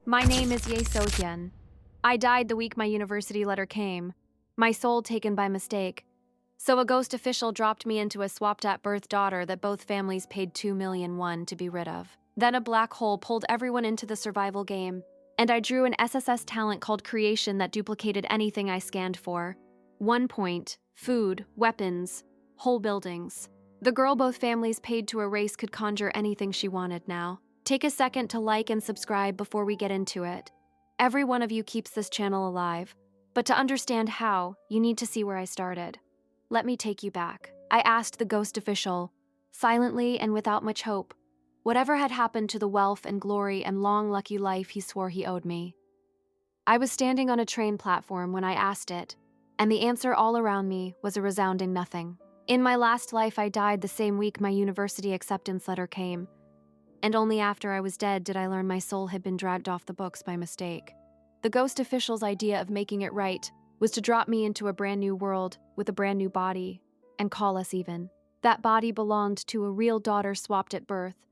My name is Ye Sohyun. I died the week my university letter came, my soul taken by mistake. So a ghost official dropped me into a swapped-at-birth daughter that both families paid 2,000,000 to be rid of. Then a black hole pulled everyone into the survival game, and I drew an SSS talent called Creation that duplicated anything I scanned for. 1 point, food, weapons, whole buildings. The girl both families paid to erase could conjure anything she wanted now. Take a second to like and subscribe before we get into it. Every one of you keeps this channel alive, but to understand how, you need to see where I started. Let me take you back. I asked the ghost official, silently and without much hope, whatever had happened to the wealth and glory and long lucky life he swore he owed me. I was standing on a train platform when I asked it, and the answer all around me was a resounding nothing. In my last life, I died the same week my university acceptance letter came, and only after I was dead did I learn my soul had been dragged off the books by mistake. The ghost official's idea of making it right was to drop me into a brand new world with a brand new body, and call us even. That body belonged to a real daughter swapped at birth,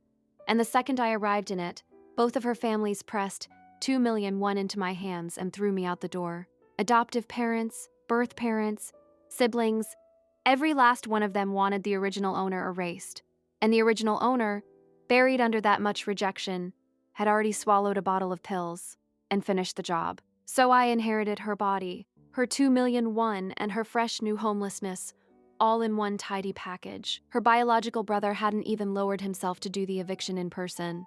and the second I arrived in it, both of her families pressed 2,000,001 into my hands and threw me out the door. Adoptive parents, birth parents, siblings, every last one of them wanted the original owner erased, and the original owner, buried under that much rejection, had already swallowed a bottle of pills and finished the job. So I inherited her body, her 2,000,001, and her fresh new homelessness, all in one tidy package. Her biological brother hadn't even lowered himself to do the eviction in person.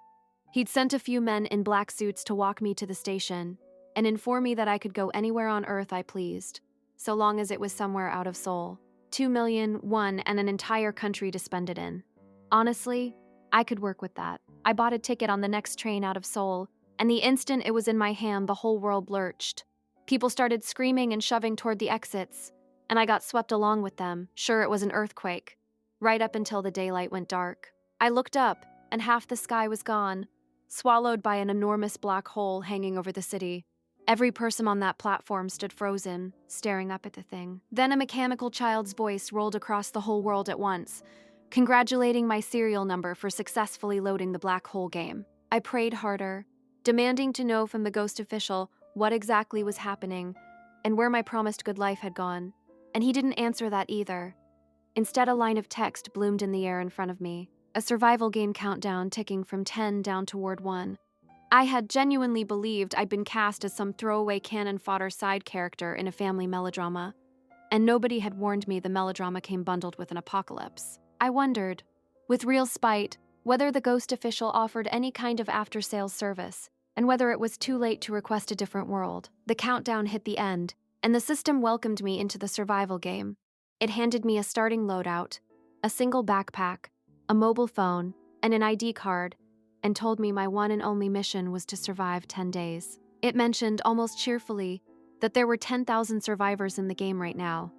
He'd sent a few men in black suits to walk me to the station and inform me that I could go anywhere on Earth I pleased, so long as it was somewhere out of Seoul. 2,000,001 and an entire country to spend it in. Honestly, I could work with that. I bought a ticket on the next train out of Seoul, and the instant it was in my hand, the whole world lurched. People started screaming and shoving toward the exits, and I got swept along with them. Sure, it was an earthquake, right up until the daylight went dark. I looked up, and half the sky was gone, swallowed by an enormous black hole hanging over the city. Every person on that platform stood frozen, staring up at the thing. Then a mechanical child's voice rolled across the whole world at once, congratulating my serial number for successfully loading the black hole game. I prayed harder, demanding to know from the ghost official what exactly was happening and where my promised good life had gone, and he didn't answer that either. Instead, a line of text bloomed in the air in front of me, a survival game countdown ticking from 10 down toward 1. I had genuinely believed I'd been cast as some throwaway cannon fodder side character in a family melodrama, and nobody had warned me the melodrama came bundled with an apocalypse. I wondered, with real spite, whether the ghost official offered any kind of after-sales service, and whether it was too late to request a different world. The countdown hit the end, and the system welcomed me into the survival game. It handed me a starting loadout, a single backpack, a mobile phone, and an ID card, and told me my one and only mission was to survive 10 days. It mentioned, almost cheerfully, that there were 10,000 survivors in the game right now.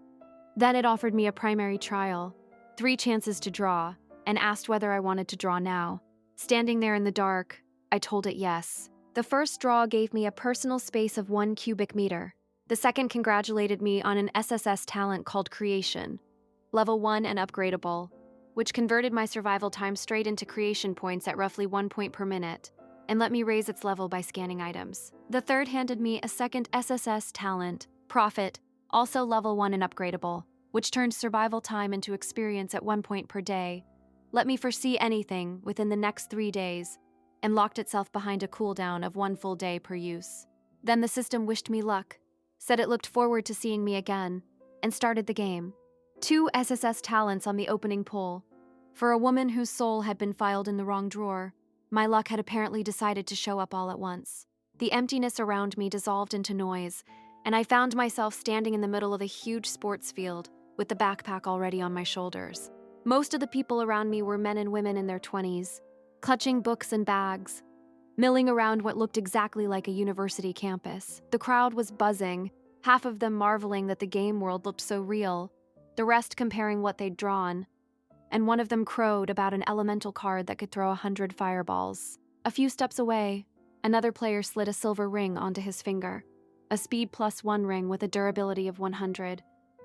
Then it offered me a primary trial, 3 chances to draw, and asked whether I wanted to draw now. Standing there in the dark, I told it yes. The first draw gave me a personal space of 1 cubic meter. The second congratulated me on an SSS talent called Creation, level 1 and upgradable, which converted my survival time straight into creation points at roughly 1 point per minute, and let me raise its level by scanning items. The third handed me a second SSS talent, Profit, also level 1 and upgradable, which turned survival time into experience at 1 point per day, let me foresee anything within the next 3 days, and locked itself behind a cooldown of 1 full day per use. Then the system wished me luck, said it looked forward to seeing me again, and started the game. 2 SSS talents on the opening pull. For a woman whose soul had been filed in the wrong drawer, my luck had apparently decided to show up all at once. The emptiness around me dissolved into noise, and I found myself standing in the middle of a huge sports field, with the backpack already on my shoulders. Most of the people around me were men and women in their 20s, clutching books and bags, milling around what looked exactly like a university campus. The crowd was buzzing, half of them marveling that the game world looked so real, the rest comparing what they'd drawn, and one of them crowed about an elemental card that could throw 100 fireballs. A few steps away, another player slid a silver ring onto his finger, a speed +1 ring with a durability of 100,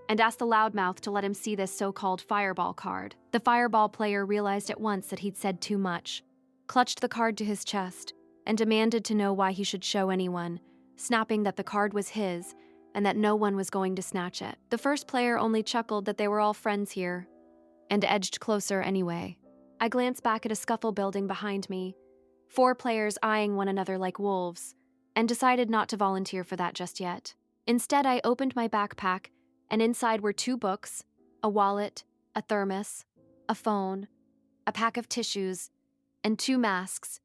and asked the loudmouth to let him see this so-called fireball card. The fireball player realized at once that he'd said too much, clutched the card to his chest, and demanded to know why he should show anyone, snapping that the card was his and that no one was going to snatch it. The first player only chuckled that they were all friends here and edged closer anyway. I glanced back at a scuffle building behind me, 4 players eyeing one another like wolves, and decided not to volunteer for that just yet. Instead, I opened my backpack, and inside were 2 books, a wallet, a thermos, a phone, a pack of tissues, and 2 masks,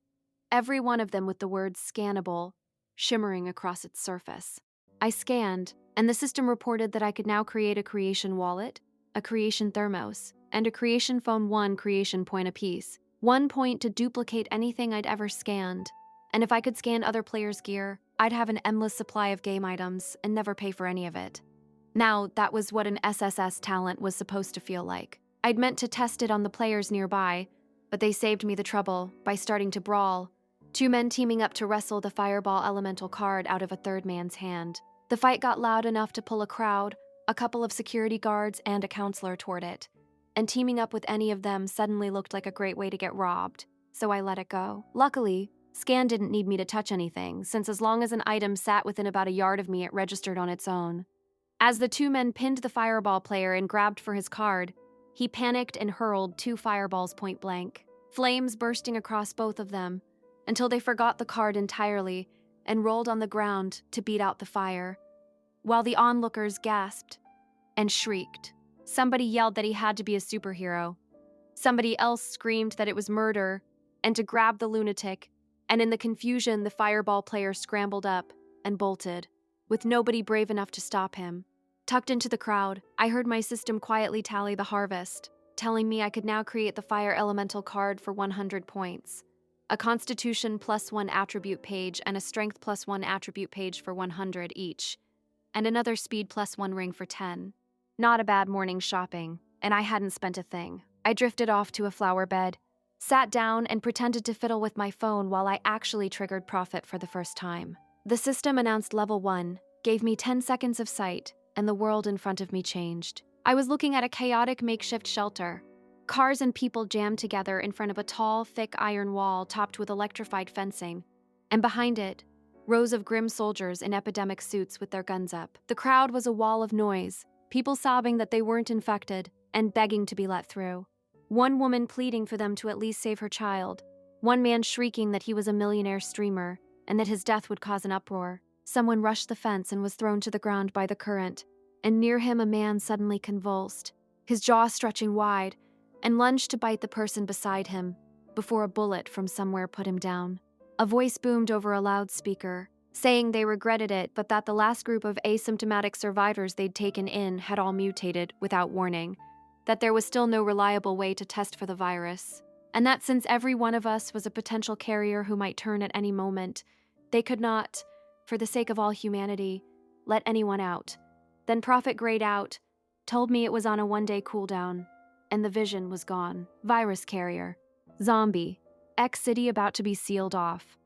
every one of them with the word scannable shimmering across its surface. I scanned, and the system reported that I could now create a creation wallet, a creation thermos, and a creation phone 1 creation point apiece. 1 point to duplicate anything I'd ever scanned. And if I could scan other players' gear, I'd have an endless supply of game items and never pay for any of it. Now, that was what an SSS talent was supposed to feel like. I'd meant to test it on the players nearby, but they saved me the trouble by starting to brawl, 2 men teaming up to wrestle the fireball elemental card out of a third man's hand. The fight got loud enough to pull a crowd, a couple of security guards, and a counselor toward it. And teaming up with any of them suddenly looked like a great way to get robbed, so I let it go. Luckily, Scan didn't need me to touch anything, since as long as an item sat within about a yard of me, it registered on its own. As the 2 men pinned the fireball player and grabbed for his card, he panicked and hurled 2 fireballs point blank, flames bursting across both of them, until they forgot the card entirely and rolled on the ground to beat out the fire, while the onlookers gasped and shrieked. Somebody yelled that he had to be a superhero. Somebody else screamed that it was murder and to grab the lunatic, and in the confusion, the fireball player scrambled up and bolted, with nobody brave enough to stop him. Tucked into the crowd, I heard my system quietly tally the harvest, telling me I could now create the fire elemental card for 100 points, a constitution +1 attribute page and a strength +1 attribute page for 100 each, and another speed +1 ring for 10. Not a bad morning shopping, and I hadn't spent a thing. I drifted off to a flower bed, sat down, and pretended to fiddle with my phone while I actually triggered profit for the first time. The system announced level 1, gave me 10 seconds of sight, and the world in front of me changed. I was looking at a chaotic makeshift shelter. Cars and people jammed together in front of a tall, thick iron wall topped with electrified fencing, and behind it, rows of grim soldiers in epidemic suits with their guns up. The crowd was a wall of noise, people sobbing that they weren't infected and begging to be let through. One woman pleading for them to at least save her child. One man shrieking that he was a millionaire streamer and that his death would cause an uproar. Someone rushed the fence and was thrown to the ground by the current, and near him a man suddenly convulsed, his jaw stretching wide, and lunged to bite the person beside him before a bullet from somewhere put him down. A voice boomed over a loudspeaker, saying they regretted it, but that the last group of asymptomatic survivors they'd taken in had all mutated without warning, that there was still no reliable way to test for the virus, and that since every one of us was a potential carrier who might turn at any moment, they could not, for the sake of all humanity, let anyone out. Then Prophet grayed out, told me it was on a 1-day cooldown, and the vision was gone. Virus carrier. Zombie. X city about to be sealed off.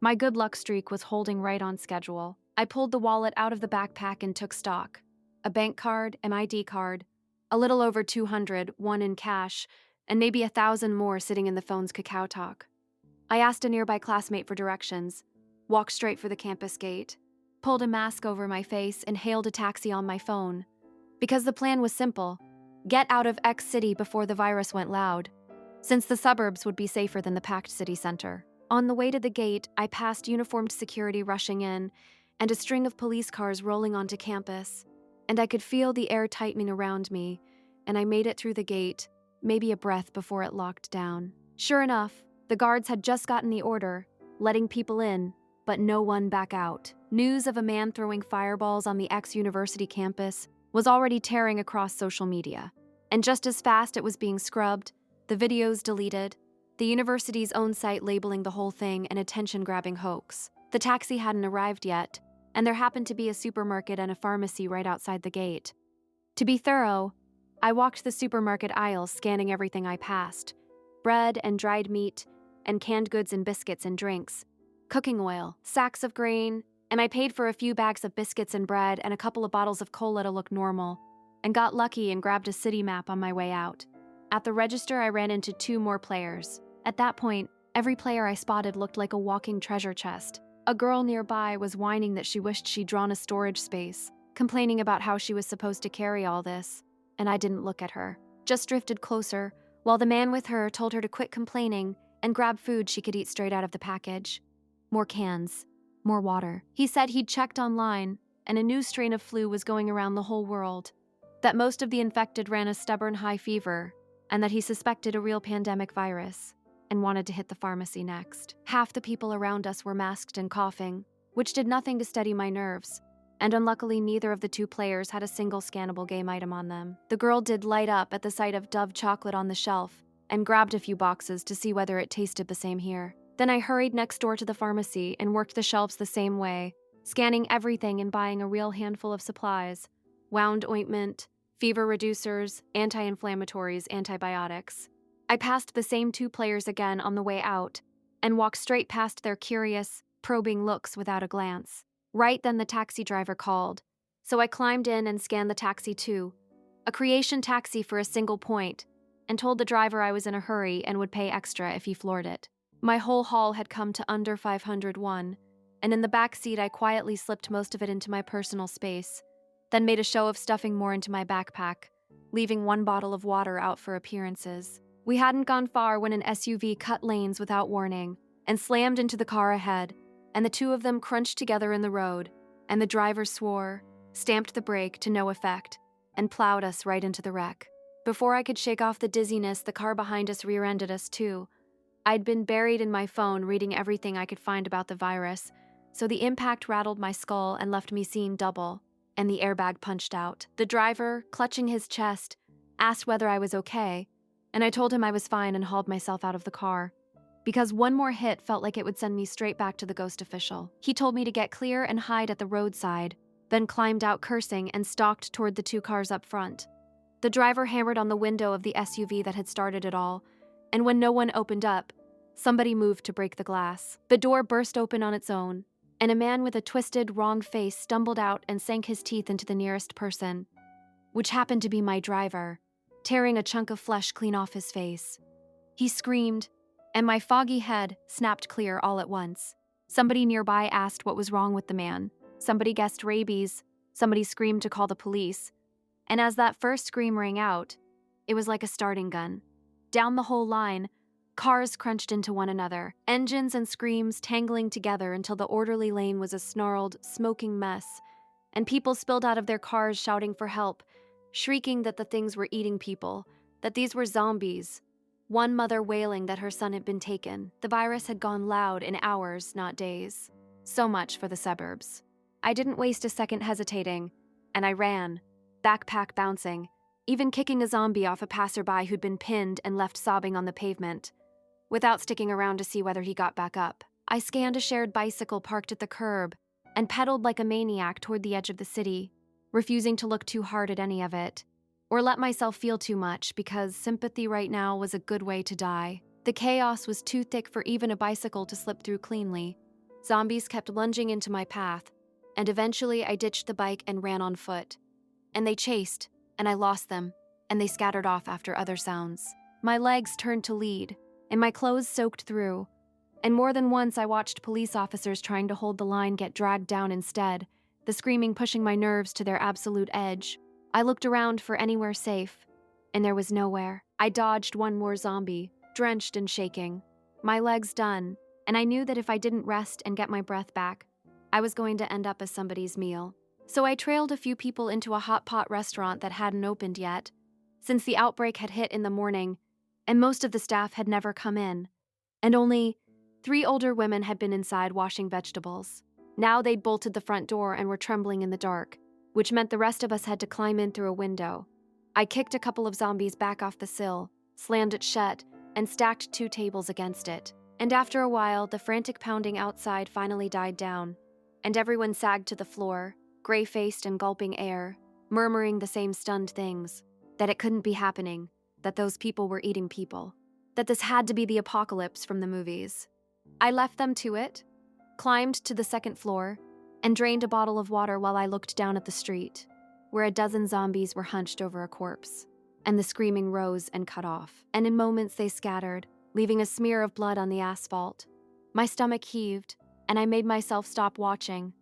My good luck streak was holding right on schedule. I pulled the wallet out of the backpack and took stock. A bank card, an ID card, a little over 200, one in cash, and maybe 1,000 more sitting in the phone's Kakao Talk. I asked a nearby classmate for directions, walked straight for the campus gate, pulled a mask over my face, and hailed a taxi on my phone. Because the plan was simple: get out of X city before the virus went loud, since the suburbs would be safer than the packed city center. On the way to the gate, I passed uniformed security rushing in and a string of police cars rolling onto campus, and I could feel the air tightening around me, and I made it through the gate, maybe a breath before it locked down. Sure enough, the guards had just gotten the order, letting people in, but no one back out. News of a man throwing fireballs on the ex-university campus was already tearing across social media, and just as fast it was being scrubbed, the videos deleted, the university's own site labeling the whole thing an attention-grabbing hoax. The taxi hadn't arrived yet, and there happened to be a supermarket and a pharmacy right outside the gate. To be thorough, I walked the supermarket aisles scanning everything I passed: bread and dried meat, and canned goods and biscuits and drinks, cooking oil, sacks of grain, and I paid for a few bags of biscuits and bread and a couple of bottles of cola to look normal, and got lucky and grabbed a city map on my way out. At the register, I ran into 2 more players. At that point, Every player I spotted looked like a walking treasure chest. A girl nearby was whining that she wished she'd drawn a storage space, complaining about how she was supposed to carry all this, and I didn't look at her. Just drifted closer, while the man with her told her to quit complaining and grab food she could eat straight out of the package. More cans, more water. He said he'd checked online, and a new strain of flu was going around the whole world, that most of the infected ran a stubborn high fever, and that he suspected a real pandemic virus, and wanted to hit the pharmacy next. Half the people around us were masked and coughing, which did nothing to steady my nerves, and unluckily neither of the two players had a single scannable game item on them. The girl did light up at the sight of Dove chocolate on the shelf, and grabbed a few boxes to see whether it tasted the same here. Then I hurried next door to the pharmacy and worked the shelves the same way, scanning everything and buying a real handful of supplies: wound ointment, fever reducers, anti-inflammatories, antibiotics. I passed the same two players again on the way out, and walked straight past their curious, probing looks without a glance. Right then the taxi driver called, so I climbed in and scanned the taxi too, a creation taxi for a single point, and told the driver I was in a hurry and would pay extra if he floored it. My whole haul had come to under 501, and in the back seat I quietly slipped most of it into my personal space, then made a show of stuffing more into my backpack, leaving one bottle of water out for appearances. We hadn't gone far when an SUV cut lanes without warning and slammed into the car ahead, and the two of them crunched together in the road, and the driver swore, stamped the brake to no effect, and plowed us right into the wreck. Before I could shake off the dizziness, the car behind us rear-ended us too. I'd been buried in my phone reading everything I could find about the virus, so the impact rattled my skull and left me seeing double, and the airbag punched out. The driver, clutching his chest, asked whether I was okay, and I told him I was fine and hauled myself out of the car, because one more hit felt like it would send me straight back to the ghost official. He told me to get clear and hide at the roadside, then climbed out cursing and stalked toward the two cars up front. The driver hammered on the window of the SUV that had started it all, and when no one opened up, somebody moved to break the glass. The door burst open on its own, and a man with a twisted, wrong face stumbled out and sank his teeth into the nearest person, which happened to be my driver, tearing a chunk of flesh clean off his face. He screamed, and my foggy head snapped clear all at once. Somebody nearby asked what was wrong with the man. Somebody guessed rabies. Somebody screamed to call the police. And as that first scream rang out, it was like a starting gun. Down the whole line, cars crunched into one another, engines and screams tangling together until the orderly lane was a snarled, smoking mess, and people spilled out of their cars shouting for help, shrieking that the things were eating people, that these were zombies. One mother wailing that her son had been taken. The virus had gone loud in hours, not days. So much for the suburbs. I didn't waste a second hesitating, and I ran, backpack bouncing, even kicking a zombie off a passerby who'd been pinned and left sobbing on the pavement, without sticking around to see whether he got back up. I scanned a shared bicycle parked at the curb and pedaled like a maniac toward the edge of the city, refusing to look too hard at any of it, or let myself feel too much, because sympathy right now was a good way to die. The chaos was too thick for even a bicycle to slip through cleanly. Zombies kept lunging into my path, and eventually I ditched the bike and ran on foot. And they chased, and I lost them, and they scattered off after other sounds. My legs turned to lead, and my clothes soaked through, and more than once I watched police officers trying to hold the line get dragged down instead, the screaming pushing my nerves to their absolute edge. I looked around for anywhere safe, and there was nowhere. I dodged one more zombie, drenched and shaking, my legs done, and I knew that if I didn't rest and get my breath back, I was going to end up as somebody's meal. So I trailed a few people into a hot pot restaurant that hadn't opened yet, since the outbreak had hit in the morning, and most of the staff had never come in, and only 3 older women had been inside washing vegetables. Now they'd bolted the front door and were trembling in the dark, which meant the rest of us had to climb in through a window. I kicked a couple of zombies back off the sill, slammed it shut, and stacked 2 tables against it. And after a while, the frantic pounding outside finally died down, and everyone sagged to the floor, gray-faced and gulping air, murmuring the same stunned things, that it couldn't be happening, that those people were eating people, that this had to be the apocalypse from the movies. I left them to it, climbed to the 2nd floor, and drained a bottle of water while I looked down at the street, where a dozen zombies were hunched over a corpse, and the screaming rose and cut off, and in moments they scattered, leaving a smear of blood on the asphalt. My stomach heaved, and I made myself stop watching.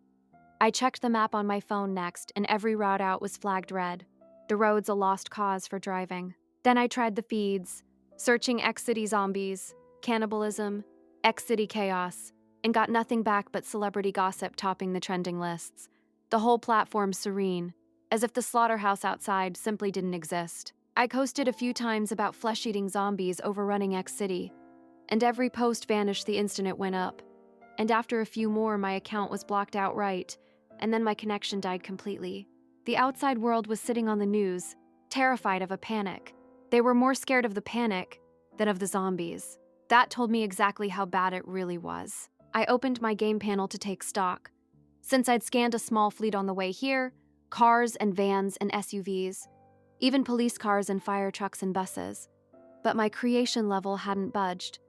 I checked the map on my phone next, and every route out was flagged red. The road's a lost cause for driving. Then I tried the feeds, searching X-City zombies, cannibalism, X-City chaos, and got nothing back but celebrity gossip topping the trending lists. The whole platform serene, as if the slaughterhouse outside simply didn't exist. I posted a few times about flesh-eating zombies overrunning X-City, and every post vanished the instant it went up. And after a few more, my account was blocked outright, and then my connection died completely. The outside world was sitting on the news, terrified of a panic. They were more scared of the panic than of the zombies. That told me exactly how bad it really was. I opened my game panel to take stock. Since I'd scanned a small fleet on the way here, cars and vans and SUVs, even police cars and fire trucks and buses. But my creation level hadn't budged,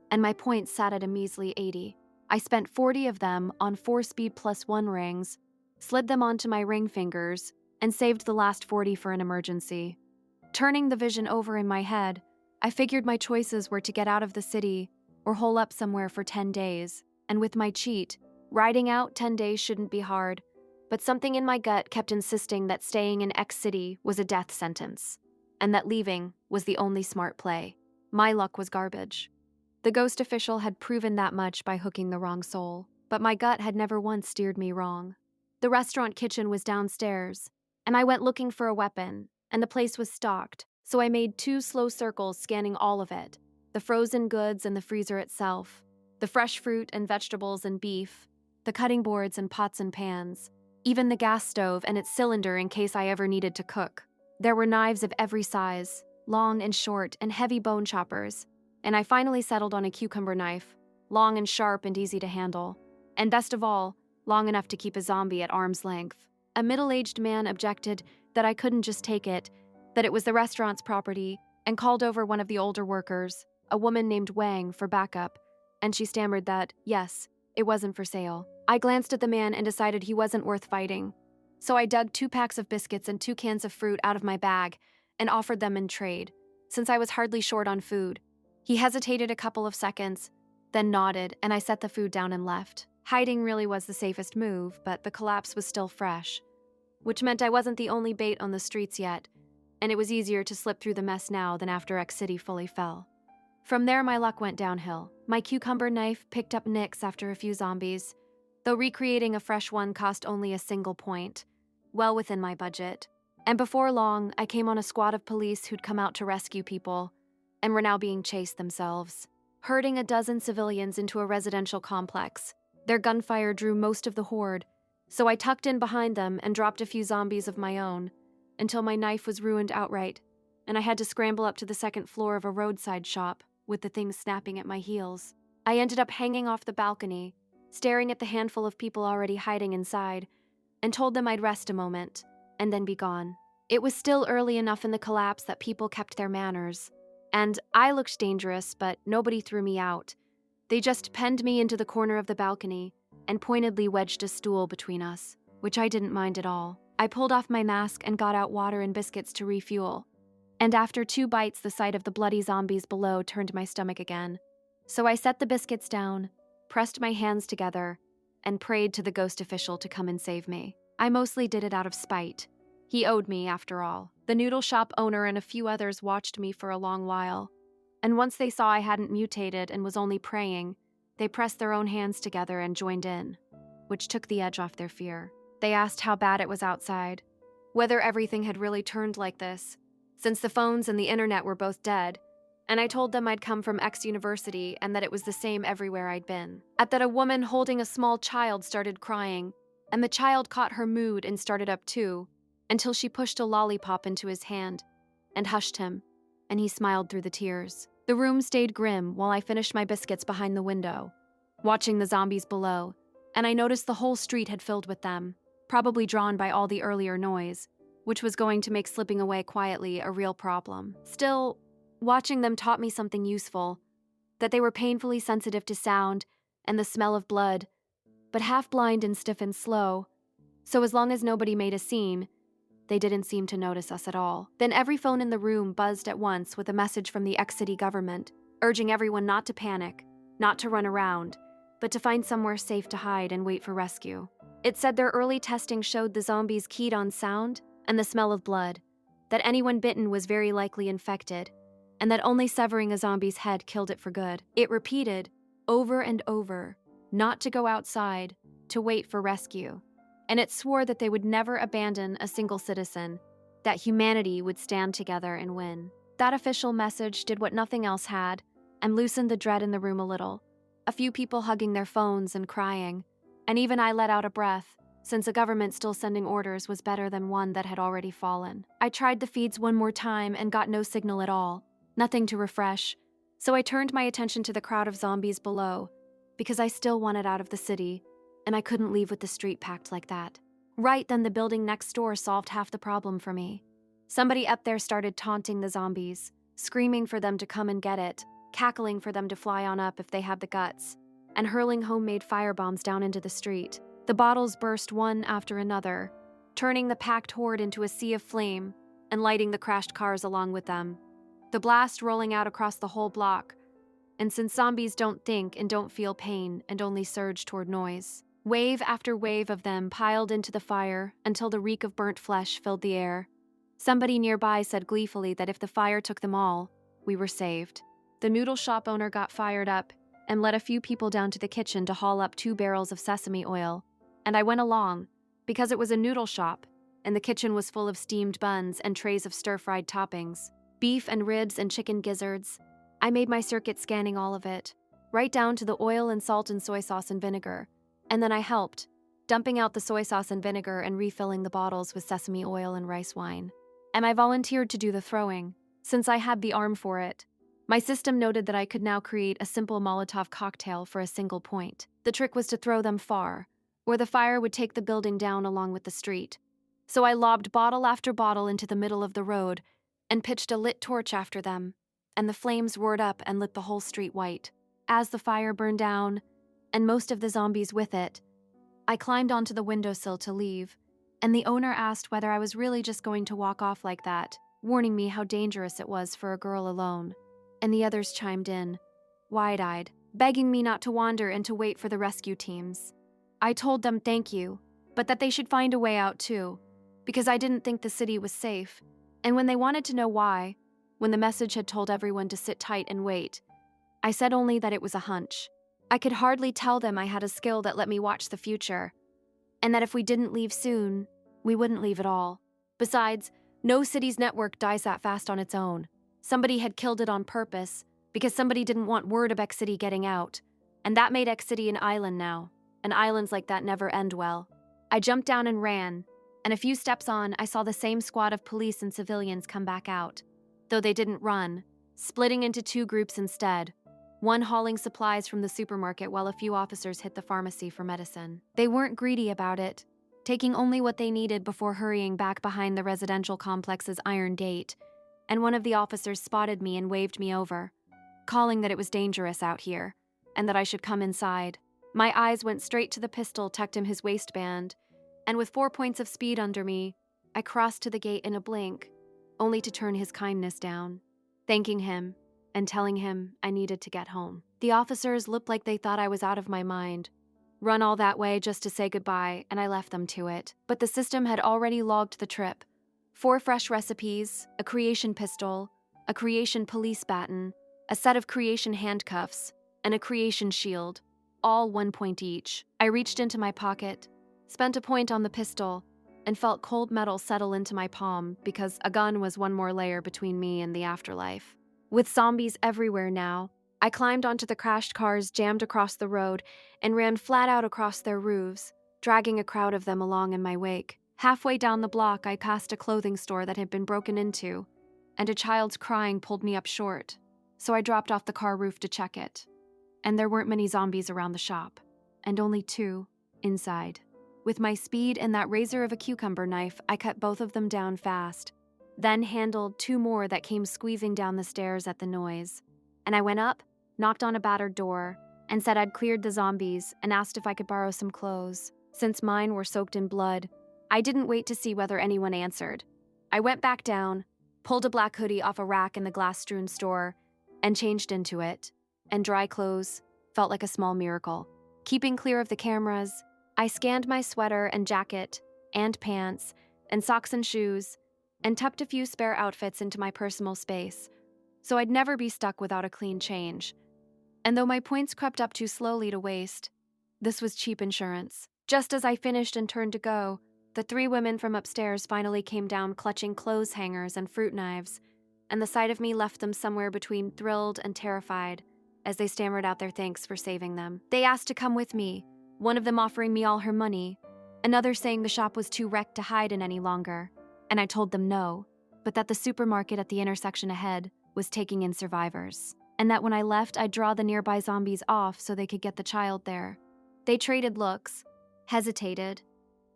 and my points sat at a measly 80. I spent 40 of them on 4-speed +1 rings, slid them onto my ring fingers, and saved the last 40 for an emergency. Turning the vision over in my head, I figured my choices were to get out of the city or hole up somewhere for 10 days. And with my cheat, riding out 10 days shouldn't be hard, but something in my gut kept insisting that staying in X City was a death sentence, and that leaving was the only smart play. My luck was garbage. The ghost official had proven that much by hooking the wrong soul, but my gut had never once steered me wrong. The restaurant kitchen was downstairs, and I went looking for a weapon, and the place was stocked, so I made 2 slow circles scanning all of it, the frozen goods and the freezer itself, the fresh fruit and vegetables and beef, the cutting boards and pots and pans, even the gas stove and its cylinder in case I ever needed to cook. There were knives of every size, long and short and heavy bone choppers, and I finally settled on a cucumber knife, long and sharp and easy to handle, and best of all, long enough to keep a zombie at arm's length. A middle-aged man objected that I couldn't just take it, that it was the restaurant's property, and called over one of the older workers, a woman named Wang, for backup, and she stammered that, yes, it wasn't for sale. I glanced at the man and decided he wasn't worth fighting, so I dug 2 packs of biscuits and 2 cans of fruit out of my bag and offered them in trade, since I was hardly short on food. He hesitated a couple of seconds, then nodded, and I set the food down and left. Hiding really was the safest move, but the collapse was still fresh, which meant I wasn't the only bait on the streets yet, and it was easier to slip through the mess now than after X City fully fell. From there, my luck went downhill. My cucumber knife picked up nicks after a few zombies, though recreating a fresh one cost only a single point, well within my budget. And before long, I came on a squad of police who'd come out to rescue people, and were now being chased themselves, herding a dozen civilians into a residential complex. Their gunfire drew most of the horde, so I tucked in behind them and dropped a few zombies of my own, until my knife was ruined outright, and I had to scramble up to the 2nd floor of a roadside shop, with the thing snapping at my heels. I ended up hanging off the balcony, staring at the handful of people already hiding inside, and told them I'd rest a moment, and then be gone. It was still early enough in the collapse that people kept their manners, and I looked dangerous, but nobody threw me out. They just penned me into the corner of the balcony and pointedly wedged a stool between us, which I didn't mind at all. I pulled off my mask and got out water and biscuits to refuel, and after 2 bites, the sight of the bloody zombies below turned my stomach again. So I set the biscuits down, pressed my hands together, and prayed to the ghost official to come and save me. I mostly did it out of spite. He owed me, after all. The noodle shop owner and a few others watched me for a long while, and once they saw I hadn't mutated and was only praying, they pressed their own hands together and joined in, which took the edge off their fear. They asked how bad it was outside, whether everything had really turned like this, since the phones and the internet were both dead, and I told them I'd come from X University and that it was the same everywhere I'd been. At that, a woman holding a small child started crying, and the child caught her mood and started up too, until she pushed a lollipop into his hand and hushed him, and he smiled through the tears. The room stayed grim while I finished my biscuits behind the window, watching the zombies below, and I noticed the whole street had filled with them, probably drawn by all the earlier noise, which was going to make slipping away quietly a real problem. Still, watching them taught me something useful, that they were painfully sensitive to sound and the smell of blood, but half-blind and stiff and slow, so as long as nobody made a scene, they didn't seem to notice us at all. Then every phone in the room buzzed at once with a message from the X-City government, urging everyone not to panic, not to run around, but to find somewhere safe to hide and wait for rescue. It said their early testing showed the zombies keyed on sound and the smell of blood, that anyone bitten was very likely infected, and that only severing a zombie's head killed it for good. It repeated, over and over, not to go outside, to wait for rescue. And it swore that they would never abandon a single citizen, that humanity would stand together and win. That official message did what nothing else had, and loosened the dread in the room a little. A few people hugging their phones and crying, and even I let out a breath, since a government still sending orders was better than one that had already fallen. I tried the feeds one more time and got no signal at all, nothing to refresh, so I turned my attention to the crowd of zombies below, because I still wanted out of the city, and I couldn't leave with the street packed like that. Right then, the building next door solved half the problem for me. Somebody up there started taunting the zombies, screaming for them to come and get it, cackling for them to fly on up if they had the guts, and hurling homemade firebombs down into the street. The bottles burst one after another, turning the packed horde into a sea of flame and lighting the crashed cars along with them. The blast rolling out across the whole block, and since zombies don't think and don't feel pain and only surge toward noise, wave after wave of them piled into the fire until the reek of burnt flesh filled the air. Somebody nearby said gleefully that if the fire took them all, we were saved. The noodle shop owner got fired up and led a few people down to the kitchen to haul up 2 barrels of sesame oil, and I went along, because it was a noodle shop, and the kitchen was full of steamed buns and trays of stir-fried toppings, beef and ribs and chicken gizzards. I made my circuit scanning all of it, right down to the oil and salt and soy sauce and vinegar, and then I helped, dumping out the soy sauce and vinegar and refilling the bottles with sesame oil and rice wine. And I volunteered to do the throwing, since I had the arm for it. My system noted that I could now create a simple Molotov cocktail for a single point. The trick was to throw them far, where the fire would take the building down along with the street. So I lobbed bottle after bottle into the middle of the road and pitched a lit torch after them, and the flames roared up and lit the whole street white. As the fire burned down, and most of the zombies with it, I climbed onto the windowsill to leave, and the owner asked whether I was really just going to walk off like that, warning me how dangerous it was for a girl alone. And the others chimed in, wide-eyed, begging me not to wander and to wait for the rescue teams. I told them thank you, but that they should find a way out too, because I didn't think the city was safe. And when they wanted to know why, when the message had told everyone to sit tight and wait, I said only that it was a hunch. I could hardly tell them I had a skill that let me watch the future, and that if we didn't leave soon, we wouldn't leave at all. Besides, no city's network dies that fast on its own. Somebody had killed it on purpose, because somebody didn't want word of X City getting out, and that made X City an island now, and islands like that never end well. I jumped down and ran, and a few steps on, I saw the same squad of police and civilians come back out, though they didn't run, splitting into 2 groups instead, one hauling supplies from the supermarket while a few officers hit the pharmacy for medicine. They weren't greedy about it, taking only what they needed before hurrying back behind the residential complex's iron gate, and one of the officers spotted me and waved me over, calling that it was dangerous out here, and that I should come inside. My eyes went straight to the pistol tucked in his waistband, and with 4 points of speed under me, I crossed to the gate in a blink, only to turn his kindness down, thanking him and telling him I needed to get home. The officers looked like they thought I was out of my mind, run all that way just to say goodbye, and I left them to it. But the system had already logged the trip. 4 fresh recipes, a creation pistol, a creation police baton, a set of creation handcuffs, and a creation shield, all 1 point each. I reached into my pocket, spent a point on the pistol, and felt cold metal settle into my palm because a gun was 1 more layer between me and the afterlife. With zombies everywhere now, I climbed onto the crashed cars jammed across the road and ran flat out across their roofs, dragging a crowd of them along in my wake. Halfway down the block, I passed a clothing store that had been broken into, and a child's crying pulled me up short, so I dropped off the car roof to check it. And there weren't many zombies around the shop, and only 2 inside. With my speed and that razor of a cucumber knife, I cut both of them down fast, then handled 2 more that came squeezing down the stairs at the noise. And I went up, knocked on a battered door, and said I'd cleared the zombies and asked if I could borrow some clothes. Since mine were soaked in blood, I didn't wait to see whether anyone answered. I went back down, pulled a black hoodie off a rack in the glass-strewn store, and changed into it, and dry clothes felt like a small miracle. Keeping clear of the cameras, I scanned my sweater and jacket, and pants, and socks and shoes, and tucked a few spare outfits into my personal space, so I'd never be stuck without a clean change. And though my points crept up too slowly to waste, this was cheap insurance. Just as I finished and turned to go, the 3 women from upstairs finally came down clutching clothes hangers and fruit knives, and the sight of me left them somewhere between thrilled and terrified as they stammered out their thanks for saving them. They asked to come with me, one of them offering me all her money, another saying the shop was too wrecked to hide in any longer, and I told them no, but that the supermarket at the intersection ahead was taking in survivors, and that when I left I'd draw the nearby zombies off so they could get the child there. They traded looks, hesitated,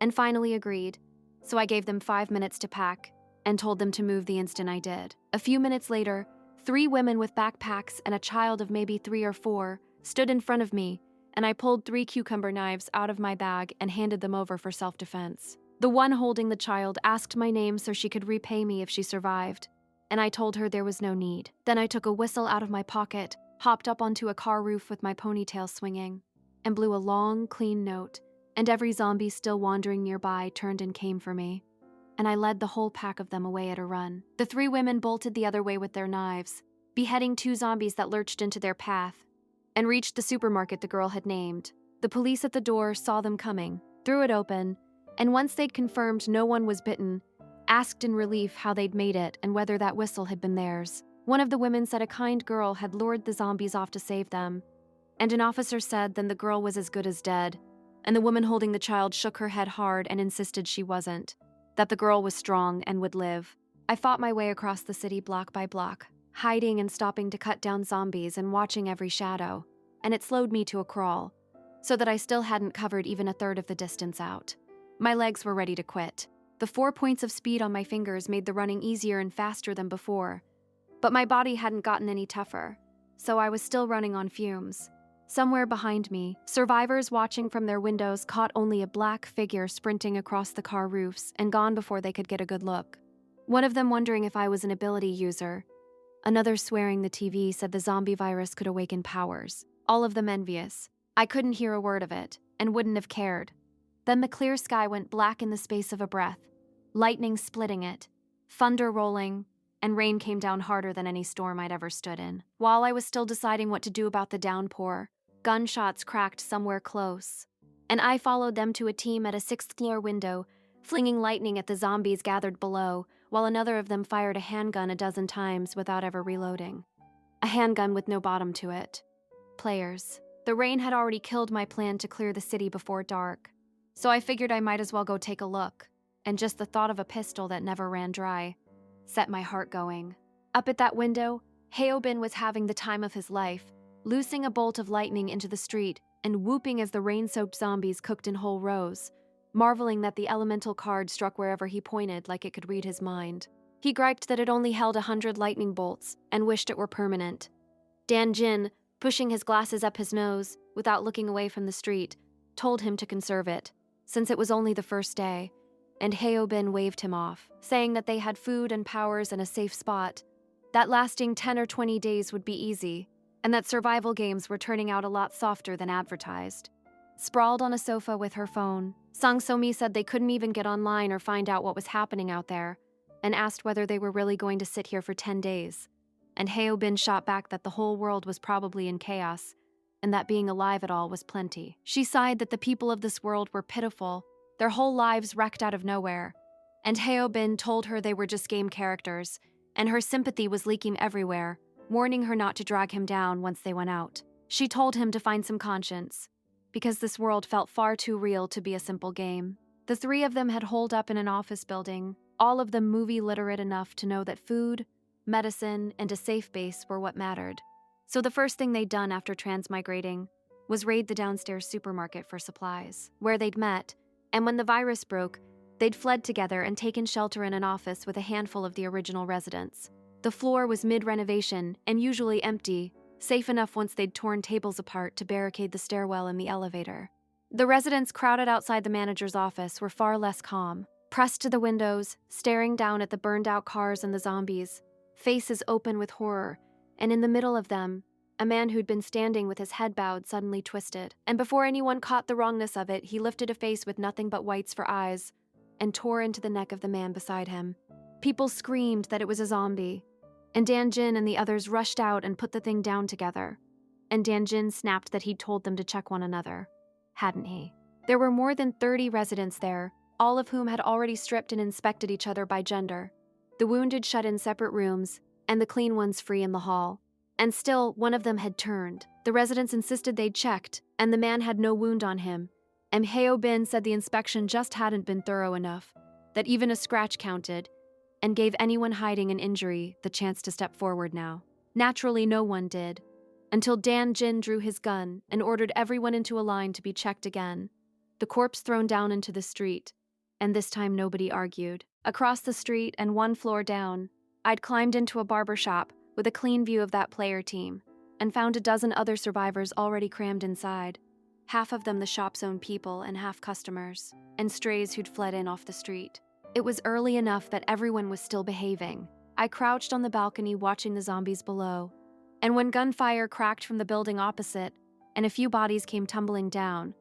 and finally agreed, so I gave them 5 minutes to pack and told them to move the instant I did. A few minutes later, 3 women with backpacks and a child of maybe 3 or 4 stood in front of me, and I pulled 3 cucumber knives out of my bag and handed them over for self-defense. The one holding the child asked my name so she could repay me if she survived, and I told her there was no need. Then I took a whistle out of my pocket, hopped up onto a car roof with my ponytail swinging, and blew a long, clean note, and every zombie still wandering nearby turned and came for me, and I led the whole pack of them away at a run. The 3 women bolted the other way with their knives, beheading 2 zombies that lurched into their path, and reached the supermarket the girl had named. The police at the door saw them coming, threw it open, and once they'd confirmed no one was bitten, asked in relief how they'd made it and whether that whistle had been theirs. One of the women said a kind girl had lured the zombies off to save them, and an officer said then the girl was as good as dead, and the woman holding the child shook her head hard and insisted she wasn't, that the girl was strong and would live. I fought my way across the city block by block, hiding and stopping to cut down zombies and watching every shadow, and it slowed me to a crawl, so that I still hadn't covered even a third of the distance out. My legs were ready to quit. The 4 points of speed on my fingers made the running easier and faster than before, but my body hadn't gotten any tougher, so I was still running on fumes. Somewhere behind me, survivors watching from their windows caught only a black figure sprinting across the car roofs and gone before they could get a good look. One of them wondering if I was an ability user. Another swearing the TV said the zombie virus could awaken powers. All of them envious. I couldn't hear a word of it, and wouldn't have cared. Then the clear sky went black in the space of a breath, lightning splitting it, thunder rolling, and rain came down harder than any storm I'd ever stood in. While I was still deciding what to do about the downpour, gunshots cracked somewhere close, and I followed them to a team at a 6th-floor window, flinging lightning at the zombies gathered below, while another of them fired a handgun a dozen times without ever reloading. A handgun with no bottom to it. Players. The rain had already killed my plan to clear the city before dark, so I figured I might as well go take a look, and just the thought of a pistol that never ran dry set my heart going. Up at that window, Heobin was having the time of his life, loosing a bolt of lightning into the street and whooping as the rain-soaked zombies cooked in whole rows, marveling that the elemental card struck wherever he pointed like it could read his mind. He griped that it only held 100 lightning bolts and wished it were permanent. Dan Jin, pushing his glasses up his nose without looking away from the street, told him to conserve it, since it was only the first day, and Heobin waved him off, saying that they had food and powers and a safe spot, that lasting 10 or 20 days would be easy, and that survival games were turning out a lot softer than advertised. Sprawled on a sofa with her phone, Sang So-mi said they couldn't even get online or find out what was happening out there, and asked whether they were really going to sit here for 10 days. And Heobin shot back that the whole world was probably in chaos, and that being alive at all was plenty. She sighed that the people of this world were pitiful, their whole lives wrecked out of nowhere, and Heobin told her they were just game characters, and her sympathy was leaking everywhere, warning her not to drag him down once they went out. She told him to find some conscience, because this world felt far too real to be a simple game. The 3 of them had holed up in an office building, all of them movie literate enough to know that food, medicine, and a safe base were what mattered. So the first thing they'd done after transmigrating was raid the downstairs supermarket for supplies, where they'd met, and when the virus broke, they'd fled together and taken shelter in an office with a handful of the original residents. The floor was mid-renovation and usually empty, safe enough once they'd torn tables apart to barricade the stairwell and the elevator. The residents crowded outside the manager's office were far less calm, pressed to the windows, staring down at the burned-out cars and the zombies, faces open with horror, and in the middle of them, a man who'd been standing with his head bowed suddenly twisted, and before anyone caught the wrongness of it, he lifted a face with nothing but whites for eyes and tore into the neck of the man beside him. People screamed that it was a zombie, and Dan Jin and the others rushed out and put the thing down together. And Dan Jin snapped that he'd told them to check one another. Hadn't he? There were more than 30 residents there, all of whom had already stripped and inspected each other by gender. The wounded shut in separate rooms, and the clean ones free in the hall. And still, one of them had turned. The residents insisted they'd checked, and the man had no wound on him. And Heo Bin said the inspection just hadn't been thorough enough, that even a scratch counted, and gave anyone hiding an injury the chance to step forward now. Naturally, no one did, until Dan Jin drew his gun and ordered everyone into a line to be checked again. The corpse thrown down into the street, and this time nobody argued. Across the street and one floor down, I'd climbed into a barber shop with a clean view of that player team, and found a dozen other survivors already crammed inside. Half of them the shop's own people and half customers, and strays who'd fled in off the street. It was early enough that everyone was still behaving. I crouched on the balcony watching the zombies below, and when gunfire cracked from the building opposite and a few bodies came tumbling down,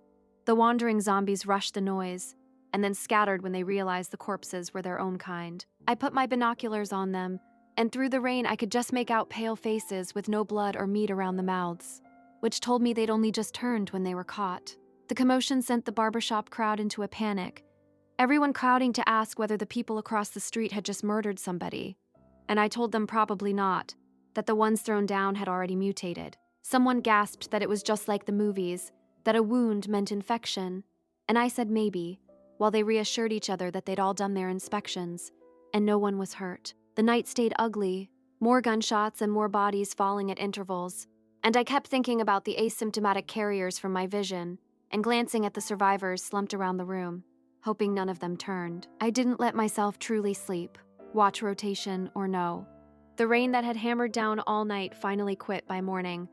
the wandering zombies rushed the noise and then scattered when they realized the corpses were their own kind. I put my binoculars on them, and through the rain I could just make out pale faces with no blood or meat around the mouths, which told me they'd only just turned when they were caught. The commotion sent the barbershop crowd into a panic, everyone crowding to ask whether the people across the street had just murdered somebody. And I told them probably not, that the ones thrown down had already mutated. Someone gasped that it was just like the movies, that a wound meant infection, and I said maybe, while they reassured each other that they'd all done their inspections, and no one was hurt. The night stayed ugly, more gunshots and more bodies falling at intervals, and I kept thinking about the asymptomatic carriers from my vision, and glancing at the survivors slumped around the room, hoping none of them turned. I didn't let myself truly sleep, watch rotation or no. The rain that had hammered down all night finally quit by morning,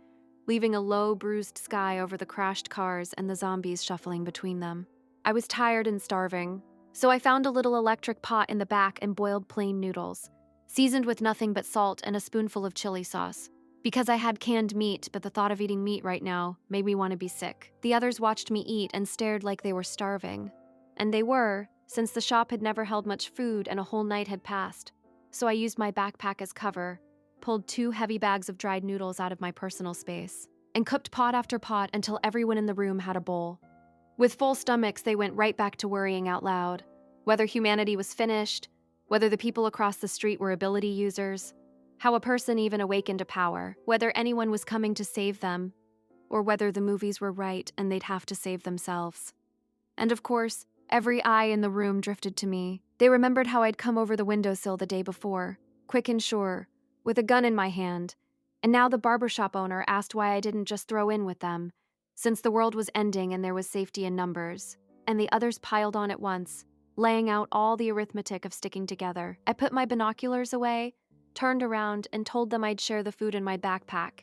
leaving a low, bruised sky over the crashed cars and the zombies shuffling between them. I was tired and starving, so I found a little electric pot in the back and boiled plain noodles, seasoned with nothing but salt and a spoonful of chili sauce. Because I had canned meat, but the thought of eating meat right now made me want to be sick. The others watched me eat and stared like they were starving. And they were, since the shop had never held much food and a whole night had passed. So I used my backpack as cover, pulled 2 heavy bags of dried noodles out of my personal space, and cooked pot after pot until everyone in the room had a bowl. With full stomachs, they went right back to worrying out loud, whether humanity was finished, whether the people across the street were ability users, how a person even awakened to power, whether anyone was coming to save them, or whether the movies were right and they'd have to save themselves. And of course, every eye in the room drifted to me. They remembered how I'd come over the windowsill the day before, quick and sure, with a gun in my hand, and now the barbershop owner asked why I didn't just throw in with them, since the world was ending and there was safety in numbers, and the others piled on at once, laying out all the arithmetic of sticking together. I put my binoculars away, turned around, and told them I'd share the food in my backpack,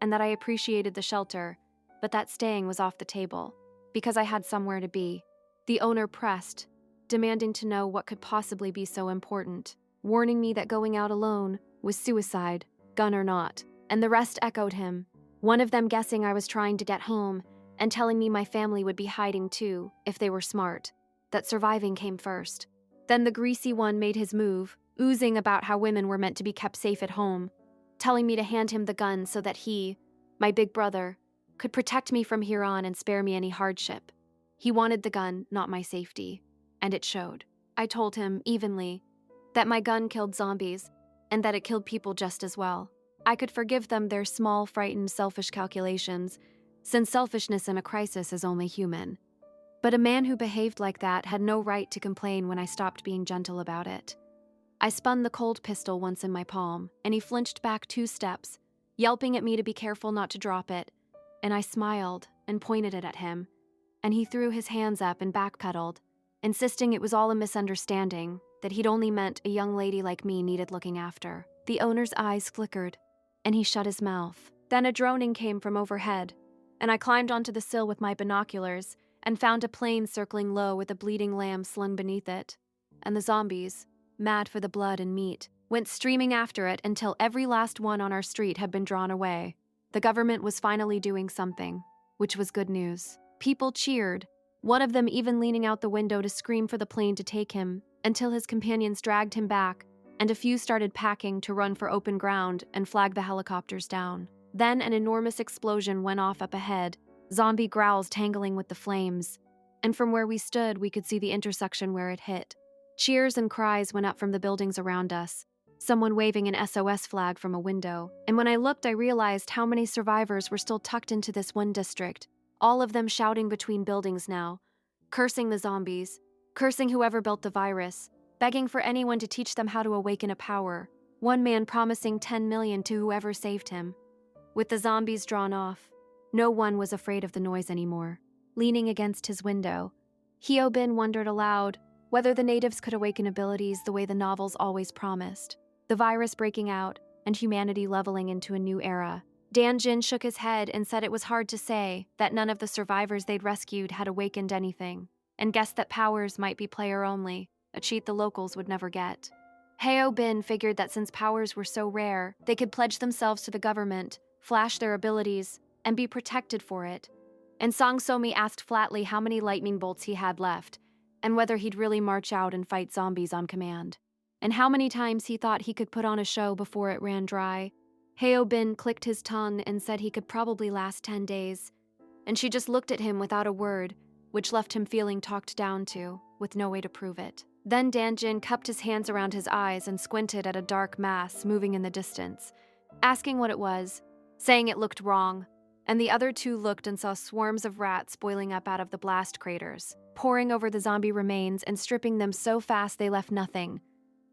and that I appreciated the shelter, but that staying was off the table, because I had somewhere to be. The owner pressed, demanding to know what could possibly be so important, warning me that going out alone was suicide, gun or not, and the rest echoed him, one of them guessing I was trying to get home and telling me my family would be hiding too, if they were smart, that surviving came first. Then the greasy one made his move, oozing about how women were meant to be kept safe at home, telling me to hand him the gun so that he, my big brother, could protect me from here on and spare me any hardship. He wanted the gun, not my safety, and it showed. I told him, evenly, that my gun killed zombies, and that it killed people just as well. I could forgive them their small, frightened, selfish calculations, since selfishness in a crisis is only human. But a man who behaved like that had no right to complain when I stopped being gentle about it. I spun the cold pistol once in my palm, and he flinched back 2 steps, yelping at me to be careful not to drop it, and I smiled and pointed it at him, and he threw his hands up and backpedaled, insisting it was all a misunderstanding, that he'd only meant a young lady like me needed looking after. The owner's eyes flickered, and he shut his mouth. Then a droning came from overhead, and I climbed onto the sill with my binoculars and found a plane circling low with a bleeding lamb slung beneath it, and the zombies, mad for the blood and meat, went streaming after it until every last one on our street had been drawn away. The government was finally doing something, which was good news. People cheered, one of them even leaning out the window to scream for the plane to take him, until his companions dragged him back, and a few started packing to run for open ground and flag the helicopters down. Then an enormous explosion went off up ahead, zombie growls tangling with the flames, and from where we stood, we could see the intersection where it hit. Cheers and cries went up from the buildings around us, someone waving an SOS flag from a window, and when I looked, I realized how many survivors were still tucked into this one district, all of them shouting between buildings now, cursing the zombies, cursing whoever built the virus, begging for anyone to teach them how to awaken a power, one man promising 10 million to whoever saved him. With the zombies drawn off, no one was afraid of the noise anymore. Leaning against his window, Hyobin wondered aloud whether the natives could awaken abilities the way the novels always promised. The virus breaking out and humanity leveling into a new era. Danjin shook his head and said it was hard to say that none of the survivors they'd rescued had awakened anything, and guessed that powers might be player only, a cheat the locals would never get. Hyobin figured that since powers were so rare, they could pledge themselves to the government, flash their abilities, and be protected for it. And Sang Somi asked flatly how many lightning bolts he had left, and whether he'd really march out and fight zombies on command, and how many times he thought he could put on a show before it ran dry. Hyobin clicked his tongue and said he could probably last 10 days, and she just looked at him without a word, which left him feeling talked down to, with no way to prove it. Then Danjin cupped his hands around his eyes and squinted at a dark mass moving in the distance, asking what it was, saying it looked wrong, and the other two looked and saw swarms of rats boiling up out of the blast craters, pouring over the zombie remains and stripping them so fast they left nothing,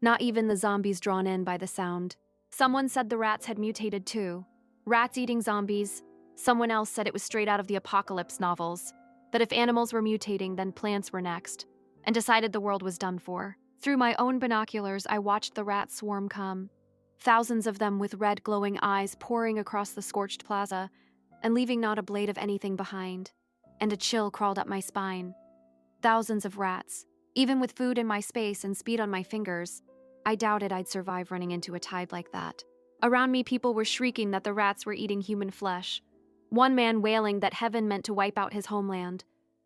not even the zombies drawn in by the sound. Someone said the rats had mutated too. Rats eating zombies. Someone else said it was straight out of the apocalypse novels, that if animals were mutating, then plants were next, and decided the world was done for. Through my own binoculars, I watched the rat swarm come, thousands of them with red glowing eyes pouring across the scorched plaza, and leaving not a blade of anything behind, and a chill crawled up my spine. Thousands of rats. Even with food in my space and speed on my fingers, I doubted I'd survive running into a tide like that. Around me, people were shrieking that the rats were eating human flesh, one man wailing that heaven meant to wipe out his homeland,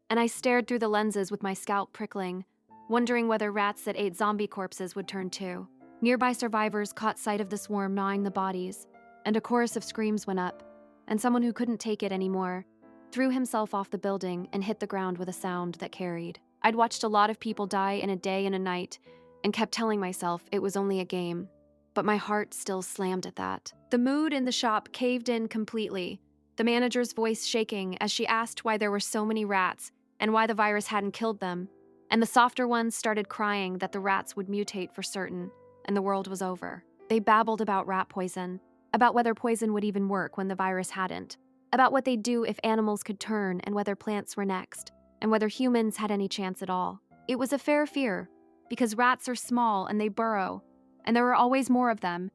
and I stared through the lenses with my scalp prickling, wondering whether rats that ate zombie corpses would turn too. Nearby survivors caught sight of the swarm gnawing the bodies, and a chorus of screams went up, and someone who couldn't take it anymore threw himself off the building and hit the ground with a sound that carried. I'd watched a lot of people die in a day and a night, and kept telling myself it was only a game, but my heart still slammed at that. The mood in the shop caved in completely, the manager's voice shaking as she asked why there were so many rats and why the virus hadn't killed them, and the softer ones started crying that the rats would mutate for certain, and the world was over. They babbled about rat poison, about whether poison would even work when the virus hadn't, about what they'd do if animals could turn and whether plants were next, and whether humans had any chance at all. It was a fair fear, because rats are small and they burrow, and there are always more of them,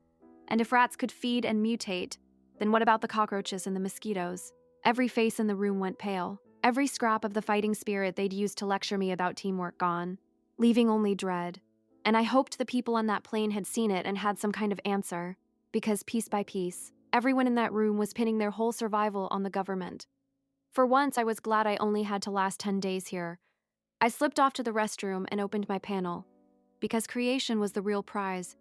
and if rats could feed and mutate, then what about the cockroaches and the mosquitoes? Every face in the room went pale, every scrap of the fighting spirit they'd used to lecture me about teamwork gone, leaving only dread. And I hoped the people on that plane had seen it and had some kind of answer, because piece by piece, everyone in that room was pinning their whole survival on the government. For once, I was glad I only had to last 10 days here. I slipped off to the restroom and opened my panel, because creation was the real prize,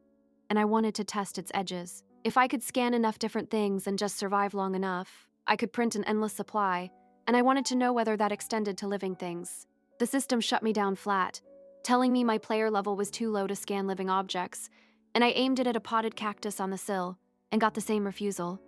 and I wanted to test its edges. If I could scan enough different things and just survive long enough, I could print an endless supply, and I wanted to know whether that extended to living things. The system shut me down flat, telling me my player level was too low to scan living objects, and I aimed it at a potted cactus on the sill, and got the same refusal.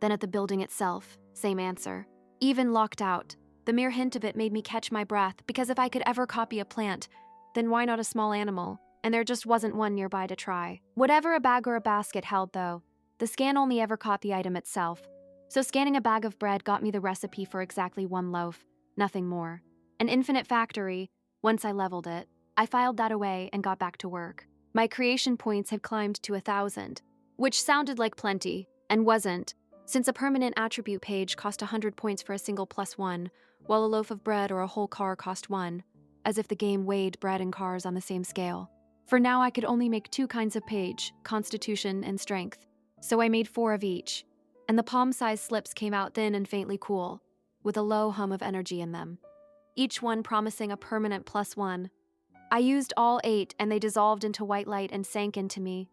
Then at the building itself, same answer. Even locked out, the mere hint of it made me catch my breath, because if I could ever copy a plant, then why not a small animal? And there just wasn't one nearby to try. Whatever a bag or a basket held, though, the scan only ever caught the item itself. So scanning a bag of bread got me the recipe for exactly one loaf, nothing more. An infinite factory, once I leveled it. I filed that away and got back to work. My creation points had climbed to 1,000, which sounded like plenty, and wasn't, since a permanent attribute page cost 100 points for a single +1, while a loaf of bread or a whole car cost 1, as if the game weighed bread and cars on the same scale. For now, I could only make 2 kinds of page, constitution and strength. So I made 4 of each, and the palm-sized slips came out thin and faintly cool, with a low hum of energy in them, each one promising a permanent +1. I used all 8 and they dissolved into white light and sank into me.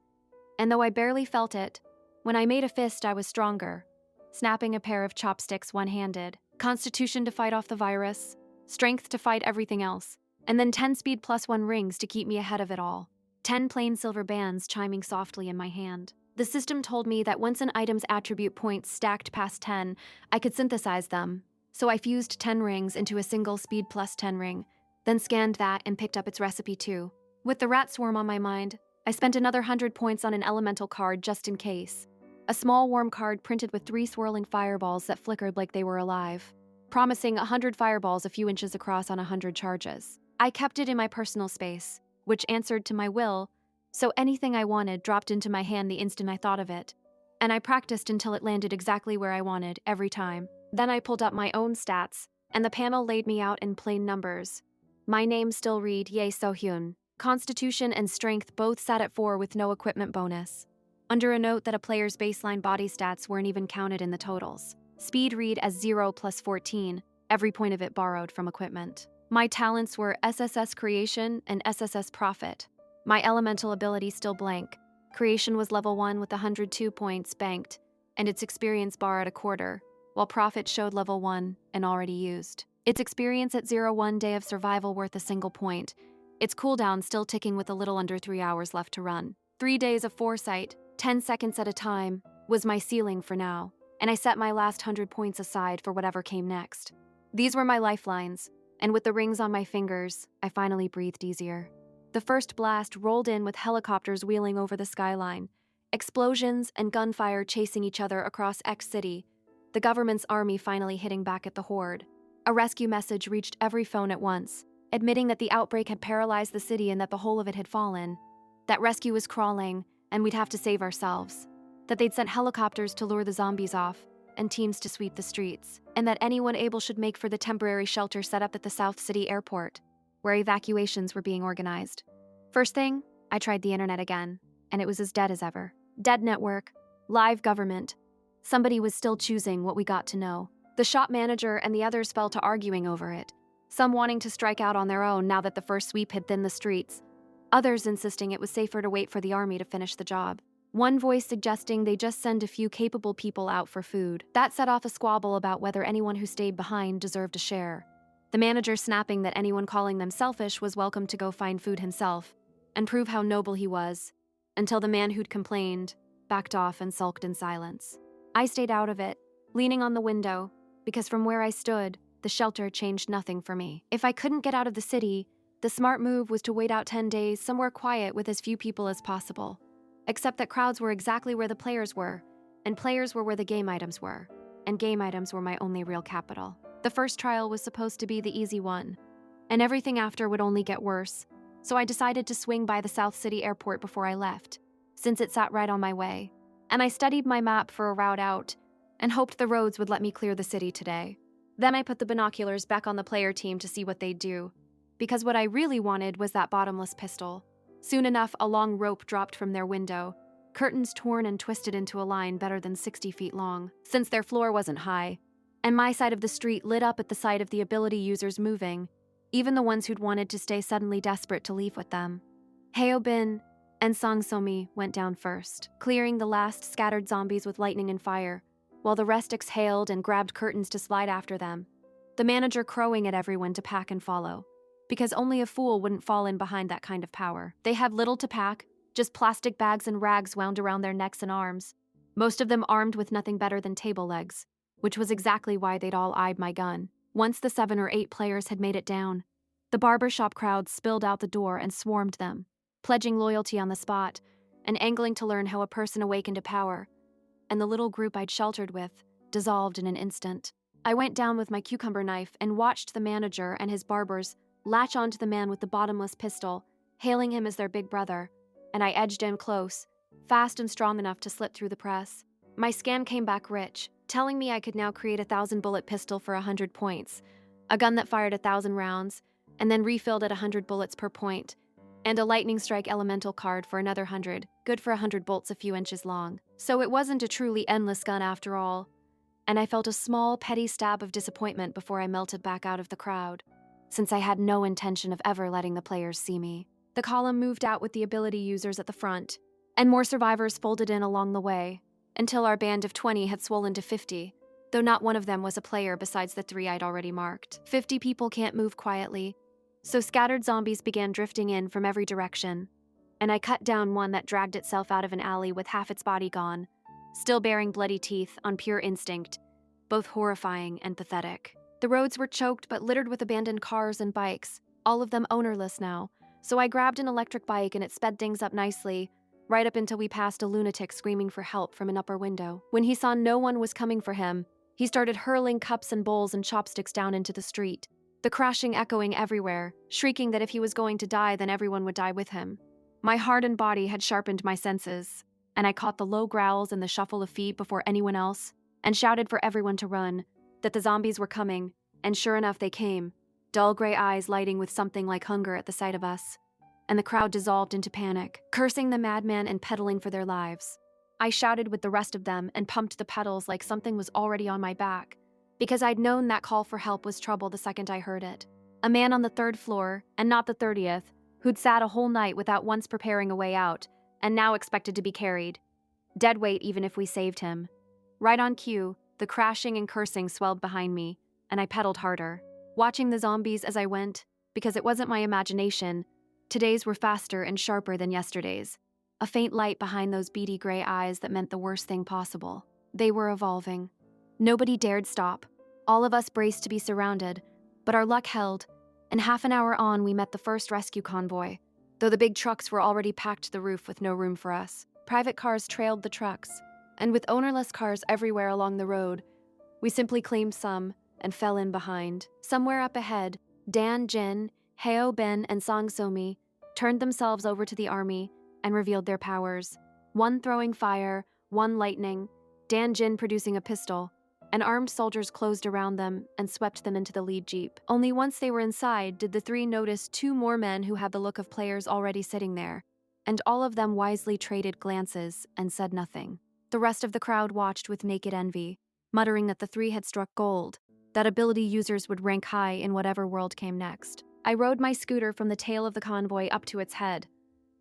And though I barely felt it, when I made a fist I was stronger, snapping a pair of chopsticks one-handed. Constitution to fight off the virus, strength to fight everything else, and then 10 speed +1 rings to keep me ahead of it all. 10 plain silver bands chiming softly in my hand. The system told me that once an item's attribute points stacked past 10, I could synthesize them. So I fused 10 rings into a single speed +10 ring, then scanned that and picked up its recipe too. With the rat swarm on my mind, I spent another 100 points on an elemental card just in case. A small warm card printed with 3 swirling fireballs that flickered like they were alive, promising 100 fireballs a few inches across on 100 charges. I kept it in my personal space, which answered to my will, so anything I wanted dropped into my hand the instant I thought of it, and I practiced until it landed exactly where I wanted every time. Then I pulled up my own stats, and the panel laid me out in plain numbers. My name still read Ye Sohyun. Constitution and strength both sat at 4 with no equipment bonus, under a note that a player's baseline body stats weren't even counted in the totals. Speed read as 0 + 14, every point of it borrowed from equipment. My talents were SSS Creation and SSS Profit. My elemental ability still blank. Creation was level 1 with 102 points banked, and its experience bar at 1/4, while Profit showed level 1 and already used. Its experience at 0 day of survival worth a single point, its cooldown still ticking with a little under 3 hours left to run. 3 days of foresight, 10 seconds at a time, was my ceiling for now, and I set my last 100 points aside for whatever came next. These were my lifelines, and with the rings on my fingers, I finally breathed easier. The first blast rolled in with helicopters wheeling over the skyline, explosions and gunfire chasing each other across X City, the government's army finally hitting back at the horde. A rescue message reached every phone at once, admitting that the outbreak had paralyzed the city and that the whole of it had fallen, that rescue was crawling, and we'd have to save ourselves, that they'd sent helicopters to lure the zombies off, and teams to sweep the streets, and that anyone able should make for the temporary shelter set up at the South City airport, where evacuations were being organized. First thing, I tried the internet again, and it was as dead as ever. Dead network, live government. Somebody was still choosing what we got to know. The shop manager and the others fell to arguing over it, some wanting to strike out on their own now that the first sweep had thinned the streets, others insisting it was safer to wait for the army to finish the job. One voice suggesting they just send a few capable people out for food. That set off a squabble about whether anyone who stayed behind deserved a share. The manager snapping that anyone calling them selfish was welcome to go find food himself and prove how noble he was, until the man who'd complained backed off and sulked in silence. I stayed out of it, leaning on the window, because from where I stood, the shelter changed nothing for me. If I couldn't get out of the city, the smart move was to wait out 10 days somewhere quiet with as few people as possible. Except that crowds were exactly where the players were, and players were where the game items were, and game items were my only real capital. The first trial was supposed to be the easy one, and everything after would only get worse, so I decided to swing by the South City airport before I left, since it sat right on my way, and I studied my map for a route out, and hoped the roads would let me clear the city today. Then I put the binoculars back on the player team to see what they'd do, because what I really wanted was that bottomless pistol. Soon enough, a long rope dropped from their window, curtains torn and twisted into a line better than 60 feet long, since their floor wasn't high, and my side of the street lit up at the sight of the ability users moving, even the ones who'd wanted to stay suddenly desperate to leave with them. Haeobin and Sang Somi went down first, clearing the last scattered zombies with lightning and fire, while the rest exhaled and grabbed curtains to slide after them, the manager crowing at everyone to pack and follow, because only a fool wouldn't fall in behind that kind of power. They had little to pack, just plastic bags and rags wound around their necks and arms, most of them armed with nothing better than table legs, which was exactly why they'd all eyed my gun. Once the 7 or 8 players had made it down, the barbershop crowd spilled out the door and swarmed them, pledging loyalty on the spot and angling to learn how a person awakened to power, and the little group I'd sheltered with dissolved in an instant. I went down with my cucumber knife and watched the manager and his barbers latch onto the man with the bottomless pistol, hailing him as their big brother, and I edged in close, fast and strong enough to slip through the press. My scan came back rich, telling me I could now create a 1,000-bullet pistol for 100 points, a gun that fired 1,000 rounds, and then refilled at 100 bullets per point, and a lightning strike elemental card for another 100, good for 100 bolts a few inches long. So it wasn't a truly endless gun after all, and I felt a small, petty stab of disappointment before I melted back out of the crowd, since I had no intention of ever letting the players see me. The column moved out with the ability users at the front, and more survivors folded in along the way, until our band of 20 had swollen to 50, though not one of them was a player besides the 3 I'd already marked. 50 people can't move quietly, so scattered zombies began drifting in from every direction, and I cut down one that dragged itself out of an alley with half its body gone, still bearing bloody teeth on pure instinct, both horrifying and pathetic. The roads were choked but littered with abandoned cars and bikes, all of them ownerless now, so I grabbed an electric bike and it sped things up nicely, right up until we passed a lunatic screaming for help from an upper window. When he saw no one was coming for him, he started hurling cups and bowls and chopsticks down into the street, the crashing echoing everywhere, shrieking that if he was going to die, then everyone would die with him. My hardened body had sharpened my senses, and I caught the low growls and the shuffle of feet before anyone else, and shouted for everyone to run, that the zombies were coming, and sure enough they came, dull gray eyes lighting with something like hunger at the sight of us, and the crowd dissolved into panic, cursing the madman and pedaling for their lives. I shouted with the rest of them and pumped the pedals like something was already on my back, because I'd known that call for help was trouble the second I heard it. A man on the 3rd floor, and not the 30th, who'd sat a whole night without once preparing a way out, and now expected to be carried. Dead weight even if we saved him. Right on cue, the crashing and cursing swelled behind me, and I pedaled harder, watching the zombies as I went, because it wasn't my imagination. Today's were faster and sharper than yesterday's. A faint light behind those beady gray eyes that meant the worst thing possible. They were evolving. Nobody dared stop. All of us braced to be surrounded, but our luck held, and half an hour on we met the first rescue convoy, though the big trucks were already packed to the roof with no room for us. Private cars trailed the trucks, and with ownerless cars everywhere along the road, we simply claimed some and fell in behind. Somewhere up ahead, Dan Jin, Heo Ben, and Sang So-mi turned themselves over to the army and revealed their powers. One throwing fire, one lightning, Dan Jin producing a pistol, and armed soldiers closed around them and swept them into the lead jeep. Only once they were inside did the 3 notice 2 more men who had the look of players already sitting there, and all of them wisely traded glances and said nothing. The rest of the crowd watched with naked envy, muttering that the 3 had struck gold, that ability users would rank high in whatever world came next. I rode my scooter from the tail of the convoy up to its head,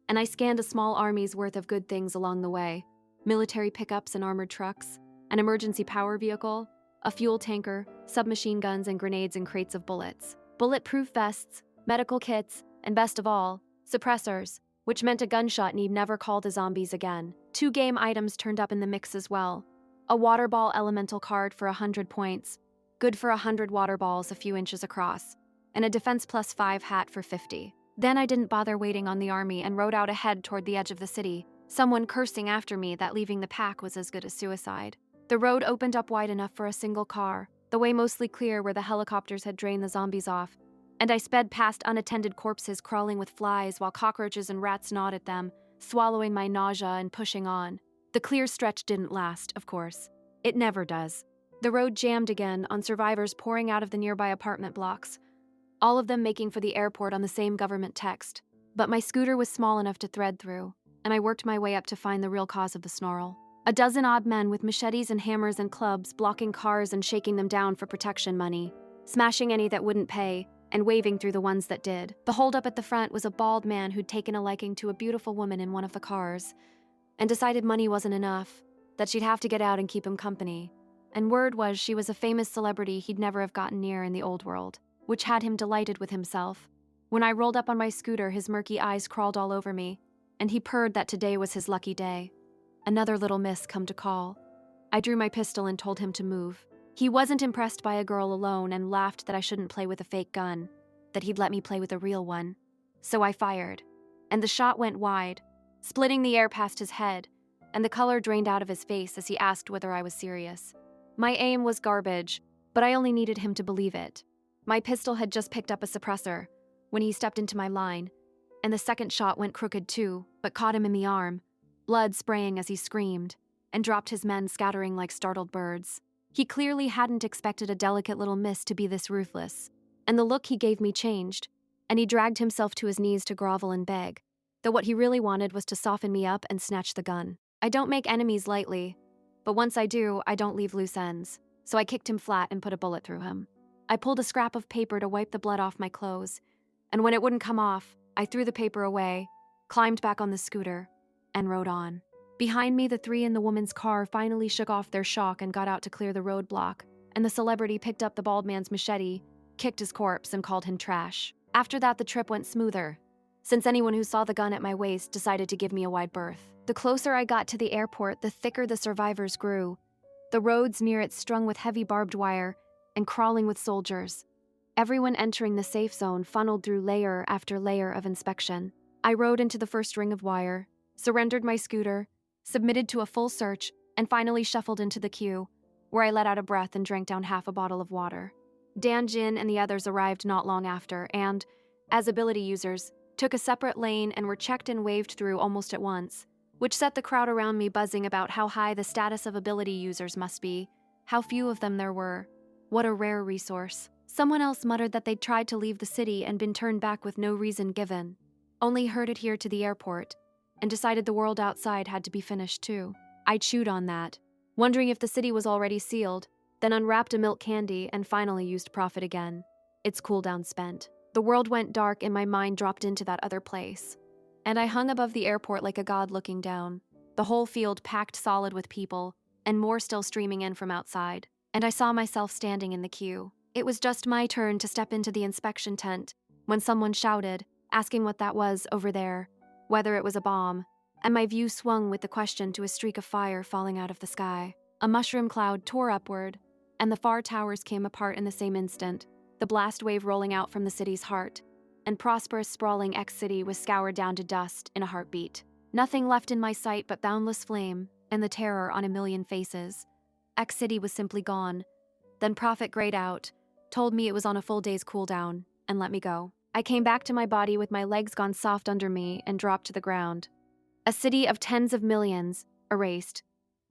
and I scanned a small army's worth of good things along the way: military pickups and armored trucks, an emergency power vehicle, a fuel tanker, submachine guns and grenades and crates of bullets, bulletproof vests, medical kits, and best of all, suppressors, which meant a gunshot need never call the zombies again. 2 game items turned up in the mix as well. A water ball elemental card for 100 points, good for 100 water balls a few inches across, and a defense +5 hat for 50. Then I didn't bother waiting on the army and rode out ahead toward the edge of the city, someone cursing after me that leaving the pack was as good as suicide. The road opened up wide enough for a single car, the way mostly clear where the helicopters had drained the zombies off, and I sped past unattended corpses crawling with flies while cockroaches and rats gnawed at them, swallowing my nausea and pushing on. The clear stretch didn't last, of course. It never does. The road jammed again on survivors pouring out of the nearby apartment blocks, all of them making for the airport on the same government text. But my scooter was small enough to thread through, and I worked my way up to find the real cause of the snarl. A dozen odd men with machetes and hammers and clubs blocking cars and shaking them down for protection money, smashing any that wouldn't pay, and waving through the ones that did. The holdup at the front was a bald man who'd taken a liking to a beautiful woman in one of the cars, and decided money wasn't enough, that she'd have to get out and keep him company. And word was she was a famous celebrity he'd never have gotten near in the old world, which had him delighted with himself. When I rolled up on my scooter, his murky eyes crawled all over me, and he purred that today was his lucky day. Another little miss come to call. I drew my pistol and told him to move. He wasn't impressed by a girl alone and laughed that I shouldn't play with a fake gun, that he'd let me play with a real one. So I fired, and the shot went wide, splitting the air past his head, and the color drained out of his face as he asked whether I was serious. My aim was garbage, but I only needed him to believe it. My pistol had just picked up a suppressor when he stepped into my line, and the second shot went crooked too, but caught him in the arm, blood spraying as he screamed, and dropped his men scattering like startled birds. He clearly hadn't expected a delicate little miss to be this ruthless, and the look he gave me changed, and he dragged himself to his knees to grovel and beg, though what he really wanted was to soften me up and snatch the gun. I don't make enemies lightly, but once I do, I don't leave loose ends, so I kicked him flat and put a bullet through him. I pulled a scrap of paper to wipe the blood off my clothes, and when it wouldn't come off, I threw the paper away, climbed back on the scooter, and rode on. Behind me, the three in the woman's car finally shook off their shock and got out to clear the roadblock, and the celebrity picked up the bald man's machete, kicked his corpse, and called him trash. After that, the trip went smoother, since anyone who saw the gun at my waist decided to give me a wide berth. The closer I got to the airport, the thicker the survivors grew. The roads near it strung with heavy barbed wire and crawling with soldiers. Everyone entering the safe zone funneled through layer after layer of inspection. I rode into the first ring of wire, surrendered my scooter, submitted to a full search, and finally shuffled into the queue, where I let out a breath and drank down half a bottle of water. Dan Jin and the others arrived not long after and, as ability users, took a separate lane and were checked and waved through almost at once, which set the crowd around me buzzing about how high the status of ability users must be, how few of them there were. What a rare resource. Someone else muttered that they'd tried to leave the city and been turned back with no reason given, only herded here to the airport, and decided the world outside had to be finished too. I chewed on that, wondering if the city was already sealed, then unwrapped a milk candy and finally used profit again. Its cooldown spent. The world went dark and my mind dropped into that other place. And I hung above the airport like a god looking down, the whole field packed solid with people, and more still streaming in from outside. And I saw myself standing in the queue. It was just my turn to step into the inspection tent when someone shouted, asking what that was over there, whether it was a bomb, and my view swung with the question to a streak of fire falling out of the sky. A mushroom cloud tore upward, and the far towers came apart in the same instant, the blast wave rolling out from the city's heart, and prosperous, sprawling X-City was scoured down to dust in a heartbeat. Nothing left in my sight but boundless flame and the terror on a million faces. X-City was simply gone. Then Prophet grayed out, told me it was on a full day's cooldown, and let me go. I came back to my body with my legs gone soft under me and dropped to the ground. A city of tens of millions, erased.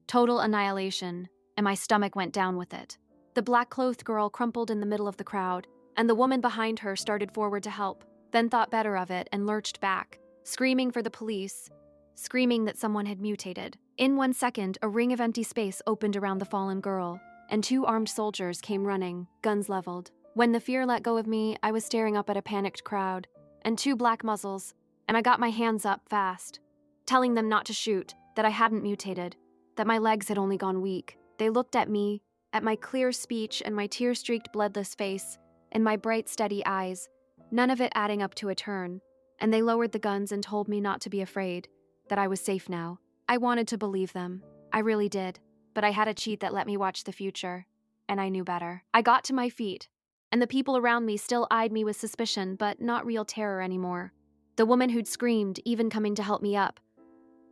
Total annihilation, and my stomach went down with it. The black-clothed girl crumpled in the middle of the crowd, and the woman behind her started forward to help, then thought better of it and lurched back, screaming for the police, screaming that someone had mutated. In 1 second, a ring of empty space opened around the fallen girl, and 2 armed soldiers came running, guns leveled. When the fear let go of me, I was staring up at a panicked crowd, and 2 black muzzles, and I got my hands up fast, telling them not to shoot, that I hadn't mutated, that my legs had only gone weak. They looked at me, at my clear speech and my tear-streaked bloodless face, and my bright, steady eyes, none of it adding up to a turn, and they lowered the guns and told me not to be afraid, that I was safe now. I wanted to believe them. I really did, but I had a cheat that let me watch the future, and I knew better. I got to my feet, and the people around me still eyed me with suspicion, but not real terror anymore. The woman who'd screamed, even coming to help me up,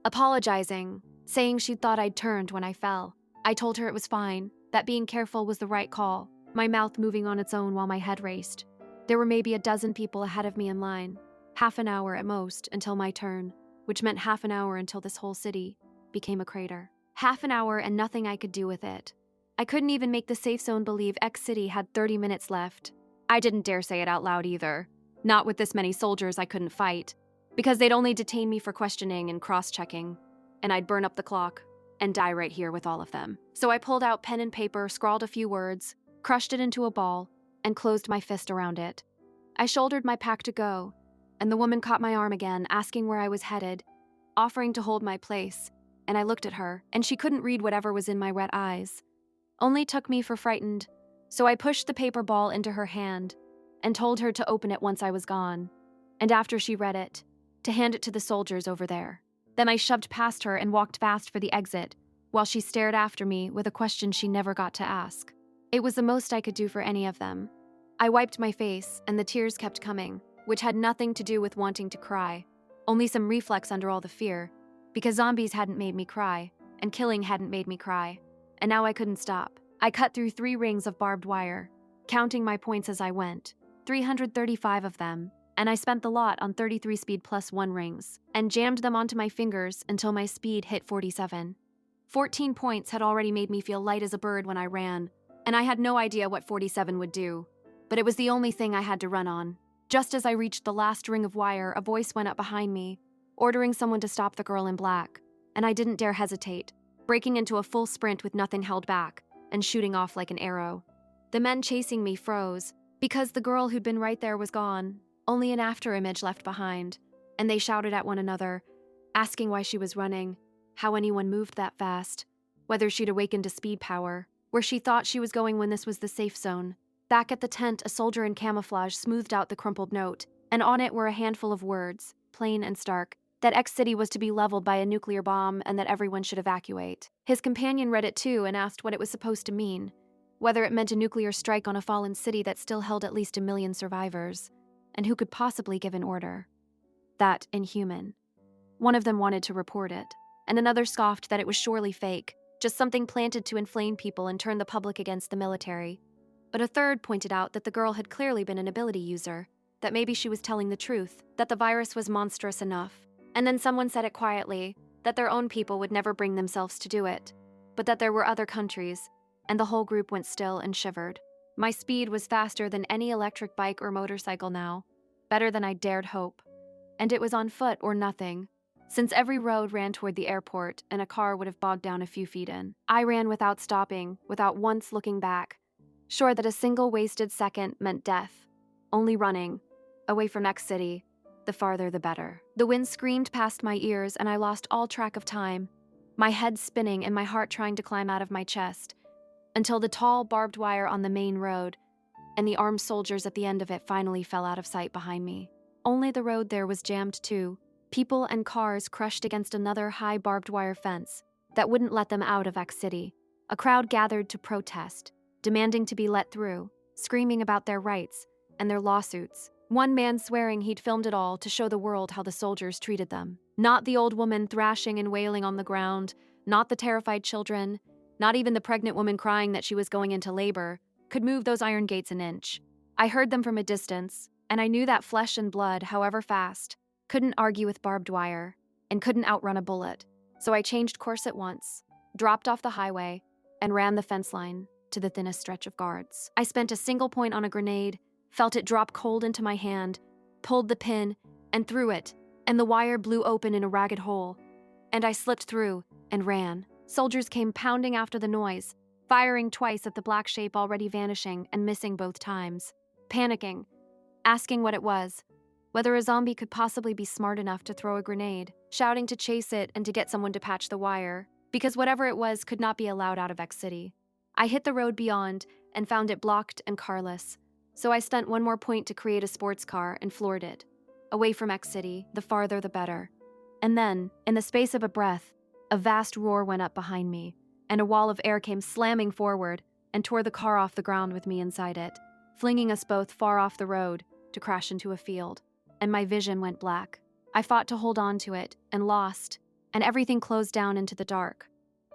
apologizing, saying she'd thought I'd turned when I fell. I told her it was fine, that being careful was the right call, my mouth moving on its own while my head raced. There were maybe a dozen people ahead of me in line, half an hour at most until my turn, which meant half an hour until this whole city became a crater. Half an hour and nothing I could do with it. I couldn't even make the safe zone believe X-City had 30 minutes left. I didn't dare say it out loud either. Not with this many soldiers I couldn't fight, because they'd only detain me for questioning and cross-checking, and I'd burn up the clock and die right here with all of them. So I pulled out pen and paper, scrawled a few words, crushed it into a ball, and closed my fist around it. I shouldered my pack to go, and the woman caught my arm again, asking where I was headed, offering to hold my place, and I looked at her, and she couldn't read whatever was in my wet eyes. Only took me for frightened, so I pushed the paper ball into her hand and told her to open it once I was gone, and after she read it, to hand it to the soldiers over there. Then I shoved past her and walked fast for the exit, while she stared after me with a question she never got to ask. It was the most I could do for any of them. I wiped my face, and the tears kept coming, which had nothing to do with wanting to cry, only some reflex under all the fear, because zombies hadn't made me cry, and killing hadn't made me cry, and now I couldn't stop. I cut through 3 rings of barbed wire, counting my points as I went, 335 of them, and I spent the lot on 33 speed plus 1 rings, and jammed them onto my fingers until my speed hit 47. 14 points had already made me feel light as a bird when I ran, and I had no idea what 47 would do, but it was the only thing I had to run on. Just as I reached the last ring of wire, a voice went up behind me, ordering someone to stop the girl in black, and I didn't dare hesitate, breaking into a full sprint with nothing held back and shooting off like an arrow. The men chasing me froze, because the girl who'd been right there was gone, only an afterimage left behind, and they shouted at one another, asking why she was running, how anyone moved that fast, whether she'd awakened to speed power, where she thought she was going when this was the safe zone. Back at the tent, a soldier in camouflage smoothed out the crumpled note, and on it were a handful of words, plain and stark, that X City was to be leveled by a nuclear bomb and that everyone should evacuate. His companion read it too and asked what it was supposed to mean, whether it meant a nuclear strike on a fallen city that still held at least 1 million survivors, and who could possibly give an order. That inhuman. One of them wanted to report it, and another scoffed that it was surely fake, just something planted to inflame people and turn the public against the military. But a third pointed out that the girl had clearly been an ability user, that maybe she was telling the truth, that the virus was monstrous enough. And then someone said it quietly, that their own people would never bring themselves to do it, but that there were other countries, and the whole group went still and shivered. My speed was faster than any electric bike or motorcycle now, better than I dared hope, and it was on foot or nothing, since every road ran toward the airport and a car would have bogged down a few feet in. I ran without stopping, without once looking back, sure that a single wasted second meant death, only running, away from X City, the farther the better. The wind screamed past my ears and I lost all track of time, my head spinning and my heart trying to climb out of my chest, until the tall barbed wire on the main road and the armed soldiers at the end of it finally fell out of sight behind me. Only the road there was jammed too, people and cars crushed against another high barbed wire fence that wouldn't let them out of X City. A crowd gathered to protest, demanding to be let through, screaming about their rights and their lawsuits. One man swearing he'd filmed it all to show the world how the soldiers treated them. Not the old woman thrashing and wailing on the ground, not the terrified children, not even the pregnant woman crying that she was going into labor, could move those iron gates an inch. I heard them from a distance, and I knew that flesh and blood, however fast, couldn't argue with barbed wire, and couldn't outrun a bullet. So I changed course at once, dropped off the highway, and ran the fence line to the thinnest stretch of guards. I spent a single point on a grenade, felt it drop cold into my hand, pulled the pin, and threw it, and the wire blew open in a ragged hole, and I slipped through and ran. Soldiers came pounding after the noise, firing twice at the black shape already vanishing and missing both times, panicking, asking what it was, whether a zombie could possibly be smart enough to throw a grenade, shouting to chase it and to get someone to patch the wire, because whatever it was could not be allowed out of X City. I hit the road beyond and found it blocked and carless, so I spent one more point to create a sports car and floored it, away from X City, the farther the better. And then, in the space of a breath, a vast roar went up behind me, and a wall of air came slamming forward and tore the car off the ground with me inside it, flinging us both far off the road to crash into a field, and my vision went black. I fought to hold on to it, and lost, and everything closed down into the dark.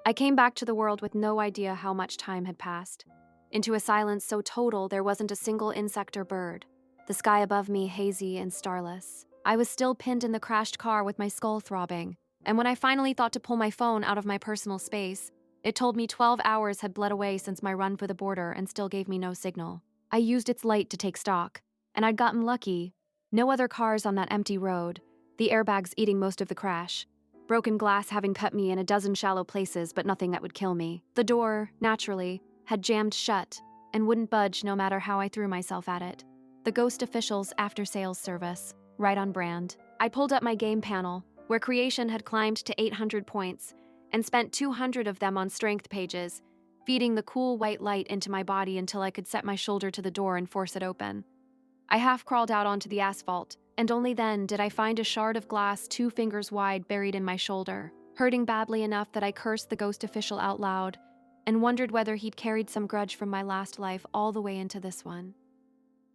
I came back to the world with no idea how much time had passed, into a silence so total there wasn't a single insect or bird, the sky above me hazy and starless. I was still pinned in the crashed car with my skull throbbing, and when I finally thought to pull my phone out of my personal space, it told me 12 hours had bled away since my run for the border and still gave me no signal. I used its light to take stock, and I'd gotten lucky. No other cars on that empty road, the airbags eating most of the crash, broken glass having cut me in a dozen shallow places but nothing that would kill me. The door, naturally, had jammed shut and wouldn't budge no matter how I threw myself at it. The ghost official's after-sales service, right on brand. I pulled up my game panel, where creation had climbed to 800 points, and spent 200 of them on strength pages, feeding the cool white light into my body until I could set my shoulder to the door and force it open. I half-crawled out onto the asphalt, and only then did I find a shard of glass 2 fingers wide buried in my shoulder, hurting badly enough that I cursed the ghost official out loud, and wondered whether he'd carried some grudge from my last life all the way into this one.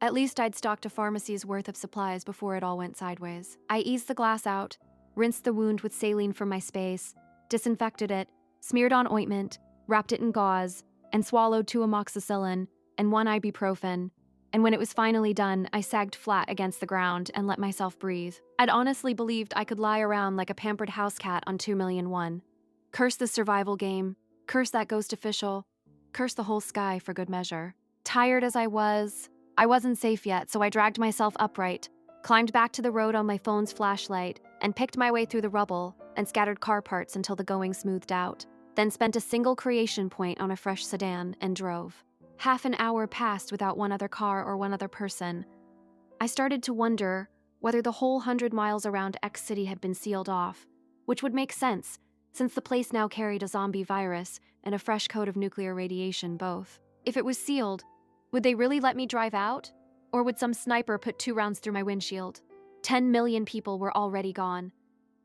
At least I'd stocked a pharmacy's worth of supplies before it all went sideways. I eased the glass out, rinsed the wound with saline from my space, disinfected it, smeared on ointment, wrapped it in gauze, and swallowed 2 amoxicillin and 1 ibuprofen, and when it was finally done, I sagged flat against the ground and let myself breathe. I'd honestly believed I could lie around like a pampered house cat on 2,000,001. Curse the survival game, curse that ghost official, curse the whole sky for good measure. Tired as I was, I wasn't safe yet, so I dragged myself upright, climbed back to the road on my phone's flashlight, and picked my way through the rubble and scattered car parts until the going smoothed out, then spent a single creation point on a fresh sedan and drove. Half an hour passed without one other car or one other person. I started to wonder whether the whole 100 miles around X City had been sealed off, which would make sense, since the place now carried a zombie virus and a fresh coat of nuclear radiation both. If it was sealed, would they really let me drive out? Or would some sniper put 2 rounds through my windshield? 10 million people were already gone,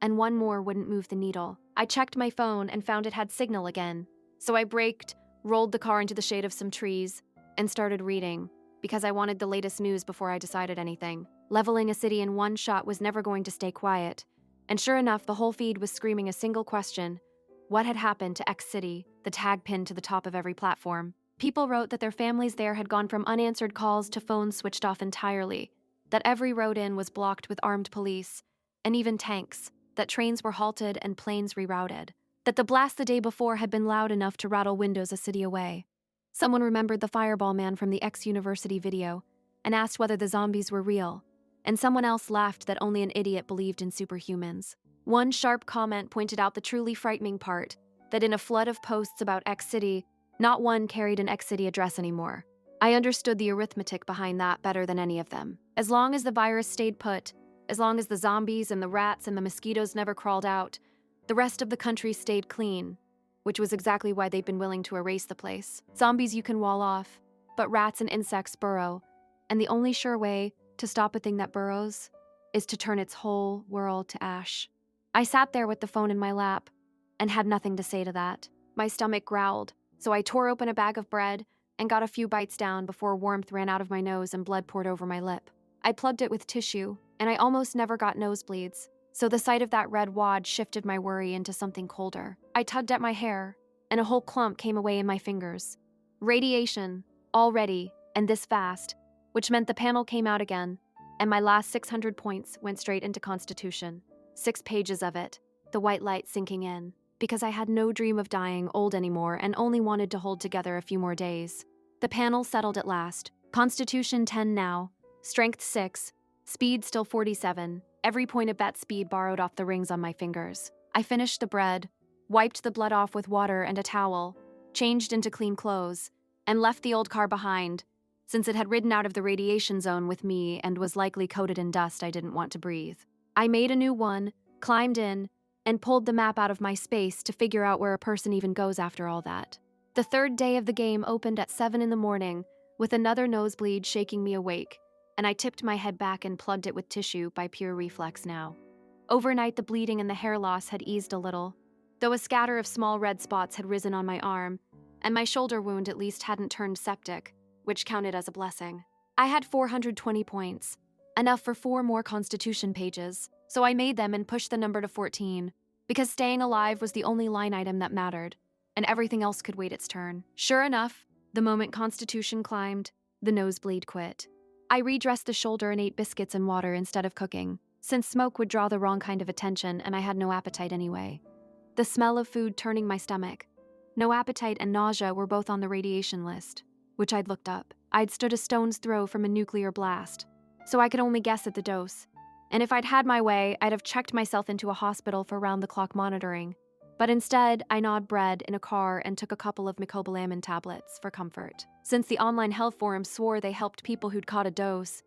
and one more wouldn't move the needle. I checked my phone and found it had signal again, so I braked, rolled the car into the shade of some trees, and started reading, because I wanted the latest news before I decided anything. Leveling a city in one shot was never going to stay quiet, and sure enough, the whole feed was screaming a single question: what had happened to X City, the tag pinned to the top of every platform? People wrote that their families there had gone from unanswered calls to phones switched off entirely, that every road in was blocked with armed police, and even tanks, that trains were halted and planes rerouted, that the blast the day before had been loud enough to rattle windows a city away. Someone remembered the fireball man from the X-University video and asked whether the zombies were real, and someone else laughed that only an idiot believed in superhumans. One sharp comment pointed out the truly frightening part, that in a flood of posts about X City, not one carried an X City address anymore. I understood the arithmetic behind that better than any of them. As long as the virus stayed put, as long as the zombies and the rats and the mosquitoes never crawled out, the rest of the country stayed clean, which was exactly why they'd been willing to erase the place. Zombies you can wall off, but rats and insects burrow, and the only sure way to stop a thing that burrows is to turn its whole world to ash. I sat there with the phone in my lap and had nothing to say to that. My stomach growled, so I tore open a bag of bread and got a few bites down before warmth ran out of my nose and blood poured over my lip. I plugged it with tissue, and I almost never got nosebleeds, so the sight of that red wad shifted my worry into something colder. I tugged at my hair, and a whole clump came away in my fingers. Radiation, already, and this fast, which meant the panel came out again, and my last 600 points went straight into Constitution. 6 pages of it, the white light sinking in, because I had no dream of dying old anymore and only wanted to hold together a few more days. The panel settled at last. Constitution 10 now, Strength 6, Speed still 47, every point of that speed borrowed off the rings on my fingers. I finished the bread, wiped the blood off with water and a towel, changed into clean clothes, and left the old car behind, since it had ridden out of the radiation zone with me and was likely coated in dust I didn't want to breathe. I made a new one, climbed in, and pulled the map out of my space to figure out where a person even goes after all that. The third day of the game opened at 7 in the morning, with another nosebleed shaking me awake, and I tipped my head back and plugged it with tissue by pure reflex now. Overnight, the bleeding and the hair loss had eased a little, though a scatter of small red spots had risen on my arm, and my shoulder wound at least hadn't turned septic, which counted as a blessing. I had 420 points, enough for 4 more Constitution pages, so I made them and pushed the number to 14, because staying alive was the only line item that mattered, and everything else could wait its turn. Sure enough, the moment Constitution climbed, the nosebleed quit. I redressed the shoulder and ate biscuits and water instead of cooking, since smoke would draw the wrong kind of attention and I had no appetite anyway. The smell of food turning my stomach. No appetite and nausea were both on the radiation list, which I'd looked up. I'd stood a stone's throw from a nuclear blast, so I could only guess at the dose. And if I'd had my way, I'd have checked myself into a hospital for round-the-clock monitoring. But instead, I gnawed bread in a car and took a couple of mecobalamin tablets for comfort. Since the online health forums swore they helped people who'd caught a dose,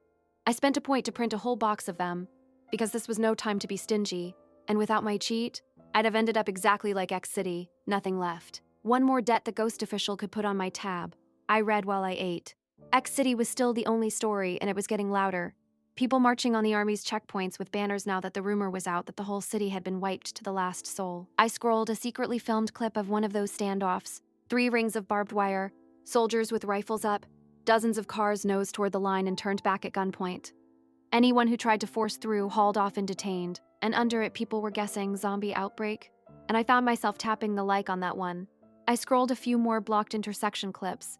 I spent a point to print a whole box of them, because this was no time to be stingy, and without my cheat, I'd have ended up exactly like X City, nothing left. One more debt the ghost official could put on my tab. I read while I ate. X City was still the only story, and it was getting louder. People marching on the army's checkpoints with banners now that the rumor was out that the whole city had been wiped to the last soul. I scrolled a secretly filmed clip of one of those standoffs. 3 rings of barbed wire, soldiers with rifles up, dozens of cars nosed toward the line and turned back at gunpoint. Anyone who tried to force through hauled off and detained, and under it people were guessing zombie outbreak, and I found myself tapping the like on that one. I scrolled a few more blocked intersection clips.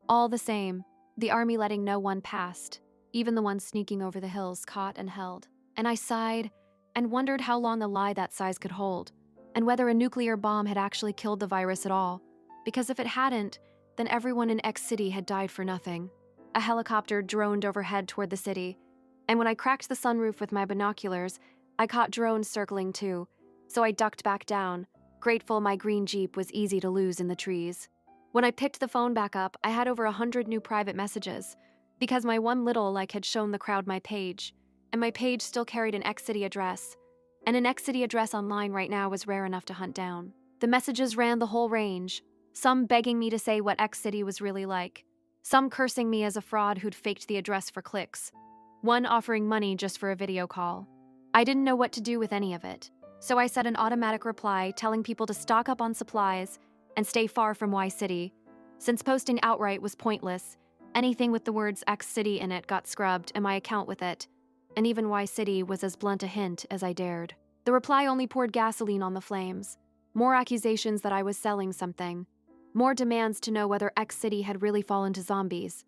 All the same, the army letting no one past, even the ones sneaking over the hills caught and held. And I sighed and wondered how long a lie that size could hold, and whether a nuclear bomb had actually killed the virus at all, because if it hadn't, then everyone in X City had died for nothing. a helicopter droned overhead toward the city, and when I cracked the sunroof with my binoculars, I caught drones circling too, so I ducked back down, grateful my green Jeep was easy to lose in the trees. When I picked the phone back up, I had over 100 new private messages, because my one little like had shown the crowd my page, and my page still carried an X-City address, and an X-City address online right now was rare enough to hunt down. The messages ran the whole range, some begging me to say what X-City was really like, some cursing me as a fraud who'd faked the address for clicks, one offering money just for a video call. I didn't know what to do with any of it, so I set an automatic reply telling people to stock up on supplies and stay far from Y City. Since posting outright was pointless, anything with the words X City in it got scrubbed and my account with it, and even Y City was as blunt a hint as I dared. The reply only poured gasoline on the flames, more accusations that I was selling something, more demands to know whether X City had really fallen to zombies,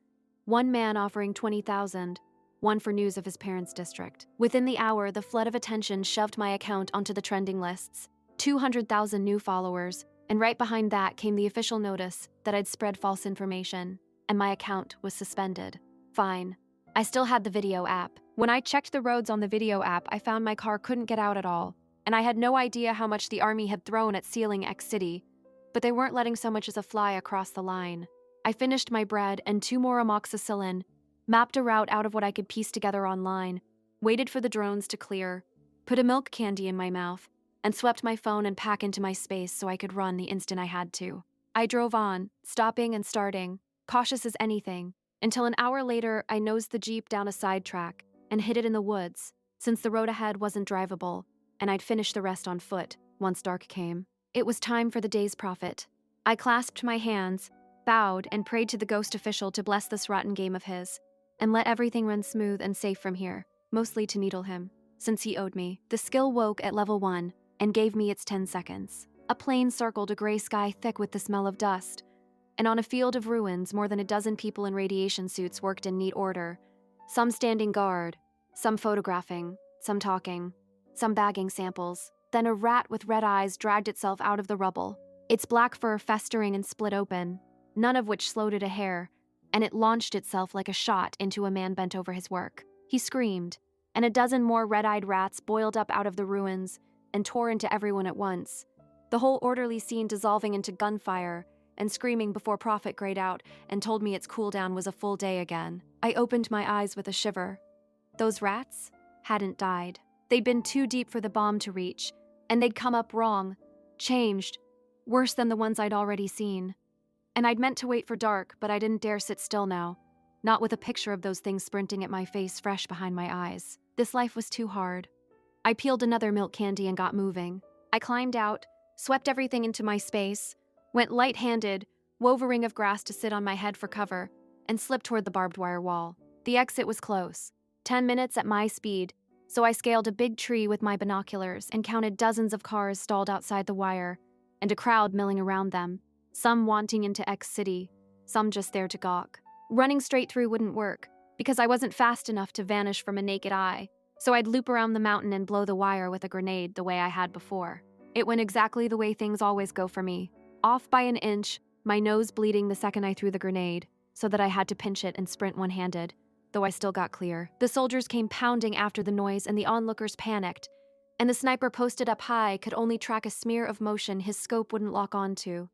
one man offering 20,000, one for news of his parents' district. Within the hour, the flood of attention shoved my account onto the trending lists, 200,000 new followers, and right behind that came the official notice that I'd spread false information, and my account was suspended. Fine. I still had the video app. When I checked the roads on the video app, I found my car couldn't get out at all, and I had no idea how much the army had thrown at sealing X City, but they weren't letting so much as a fly across the line. I finished my bread and 2 more amoxicillin, mapped a route out of what I could piece together online, waited for the drones to clear, put a milk candy in my mouth, and swept my phone and pack into my space so I could run the instant I had to. I drove on, stopping and starting, cautious as anything, until an hour later I nosed the Jeep down a side track and hid it in the woods, since the road ahead wasn't drivable, and I'd finish the rest on foot once dark came. It was time for the day's profit. I clasped my hands, bowed, and prayed to the ghost official to bless this rotten game of his, and let everything run smooth and safe from here, mostly to needle him, since he owed me. The skill woke at level 1 and gave me its 10 seconds. A plane circled a gray sky thick with the smell of dust, and on a field of ruins, more than a dozen people in radiation suits worked in neat order, some standing guard, some photographing, some talking, some bagging samples. Then a rat with red eyes dragged itself out of the rubble, its black fur festering and split open, none of which slowed it a hair, and it launched itself like a shot into a man bent over his work. He screamed, and a dozen more red-eyed rats boiled up out of the ruins and tore into everyone at once, the whole orderly scene dissolving into gunfire and screaming before Prophet grayed out and told me its cooldown was a full day again. I opened my eyes with a shiver. Those rats hadn't died. They'd been too deep for the bomb to reach, and they'd come up wrong, changed, worse than the ones I'd already seen. And I'd meant to wait for dark, but I didn't dare sit still now, not with a picture of those things sprinting at my face fresh behind my eyes. This life was too hard. I peeled another milk candy and got moving. I climbed out, swept everything into my space, went light-handed, wove a ring of grass to sit on my head for cover, and slipped toward the barbed wire wall. The exit was close, 10 minutes at my speed, so I scaled a big tree with my binoculars and counted dozens of cars stalled outside the wire, and a crowd milling around them, some wanting into X City, some just there to gawk. Running straight through wouldn't work, because I wasn't fast enough to vanish from a naked eye, so I'd loop around the mountain and blow the wire with a grenade the way I had before. It went exactly the way things always go for me, off by an inch, my nose bleeding the second I threw the grenade, so that I had to pinch it and sprint one-handed, though I still got clear. The soldiers came pounding after the noise and the onlookers panicked, and the sniper posted up high could only track a smear of motion his scope wouldn't lock onto.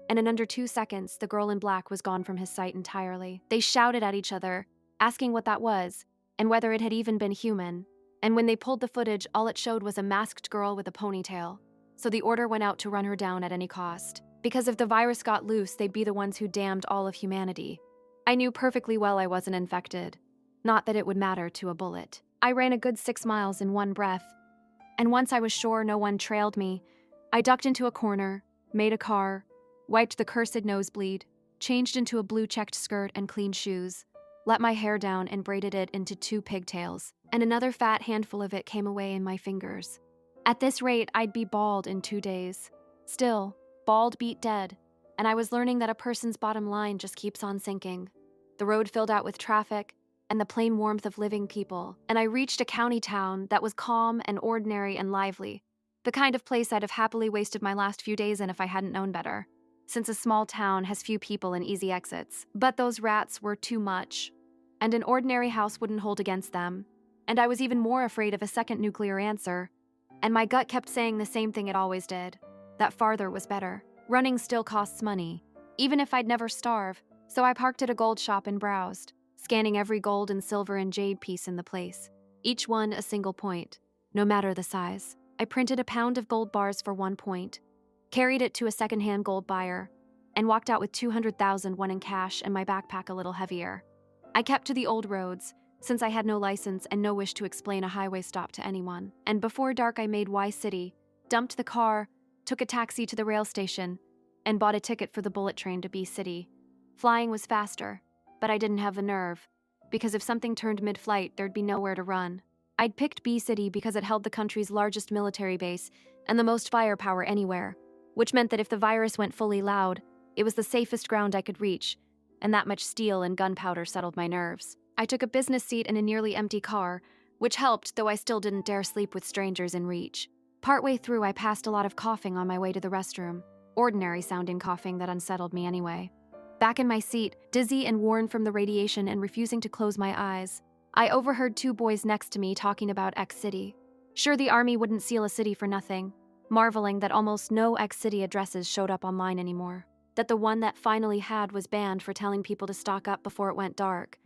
And in under 2 seconds, the girl in black was gone from his sight entirely. They shouted at each other, asking what that was, and whether it had even been human. And when they pulled the footage, all it showed was a masked girl with a ponytail. So the order went out to run her down at any cost. Because if the virus got loose, they'd be the ones who damned all of humanity. I knew perfectly well I wasn't infected. Not that it would matter to a bullet. I ran a good 6 miles in one breath, and once I was sure no one trailed me, I ducked into a corner, made a car, wiped the cursed nosebleed, changed into a blue-checked skirt and clean shoes, let my hair down and braided it into 2 pigtails, and another fat handful of it came away in my fingers. At this rate, I'd be bald in 2 days. Still, bald beat dead, and I was learning that a person's bottom line just keeps on sinking. The road filled out with traffic, and the plain warmth of living people, and I reached a county town that was calm and ordinary and lively, the kind of place I'd have happily wasted my last few days in if I hadn't known better, since a small town has few people and easy exits. But those rats were too much. and an ordinary house wouldn't hold against them. And I was even more afraid of a second nuclear answer. And my gut kept saying the same thing it always did, that farther was better. Running still costs money, even if I'd never starve, so I parked at a gold shop and browsed, scanning every gold and silver and jade piece in the place, each one a single point, no matter the size. I printed a pound of gold bars for 1 point, carried it to a secondhand gold buyer, and walked out with 200,000 in cash and my backpack a little heavier. I kept to the old roads, since I had no license and no wish to explain a highway stop to anyone. And before dark I made Y City, dumped the car, took a taxi to the rail station, and bought a ticket for the bullet train to B City. Flying was faster, but I didn't have the nerve, because if something turned mid-flight, there'd be nowhere to run. I'd picked B City because it held the country's largest military base and the most firepower anywhere, which meant that if the virus went fully loud, it was the safest ground I could reach, and that much steel and gunpowder settled my nerves. I took a business seat in a nearly empty car, which helped, though I still didn't dare sleep with strangers in reach. Partway through, I passed a lot of coughing on my way to the restroom, ordinary-sounding coughing that unsettled me anyway. Back in my seat, dizzy and worn from the radiation and refusing to close my eyes, I overheard 2 boys next to me talking about X City. Sure, the army wouldn't seal a city for nothing, marveling that almost no X City addresses showed up online anymore, that the one that finally had was banned for telling people to stock up before it went dark.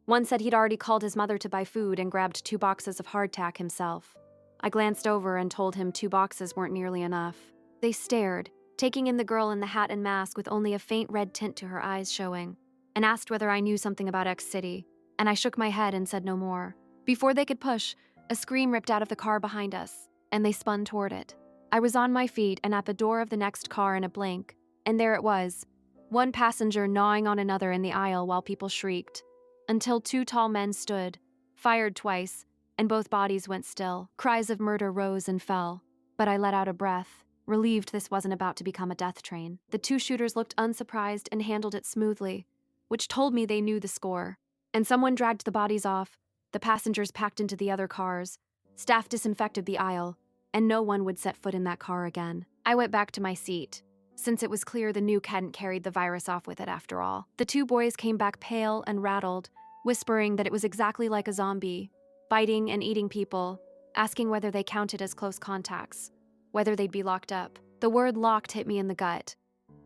One said he'd already called his mother to buy food and grabbed 2 boxes of hardtack himself. I glanced over and told him 2 boxes weren't nearly enough. They stared, taking in the girl in the hat and mask with only a faint red tint to her eyes showing, and asked whether I knew something about X City, and I shook my head and said no more. Before they could push, a scream ripped out of the car behind us, and they spun toward it. I was on my feet and at the door of the next car in a blink, and there it was, one passenger gnawing on another in the aisle while people shrieked, until 2 tall men stood, fired twice, and both bodies went still. Cries of murder rose and fell, but I let out a breath, relieved this wasn't about to become a death train. The 2 shooters looked unsurprised and handled it smoothly, which told me they knew the score. And someone dragged the bodies off, the passengers packed into the other cars, staff disinfected the aisle, and no one would set foot in that car again. I went back to my seat, since it was clear the nuke hadn't carried the virus off with it after all. The 2 boys came back pale and rattled, whispering that it was exactly like a zombie, biting and eating people, asking whether they counted as close contacts, whether they'd be locked up. The word locked hit me in the gut,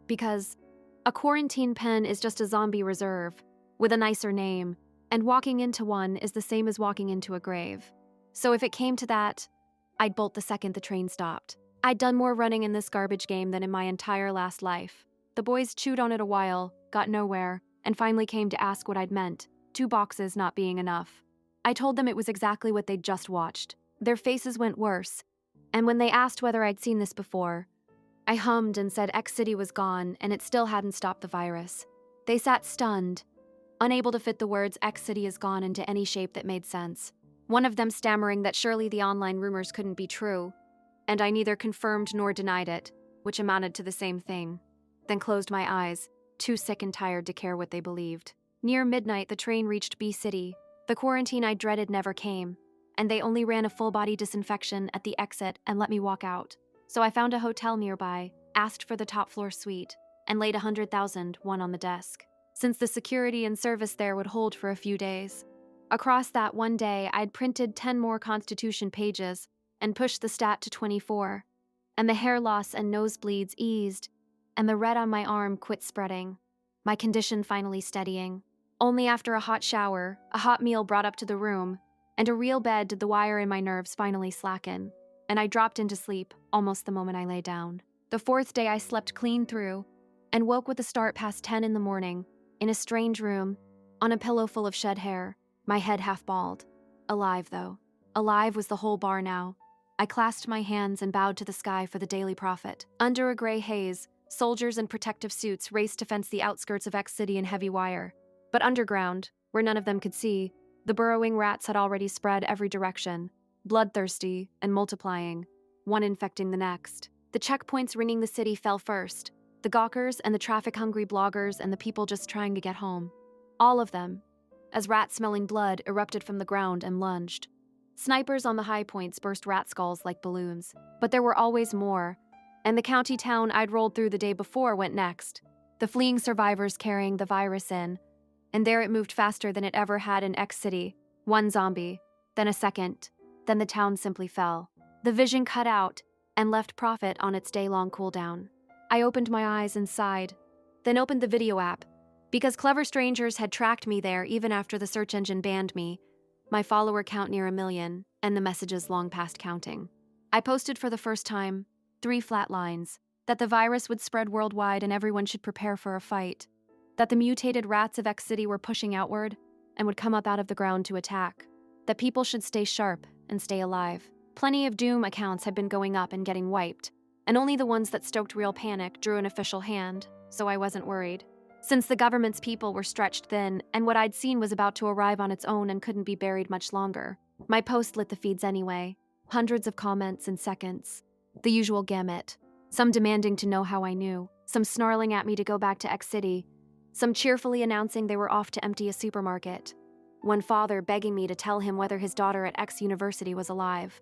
because a quarantine pen is just a zombie reserve, with a nicer name, and walking into one is the same as walking into a grave. So if it came to that, I'd bolt the second the train stopped. I'd done more running in this garbage game than in my entire last life. The boys chewed on it a while, got nowhere, and finally came to ask what I'd meant, 2 boxes not being enough. I told them it was exactly what they'd just watched. Their faces went worse, and when they asked whether I'd seen this before, I hummed and said X City was gone and it still hadn't stopped the virus. They sat stunned, unable to fit the words X City is gone into any shape that made sense. One of them stammering that surely the online rumors couldn't be true, and I neither confirmed nor denied it, which amounted to the same thing, then closed my eyes, too sick and tired to care what they believed. Near midnight, the train reached B City. The quarantine I dreaded never came, and they only ran a full-body disinfection at the exit and let me walk out. So I found a hotel nearby, asked for the top-floor suite, and laid 100,000 on the desk, since the security and service there would hold for a few days. Across that one day, I'd printed 10 more Constitution pages and pushed the stat to 24, and the hair loss and nosebleeds eased, and the red on my arm quit spreading, my condition finally steadying. Only after a hot shower, a hot meal brought up to the room, and a real bed did the wire in my nerves finally slacken, and I dropped into sleep almost the moment I lay down. The 4th day I slept clean through, and woke with a start past 10 in the morning, in a strange room, on a pillow full of shed hair, my head half bald. Alive, though. Alive was the whole bar now. I clasped my hands and bowed to the sky for the Daily Prophet. Under a gray haze, soldiers in protective suits raced to fence the outskirts of X City in heavy wire. But underground, where none of them could see, the burrowing rats had already spread every direction, bloodthirsty and multiplying, one infecting the next. The checkpoints ringing the city fell first, the gawkers and the traffic-hungry bloggers and the people just trying to get home. All of them, as rat-smelling blood erupted from the ground and lunged. Snipers on the high points burst rat skulls like balloons, but there were always more, and the county town I'd rolled through the day before went next, the fleeing survivors carrying the virus in, and there it moved faster than it ever had in X City. One zombie, then a second, then the town simply fell. The vision cut out and left Prophet on its day-long cooldown. I opened my eyes and sighed, then opened the video app. Because clever strangers had tracked me there even after the search engine banned me, my follower count near 1 million, and the messages long past counting. I posted for the first time 3 flat lines: that the virus would spread worldwide and everyone should prepare for a fight, that the mutated rats of X City were pushing outward and would come up out of the ground to attack, that people should stay sharp and stay alive. Plenty of Doom accounts had been going up and getting wiped, and only the ones that stoked real panic drew an official hand, so I wasn't worried. Since the government's people were stretched thin, and what I'd seen was about to arrive on its own and couldn't be buried much longer, my post lit the feeds anyway. Hundreds of comments in seconds. The usual gamut. Some demanding to know how I knew, some snarling at me to go back to X City, some cheerfully announcing they were off to empty a supermarket. One father begging me to tell him whether his daughter at X university was alive.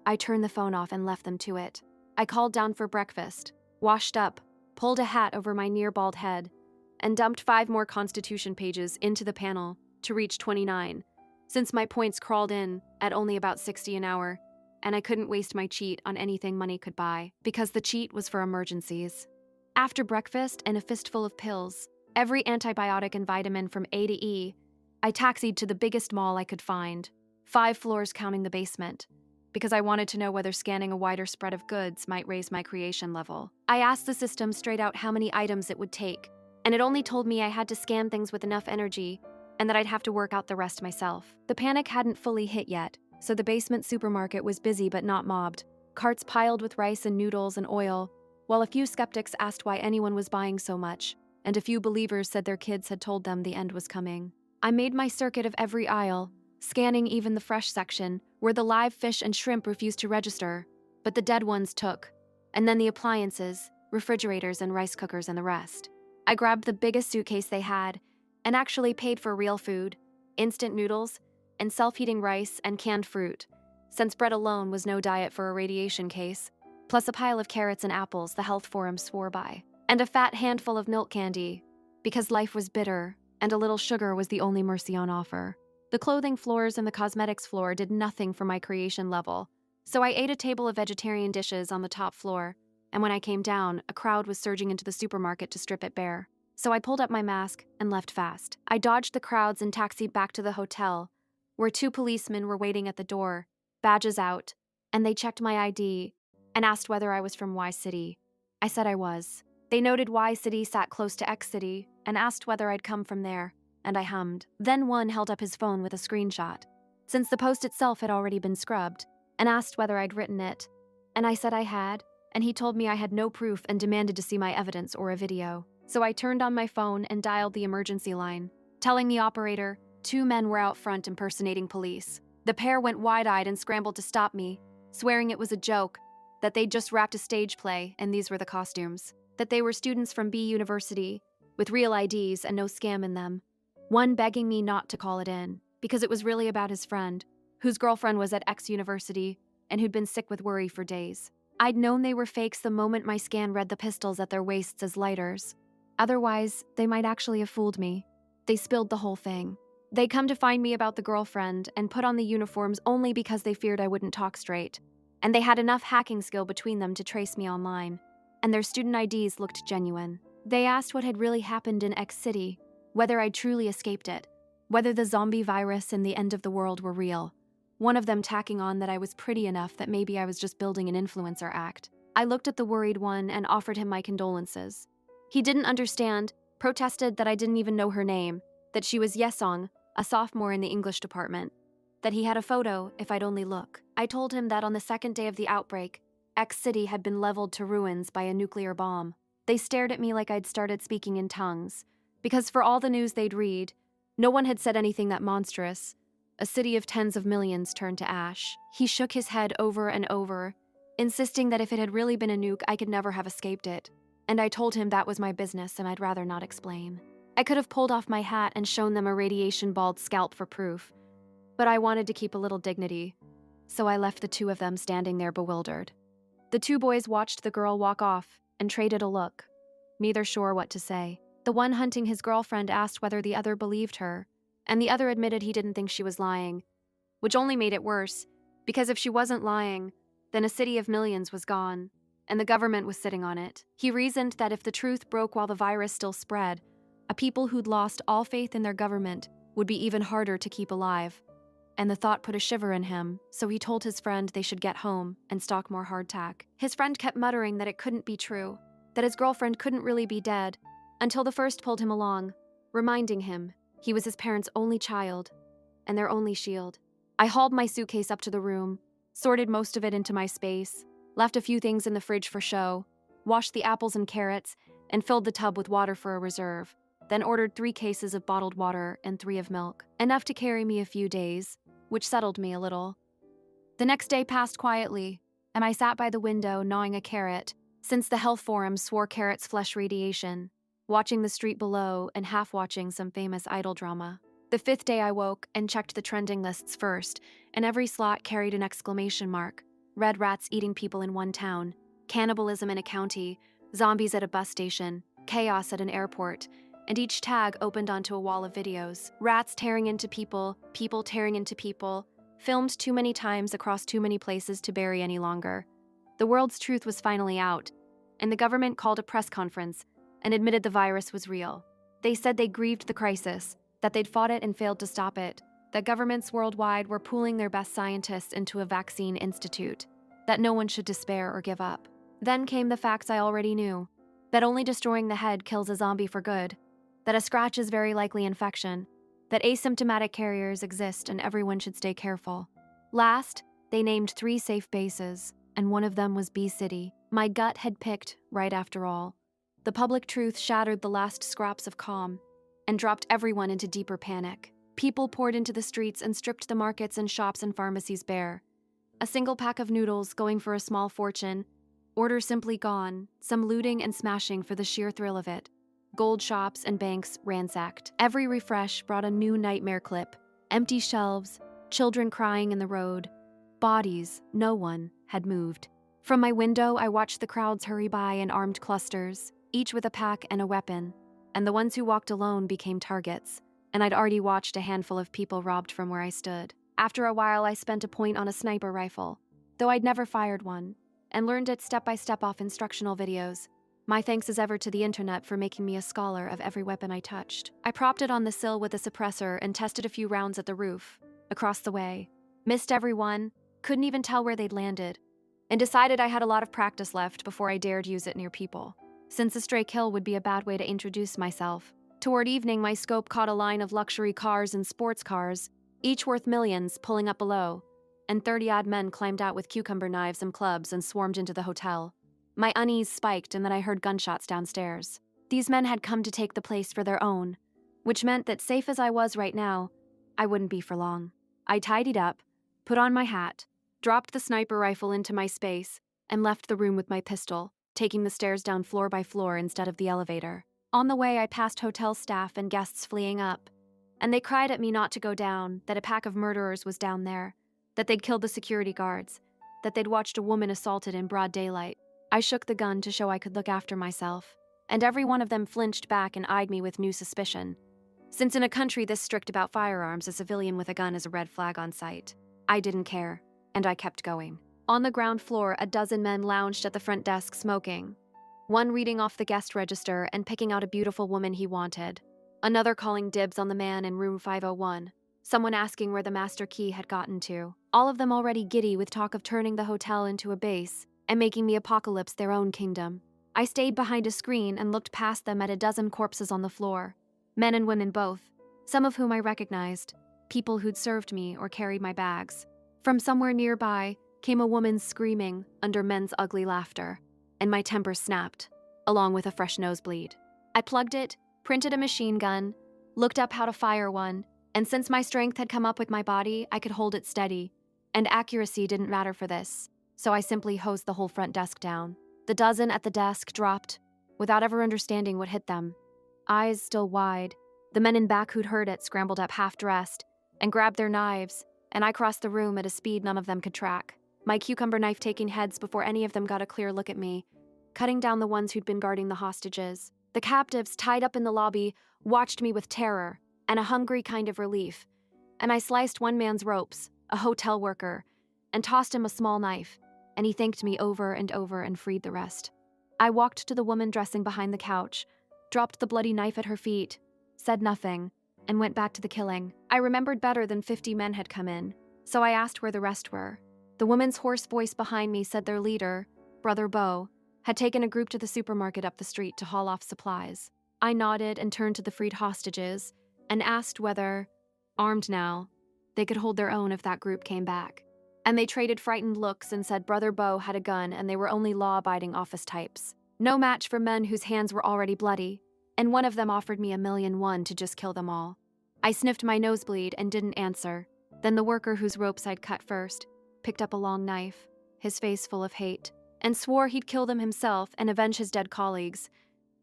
I turned the phone off and left them to it. I called down for breakfast, washed up, pulled a hat over my near-bald head, and dumped 5 more Constitution pages into the panel to reach 29, since my points crawled in at only about 60 an hour, and I couldn't waste my cheat on anything money could buy, because the cheat was for emergencies. After breakfast and a fistful of pills, every antibiotic and vitamin from A to E, I taxied to the biggest mall I could find, 5 floors counting the basement, because I wanted to know whether scanning a wider spread of goods might raise my creation level. I asked the system straight out how many items it would take, and it only told me I had to scan things with enough energy and that I'd have to work out the rest myself. The panic hadn't fully hit yet, so the basement supermarket was busy but not mobbed, carts piled with rice and noodles and oil, while a few skeptics asked why anyone was buying so much, and a few believers said their kids had told them the end was coming. I made my circuit of every aisle, scanning even the fresh section, where the live fish and shrimp refused to register, but the dead ones took, and then the appliances, refrigerators and rice cookers and the rest. I grabbed the biggest suitcase they had, and actually paid for real food, instant noodles, and self-heating rice and canned fruit, since bread alone was no diet for a radiation case, plus a pile of carrots and apples the health forum swore by, and a fat handful of milk candy, because life was bitter, and a little sugar was the only mercy on offer. The clothing floors and the cosmetics floor did nothing for my creation level, so I ate a table of vegetarian dishes on the top floor, and when I came down, a crowd was surging into the supermarket to strip it bare. So I pulled up my mask and left fast. I dodged the crowds and taxied back to the hotel, where 2 policemen were waiting at the door, badges out, and they checked my ID and asked whether I was from Y City. I said I was. They noted Y City sat close to X City and asked whether I'd come from there, and I hummed. Then one held up his phone with a screenshot, since the post itself had already been scrubbed, and asked whether I'd written it, and I said I had, and he told me I had no proof and demanded to see my evidence or a video. So I turned on my phone and dialed the emergency line, telling the operator 2 men were out front impersonating police. The pair went wide-eyed and scrambled to stop me, swearing it was a joke, that they'd just wrapped a stage play and these were the costumes, that they were students from B University, with real IDs and no scam in them. One begging me not to call it in, because it was really about his friend, whose girlfriend was at X University and who'd been sick with worry for days. I'd known they were fakes the moment my scan read the pistols at their waists as lighters. Otherwise, they might actually have fooled me. They spilled the whole thing. They'd come to find me about the girlfriend and put on the uniforms only because they feared I wouldn't talk straight. And they had enough hacking skill between them to trace me online. And their student IDs looked genuine. They asked what had really happened in X City, whether I'd truly escaped it, whether the zombie virus and the end of the world were real. One of them tacking on that I was pretty enough that maybe I was just building an influencer act. I looked at the worried one and offered him my condolences. He didn't understand, protested that I didn't even know her name, that she was Ye Sohyun, a sophomore in the English department, that he had a photo if I'd only look. I told him that on the 2nd day of the outbreak, X City had been leveled to ruins by a nuclear bomb. They stared at me like I'd started speaking in tongues, because for all the news they'd read, no one had said anything that monstrous. A city of tens of millions turned to ash. He shook his head over and over, insisting that if it had really been a nuke, I could never have escaped it. And I told him that was my business and I'd rather not explain. I could have pulled off my hat and shown them a radiation-bald scalp for proof, but I wanted to keep a little dignity, so I left the 2 of them standing there bewildered. The 2 boys watched the girl walk off and traded a look, neither sure what to say. The one hunting his girlfriend asked whether the other believed her, and the other admitted he didn't think she was lying, which only made it worse, because if she wasn't lying, then a city of millions was gone, and the government was sitting on it. He reasoned that if the truth broke while the virus still spread, a people who'd lost all faith in their government would be even harder to keep alive. And the thought put a shiver in him, so he told his friend they should get home and stock more hardtack. His friend kept muttering that it couldn't be true, that his girlfriend couldn't really be dead, until the first pulled him along, reminding him he was his parents' only child and their only shield. I hauled my suitcase up to the room, sorted most of it into my space, left a few things in the fridge for show, washed the apples and carrots, and filled the tub with water for a reserve, then ordered 3 cases of bottled water and 3 of milk, enough to carry me a few days, which settled me a little. The next day passed quietly, and I sat by the window gnawing a carrot, since the health forum swore carrots flush radiation, watching the street below and half-watching some famous idol drama. The 5th day I woke and checked the trending lists first, and every slot carried an exclamation mark. Red rats eating people in one town, cannibalism in a county, zombies at a bus station, chaos at an airport, and each tag opened onto a wall of videos. Rats tearing into people, people tearing into people, filmed too many times across too many places to bury any longer. The world's truth was finally out, and the government called a press conference and admitted the virus was real. They said they grieved the crisis, that they'd fought it and failed to stop it, that governments worldwide were pooling their best scientists into a vaccine institute, that no one should despair or give up. Then came the facts I already knew, that only destroying the head kills a zombie for good, that a scratch is very likely infection, that asymptomatic carriers exist and everyone should stay careful. Last, they named 3 safe bases, and one of them was B City. My gut had picked right after all. The public truth shattered the last scraps of calm and dropped everyone into deeper panic. People poured into the streets and stripped the markets and shops and pharmacies bare. A single pack of noodles going for a small fortune, order simply gone, some looting and smashing for the sheer thrill of it. Gold shops and banks ransacked. Every refresh brought a new nightmare clip. Empty shelves, children crying in the road, bodies, no one had moved. From my window, I watched the crowds hurry by in armed clusters, each with a pack and a weapon, and the ones who walked alone became targets, and I'd already watched a handful of people robbed from where I stood. After a while, I spent a point on a sniper rifle, though I'd never fired one, and learned it step by step off instructional videos. My thanks as ever to the internet for making me a scholar of every weapon I touched. I propped it on the sill with a suppressor and tested a few rounds at the roof, across the way. Missed every one, couldn't even tell where they'd landed, and decided I had a lot of practice left before I dared use it near people, since a stray kill would be a bad way to introduce myself. Toward evening, my scope caught a line of luxury cars and sports cars, each worth millions, pulling up below, and 30-odd men climbed out with cucumber knives and clubs and swarmed into the hotel. My unease spiked, and then I heard gunshots downstairs. These men had come to take the place for their own, which meant that safe as I was right now, I wouldn't be for long. I tidied up, put on my hat, dropped the sniper rifle into my space, and left the room with my pistol, taking the stairs down floor by floor instead of the elevator. On the way, I passed hotel staff and guests fleeing up, and they cried at me not to go down, that a pack of murderers was down there, that they'd killed the security guards, that they'd watched a woman assaulted in broad daylight. I shook the gun to show I could look after myself, and every one of them flinched back and eyed me with new suspicion, since in a country this strict about firearms, a civilian with a gun is a red flag on sight. I didn't care, and I kept going. On the ground floor, a dozen men lounged at the front desk smoking, one reading off the guest register and picking out a beautiful woman he wanted, another calling dibs on the man in room 501, someone asking where the master key had gotten to, all of them already giddy with talk of turning the hotel into a base and making the apocalypse their own kingdom. I stayed behind a screen and looked past them at a dozen corpses on the floor, men and women both, some of whom I recognized, people who'd served me or carried my bags. From somewhere nearby came a woman screaming under men's ugly laughter, and my temper snapped, along with a fresh nosebleed. I plugged it, printed a machine gun, looked up how to fire one, and since my strength had come up with my body, I could hold it steady, and accuracy didn't matter for this, so I simply hosed the whole front desk down. The dozen at the desk dropped, without ever understanding what hit them. Eyes still wide, the men in back who'd heard it scrambled up half-dressed and grabbed their knives, and I crossed the room at a speed none of them could track, my cucumber knife taking heads before any of them got a clear look at me, cutting down the ones who'd been guarding the hostages. The captives, tied up in the lobby, watched me with terror and a hungry kind of relief, and I sliced one man's ropes, a hotel worker, and tossed him a small knife, and he thanked me over and freed the rest. I walked to the woman dressing behind the couch, dropped the bloody knife at her feet, said nothing, and went back to the killing. I remembered better than 50 men had come in, so I asked where the rest were. The woman's hoarse voice behind me said their leader, Brother Bo, had taken a group to the supermarket up the street to haul off supplies. I nodded and turned to the freed hostages and asked whether, armed now, they could hold their own if that group came back. And they traded frightened looks and said Brother Bo had a gun and they were only law-abiding office types. No match for men whose hands were already bloody, and one of them offered me $1,000,000 to just kill them all. I sniffed my nosebleed and didn't answer. Then the worker whose ropes I'd cut first picked up a long knife, his face full of hate, and swore he'd kill them himself and avenge his dead colleagues.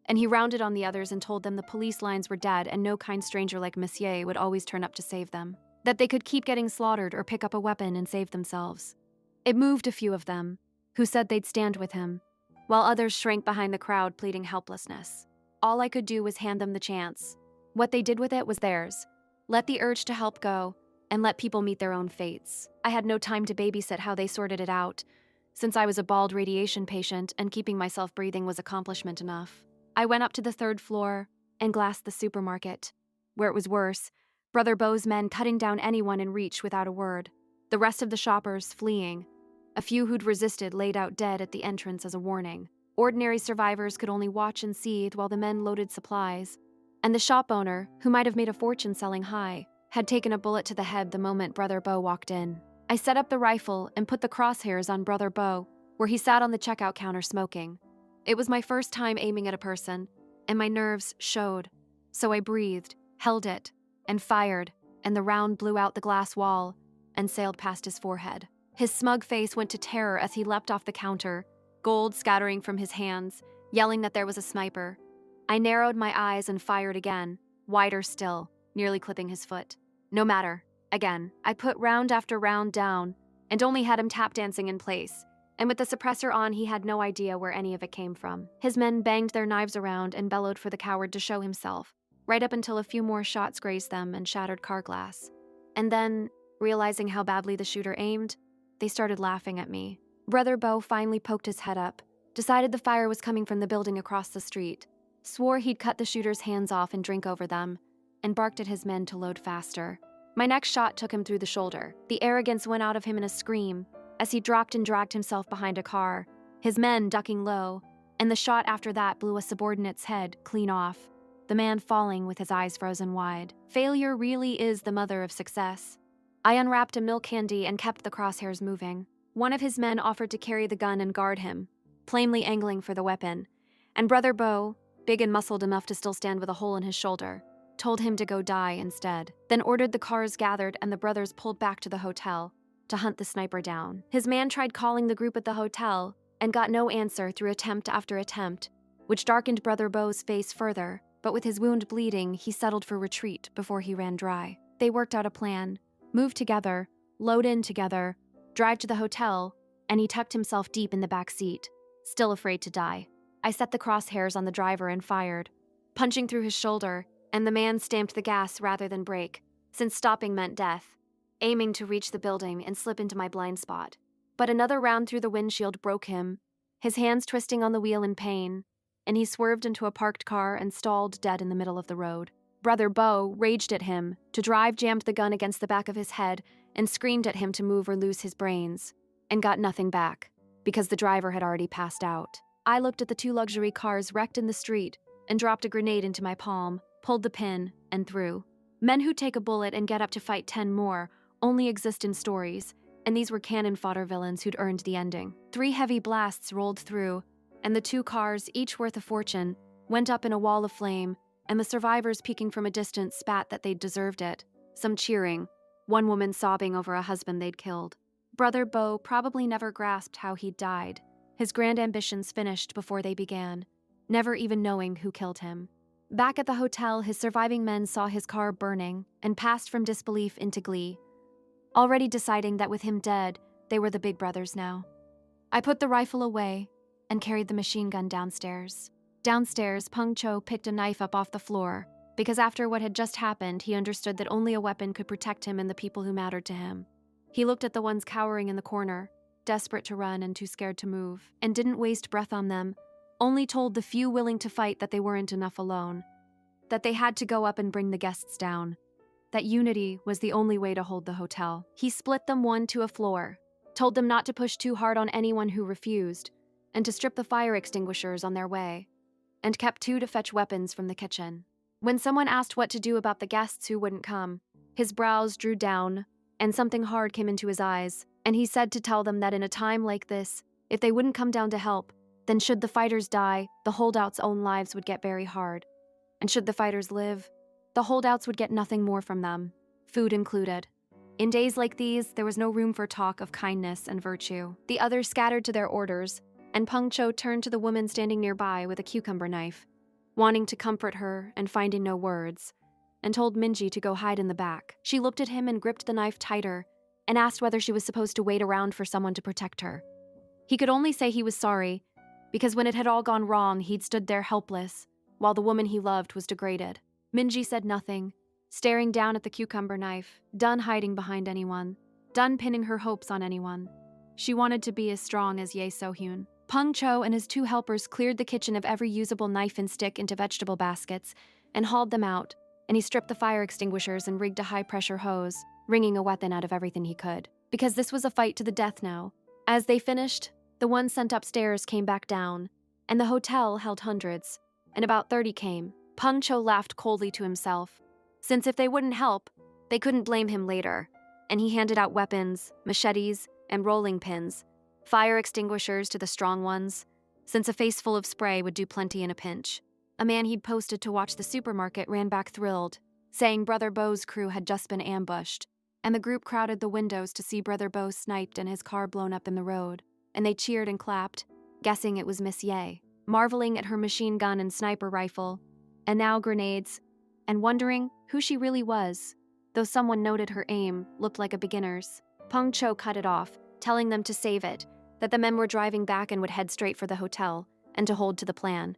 And he rounded on the others and told them the police lines were dead and no kind stranger like Monsieur would always turn up to save them. That they could keep getting slaughtered or pick up a weapon and save themselves. It moved a few of them, who said they'd stand with him, while others shrank behind the crowd pleading helplessness. All I could do was hand them the chance. What they did with it was theirs. Let the urge to help go, and let people meet their own fates. I had no time to babysit how they sorted it out, since I was a bald radiation patient and keeping myself breathing was accomplishment enough. I went up to the 3rd floor and glassed the supermarket. Where it was worse, Brother Bo's men cutting down anyone in reach without a word. The rest of the shoppers fleeing. A few who'd resisted laid out dead at the entrance as a warning. Ordinary survivors could only watch and seethe while the men loaded supplies. And the shop owner, who might have made a fortune selling high, had taken a bullet to the head the moment Brother Bo walked in. I set up the rifle and put the crosshairs on Brother Bo, where he sat on the checkout counter smoking. It was my first time aiming at a person, and my nerves showed. So I breathed, held it, and fired, and the round blew out the glass wall and sailed past his forehead. His smug face went to terror as he leapt off the counter, gold scattering from his hands, yelling that there was a sniper. I narrowed my eyes and fired again, wider still, nearly clipping his foot. No matter. Again, I put round after round down, and only had him tap dancing in place, and with the suppressor on he had no idea where any of it came from. His men banged their knives around and bellowed for the coward to show himself, right up until a few more shots grazed them and shattered car glass. And then, realizing how badly the shooter aimed, they started laughing at me. Brother Bo finally poked his head up, decided the fire was coming from the building across the street, swore he'd cut the shooter's hands off and drink over them, and barked at his men to load faster. My next shot took him through the shoulder. The arrogance went out of him in a scream as he dropped and dragged himself behind a car, his men ducking low, and the shot after that blew a subordinate's head clean off, the man falling with his eyes frozen wide. Failure really is the mother of success. I unwrapped a milk candy and kept the crosshairs moving. One of his men offered to carry the gun and guard him, plainly angling for the weapon, and Brother Bo, big and muscled enough to still stand with a hole in his shoulder, told him to go die instead, then ordered the cars gathered and the brothers pulled back to the hotel to hunt the sniper down. His man tried calling the group at the hotel and got no answer through attempt after attempt, which darkened Brother Bo's face further, but with his wound bleeding, he settled for retreat before he ran dry. They worked out a plan, moved together, load in together, drive to the hotel, and he tucked himself deep in the back seat, still afraid to die. I set the crosshairs on the driver and fired, punching through his shoulder, and the man stamped the gas rather than brake, since stopping meant death, aiming to reach the building and slip into my blind spot. But another round through the windshield broke him, his hands twisting on the wheel in pain, and he swerved into a parked car and stalled dead in the middle of the road. Brother Bo raged at him to drive, jammed the gun against the back of his head, and screamed at him to move or lose his brains, and got nothing back, because the driver had already passed out. I looked at the 2 luxury cars wrecked in the street and dropped a grenade into my palm, pulled the pin, and threw. Men who take a bullet and get up to fight 10 more only exist in stories, and these were cannon fodder villains who'd earned the ending. 3 heavy blasts rolled through, and the 2 cars, each worth a fortune, went up in a wall of flame, and the survivors peeking from a distance spat that they'd deserved it, some cheering, one woman sobbing over a husband they'd killed. Brother Bo probably never grasped how he'd died, his grand ambitions finished before they began, never even knowing who killed him. Back at the hotel, his surviving men saw his car burning and passed from disbelief into glee, already deciding that with him dead, they were the big brothers now. I put the rifle away and carried the machine gun downstairs. Downstairs, Peng Cho picked a knife up off the floor, because after what had just happened, he understood that only a weapon could protect him and the people who mattered to him. He looked at the ones cowering in the corner, desperate to run and too scared to move, and didn't waste breath on them, only told the few willing to fight that they weren't enough alone, that they had to go up and bring the guests down, that unity was the only way to hold the hotel. He split them one to a floor, told them not to push too hard on anyone who refused, and to strip the fire extinguishers on their way, and kept 2 to fetch weapons from the kitchen. When someone asked what to do about the guests who wouldn't come, his brows drew down, and something hard came into his eyes, and he said to tell them that in a time like this, if they wouldn't come down to help, then should the fighters die, the holdouts' own lives would get very hard. And should the fighters live, the holdouts would get nothing more from them, food included. In days like these, there was no room for talk of kindness and virtue. The others scattered to their orders, and Peng Cho turned to the woman standing nearby with a cucumber knife, wanting to comfort her and finding no words, and told Minji to go hide in the back. She looked at him and gripped the knife tighter, and asked whether she was supposed to wait around for someone to protect her. He could only say he was sorry, because when it had all gone wrong, he'd stood there helpless, while the woman he loved was degraded. Minji said nothing, staring down at the cucumber knife, done hiding behind anyone, done pinning her hopes on anyone. She wanted to be as strong as Ye Sohyun. Peng Cho and his 2 helpers cleared the kitchen of every usable knife and stick into vegetable baskets and hauled them out, and he stripped the fire extinguishers and rigged a high-pressure hose, wringing a weapon out of everything he could. Because this was a fight to the death now. As they finished, the ones sent upstairs came back down, and the hotel held hundreds, and about 30 came. Peng Cho laughed coldly to himself, since if they wouldn't help, they couldn't blame him later, and he handed out weapons, machetes, and rolling pins, fire extinguishers to the strong ones, since a face full of spray would do plenty in a pinch. A man he'd posted to watch the supermarket ran back thrilled, saying Brother Bo's crew had just been ambushed, and the group crowded the windows to see Brother Bo sniped and his car blown up in the road, and they cheered and clapped, guessing it was Miss Ye, marveling at her machine gun and sniper rifle, and now grenades, and wondering who she really was, though someone noted her aim looked like a beginner's. Peng Cho cut it off, telling them to save it, that the men were driving back and would head straight for the hotel, and to hold to the plan.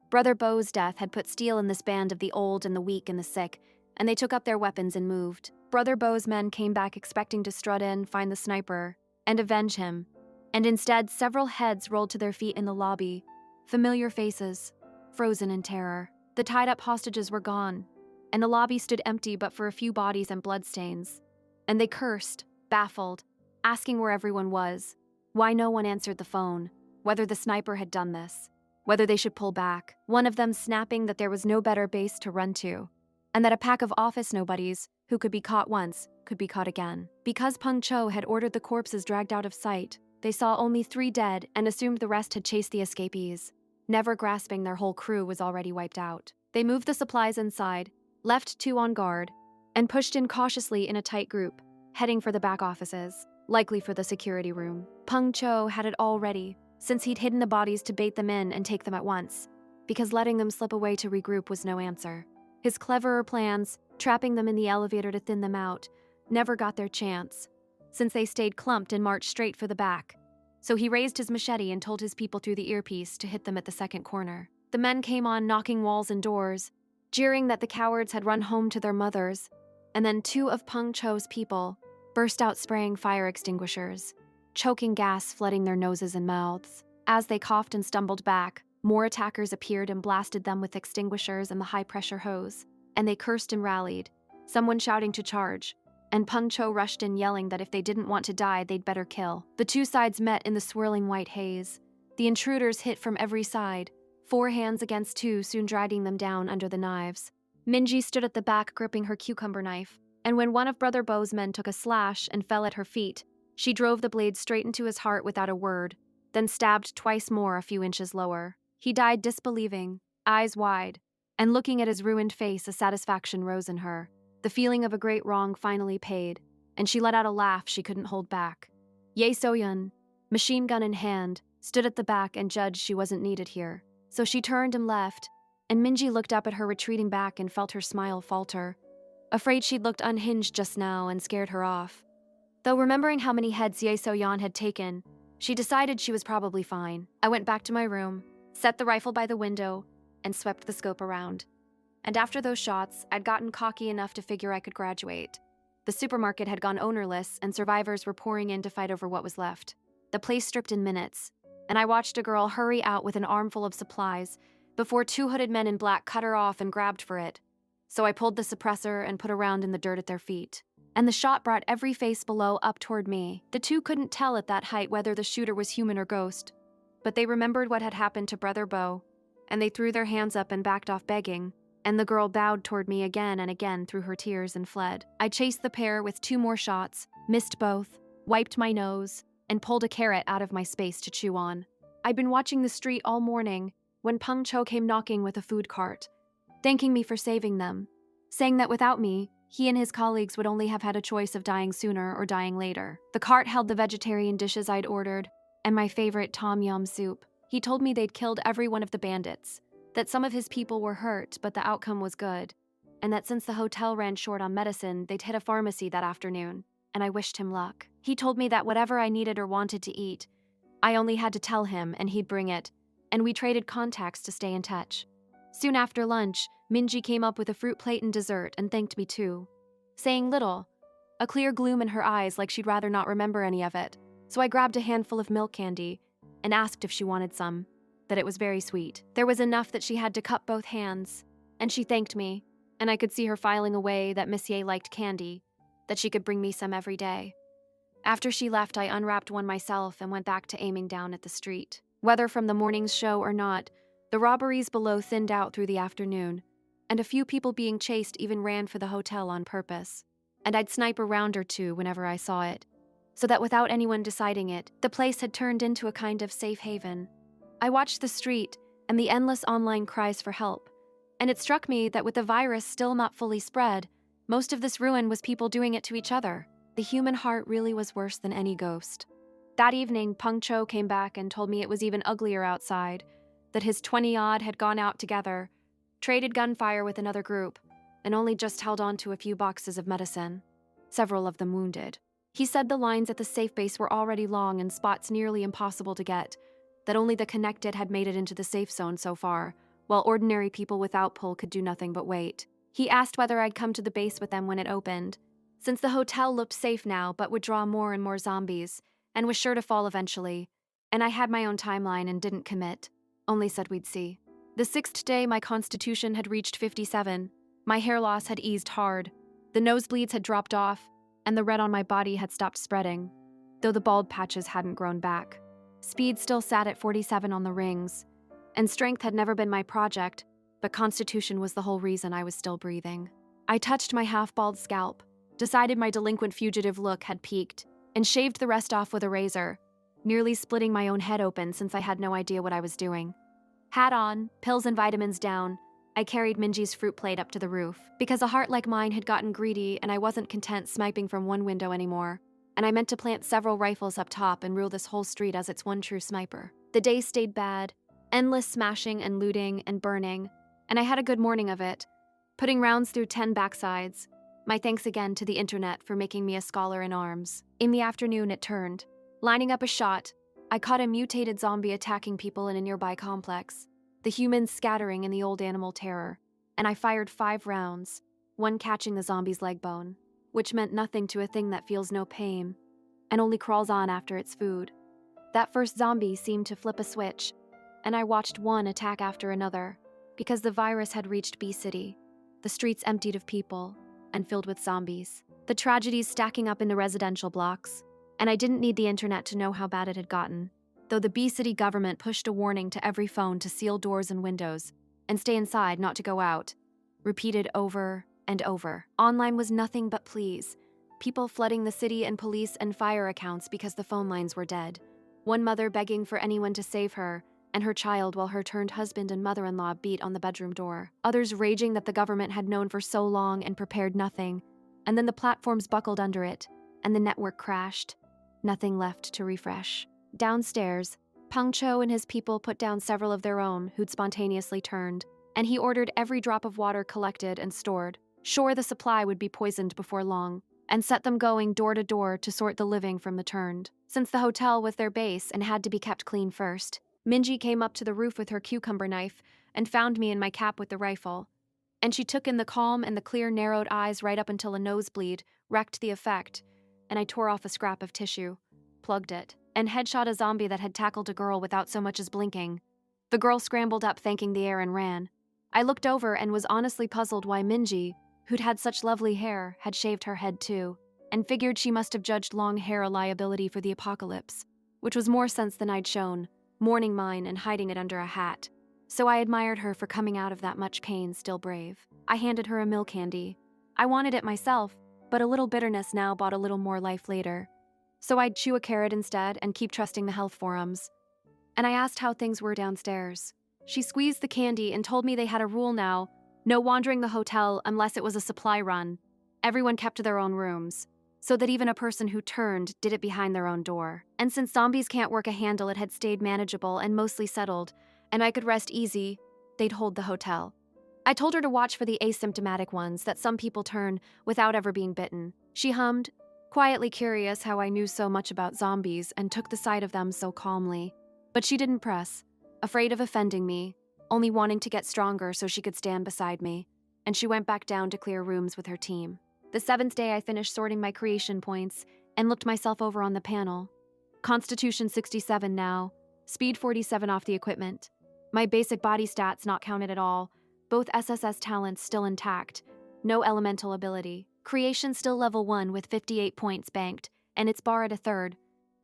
Brother Bo's death had put steel in this band of the old and the weak and the sick, and they took up their weapons and moved. Brother Bo's men came back expecting to strut in, find the sniper, and avenge him, and instead several heads rolled to their feet in the lobby, familiar faces, frozen in terror. The tied-up hostages were gone, and the lobby stood empty but for a few bodies and bloodstains. And they cursed, baffled, asking where everyone was, why no one answered the phone, whether the sniper had done this, whether they should pull back, one of them snapping that there was no better base to run to, and that a pack of office nobodies, who could be caught once, could be caught again. Because Peng Cho had ordered the corpses dragged out of sight, they saw only 3 dead and assumed the rest had chased the escapees, never grasping their whole crew was already wiped out. They moved the supplies inside, left 2 on guard, and pushed in cautiously in a tight group, heading for the back offices, likely for the security room. Peng Cho had it all ready, since he'd hidden the bodies to bait them in and take them at once, because letting them slip away to regroup was no answer. His cleverer plans, trapping them in the elevator to thin them out, never got their chance, since they stayed clumped and marched straight for the back. So he raised his machete and told his people through the earpiece to hit them at the second corner. The men came on knocking walls and doors, jeering that the cowards had run home to their mothers, and then 2 of Peng Cho's people burst out spraying fire extinguishers, choking gas flooding their noses and mouths. As they coughed and stumbled back, more attackers appeared and blasted them with extinguishers and the high-pressure hose, and they cursed and rallied, someone shouting to charge, and Peng Cho rushed in yelling that if they didn't want to die, they'd better kill. The 2 sides met in the swirling white haze. The intruders hit from every side, 4 hands against 2 soon dragging them down under the knives. Minji stood at the back gripping her cucumber knife, and when one of Brother Bo's men took a slash and fell at her feet, she drove the blade straight into his heart without a word, then stabbed twice more a few inches lower. He died disbelieving, eyes wide, and looking at his ruined face, a satisfaction rose in her. The feeling of a great wrong finally paid, and she let out a laugh she couldn't hold back. Ye Sohyun, machine gun in hand, stood at the back and judged she wasn't needed here. So she turned and left, and Minji looked up at her retreating back and felt her smile falter, afraid she'd looked unhinged just now and scared her off. Though remembering how many heads Ye Sohyun had taken, she decided she was probably fine. I went back to my room, set the rifle by the window, and swept the scope around. And after those shots, I'd gotten cocky enough to figure I could graduate. The supermarket had gone ownerless, and survivors were pouring in to fight over what was left. The place stripped in minutes, and I watched a girl hurry out with an armful of supplies before two hooded men in black cut her off and grabbed for it. So I pulled the suppressor and put a round in the dirt at their feet. And the shot brought every face below up toward me. The two couldn't tell at that height whether the shooter was human or ghost, but they remembered what had happened to Brother Bo, and they threw their hands up and backed off begging, and the girl bowed toward me again and again through her tears and fled. I chased the pair with 2 more shots, missed both, wiped my nose, and pulled a carrot out of my space to chew on. I'd been watching the street all morning when Peng Cho came knocking with a food cart, thanking me for saving them, saying that without me, he and his colleagues would only have had a choice of dying sooner or dying later. The cart held the vegetarian dishes I'd ordered, and my favorite tom yum soup. He told me they'd killed every one of the bandits, that some of his people were hurt, but the outcome was good, and that since the hotel ran short on medicine, they'd hit a pharmacy that afternoon, and I wished him luck. He told me that whatever I needed or wanted to eat, I only had to tell him and he'd bring it, and we traded contacts to stay in touch. Soon after lunch, Minji came up with a fruit plate and dessert and thanked me too, saying little, a clear gloom in her eyes like she'd rather not remember any of it. So I grabbed a handful of milk candy and asked if she wanted some, that it was very sweet. There was enough that she had to cup both hands, and she thanked me, and I could see her filing away that Miss Ye liked candy, that she could bring me some every day. After she left, I unwrapped one myself and went back to aiming down at the street. Whether from the morning's show or not, the robberies below thinned out through the afternoon, and a few people being chased even ran for the hotel on purpose. And I'd snipe a round or two whenever I saw it, so that without anyone deciding it, the place had turned into a kind of safe haven. I watched the street and the endless online cries for help, and it struck me that with the virus still not fully spread, most of this ruin was people doing it to each other. The human heart really was worse than any ghost. That evening, Peng Cho came back and told me it was even uglier outside, that his 20-odd had gone out together, traded gunfire with another group, and only just held on to a few boxes of medicine, several of them wounded. He said the lines at the safe base were already long and spots nearly impossible to get, that only the connected had made it into the safe zone so far, while ordinary people without pull could do nothing but wait. He asked whether I'd come to the base with them when it opened, since the hotel looked safe now but would draw more and more zombies, and was sure to fall eventually, and I had my own timeline and didn't commit, only said we'd see. The 6th day, my constitution had reached 57, my hair loss had eased hard, the nosebleeds had dropped off, and the red on my body had stopped spreading, though the bald patches hadn't grown back. Speed still sat at 47 on the rings, and strength had never been my project, but constitution was the whole reason I was still breathing. I touched my half-bald scalp, decided my delinquent fugitive look had peaked, and shaved the rest off with a razor, nearly splitting my own head open since I had no idea what I was doing. Hat on, pills and vitamins down, I carried Minji's fruit plate up to the roof, because a heart like mine had gotten greedy and I wasn't content sniping from one window anymore, and I meant to plant several rifles up top and rule this whole street as its one true sniper. The day stayed bad, endless smashing and looting and burning, and I had a good morning of it, putting rounds through 10 backsides. My thanks again to the internet for making me a scholar in arms. In the afternoon, it turned. Lining up a shot, I caught a mutated zombie attacking people in a nearby complex, the humans scattering in the old animal terror, and I fired 5 rounds, one catching the zombie's leg bone, which meant nothing to a thing that feels no pain and only crawls on after its food. That first zombie seemed to flip a switch, and I watched one attack after another, because the virus had reached B City, the streets emptied of people and filled with zombies, the tragedies stacking up in the residential blocks, and I didn't need the internet to know how bad it had gotten, though the B City government pushed a warning to every phone to seal doors and windows and stay inside, not to go out, repeated over and over. Online was nothing but pleas, people flooding the city and police and fire accounts because the phone lines were dead, one mother begging for anyone to save her and her child while her turned husband and mother-in-law beat on the bedroom door, others raging that the government had known for so long and prepared nothing, and then the platforms buckled under it, and the network crashed, nothing left to refresh. Downstairs, Peng Cho and his people put down several of their own who'd spontaneously turned, and he ordered every drop of water collected and stored, sure the supply would be poisoned before long, and set them going door to door to sort the living from the turned. Since the hotel was their base and had to be kept clean first, Minji came up to the roof with her cucumber knife, and found me in my cap with the rifle. And she took in the calm and the clear, narrowed eyes right up until a nosebleed wrecked the effect, and I tore off a scrap of tissue, plugged it, and headshot a zombie that had tackled a girl without so much as blinking. The girl scrambled up, thanking the air, and ran. I looked over and was honestly puzzled why Minji, who'd had such lovely hair, had shaved her head too, and figured she must have judged long hair a liability for the apocalypse, which was more sense than I'd shown, mourning mine and hiding it under a hat. So I admired her for coming out of that much pain still brave. I handed her a milk candy. I wanted it myself, but a little bitterness now bought a little more life later. So I'd chew a carrot instead and keep trusting the health forums. And I asked how things were downstairs. She squeezed the candy and told me they had a rule now: no wandering the hotel unless it was a supply run. Everyone kept to their own rooms, so that even a person who turned did it behind their own door. And since zombies can't work a handle, it had stayed manageable and mostly settled, and I could rest easy. They'd hold the hotel. I told her to watch for the asymptomatic ones that some people turn without ever being bitten. She hummed, quietly curious how I knew so much about zombies and took the side of them so calmly. But she didn't press, afraid of offending me, only wanting to get stronger so she could stand beside me, and she went back down to clear rooms with her team. The 7th day I finished sorting my creation points and looked myself over on the panel. Constitution 67 now, speed 47 off the equipment. My basic body stats not counted at all, both SSS talents still intact, no elemental ability. Creation still level 1 with 58 points banked, and its bar at a third.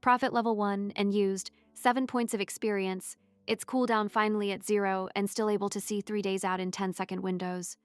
Profit level 1 and used, 7 points of experience, its cooldown finally at 0 and still able to see 3 days out in 10-second windows.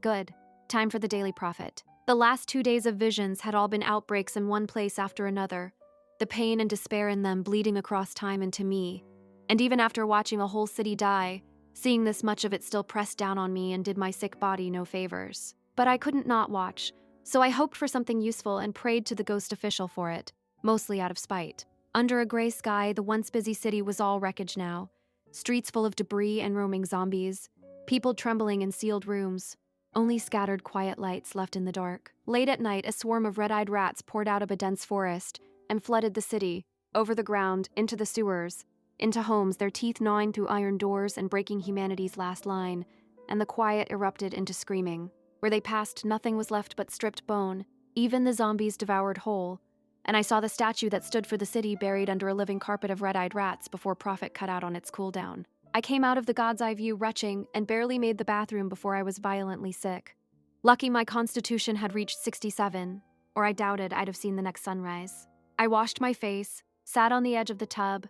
Good. Time for the daily profit. The last 2 days of visions had all been outbreaks in one place after another, the pain and despair in them bleeding across time into me. And even after watching a whole city die, seeing this much of it still pressed down on me and did my sick body no favors. But I couldn't not watch, so I hoped for something useful and prayed to the ghost official for it, mostly out of spite. Under a gray sky, the once busy city was all wreckage now. Streets full of debris and roaming zombies, people trembling in sealed rooms, only scattered quiet lights left in the dark. Late at night, a swarm of red-eyed rats poured out of a dense forest and flooded the city, over the ground, into the sewers, into homes, their teeth gnawing through iron doors and breaking humanity's last line, and the quiet erupted into screaming. Where they passed, nothing was left but stripped bone, even the zombies devoured whole, and I saw the statue that stood for the city buried under a living carpet of red-eyed rats before profit cut out on its cooldown. I came out of the God's Eye view retching and barely made the bathroom before I was violently sick. Lucky my constitution had reached 67, or I doubted I'd have seen the next sunrise. I washed my face, sat on the edge of the tub,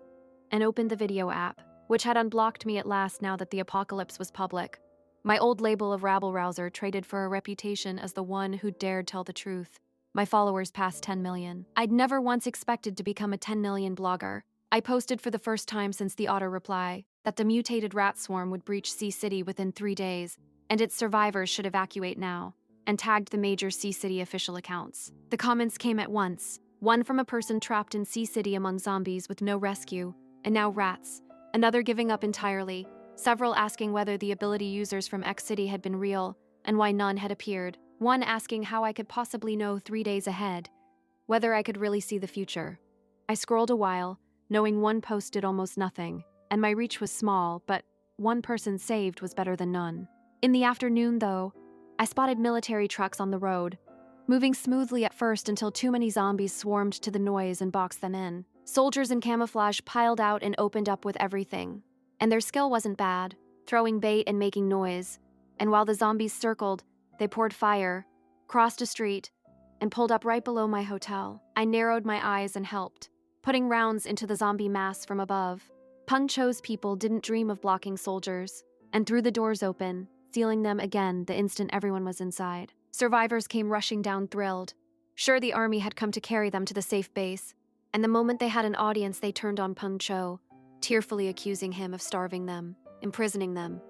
and opened the video app, which had unblocked me at last now that the apocalypse was public. My old label of rabble-rouser traded for a reputation as the one who dared tell the truth. My followers passed 10 million. I'd never once expected to become a 10 million blogger. I posted for the first time since the auto-reply that the mutated rat swarm would breach Sea City within 3 days, and its survivors should evacuate now, and tagged the major Sea City official accounts. The comments came at once, one from a person trapped in Sea City among zombies with no rescue, and now rats, another giving up entirely, several asking whether the ability users from X City had been real, and why none had appeared, one asking how I could possibly know 3 days ahead, whether I could really see the future. I scrolled a while, knowing one post did almost nothing, and my reach was small, but one person saved was better than none. In the afternoon, though, I spotted military trucks on the road, moving smoothly at first until too many zombies swarmed to the noise and boxed them in. Soldiers in camouflage piled out and opened up with everything, and their skill wasn't bad, throwing bait and making noise, and while the zombies circled, they poured fire, crossed a street, and pulled up right below my hotel. I narrowed my eyes and helped, putting rounds into the zombie mass from above. Peng Cho's people didn't dream of blocking soldiers, and threw the doors open, sealing them again the instant everyone was inside. Survivors came rushing down thrilled. Sure, the army had come to carry them to the safe base, and the moment they had an audience they turned on Peng Cho, tearfully accusing him of starving them, imprisoning them,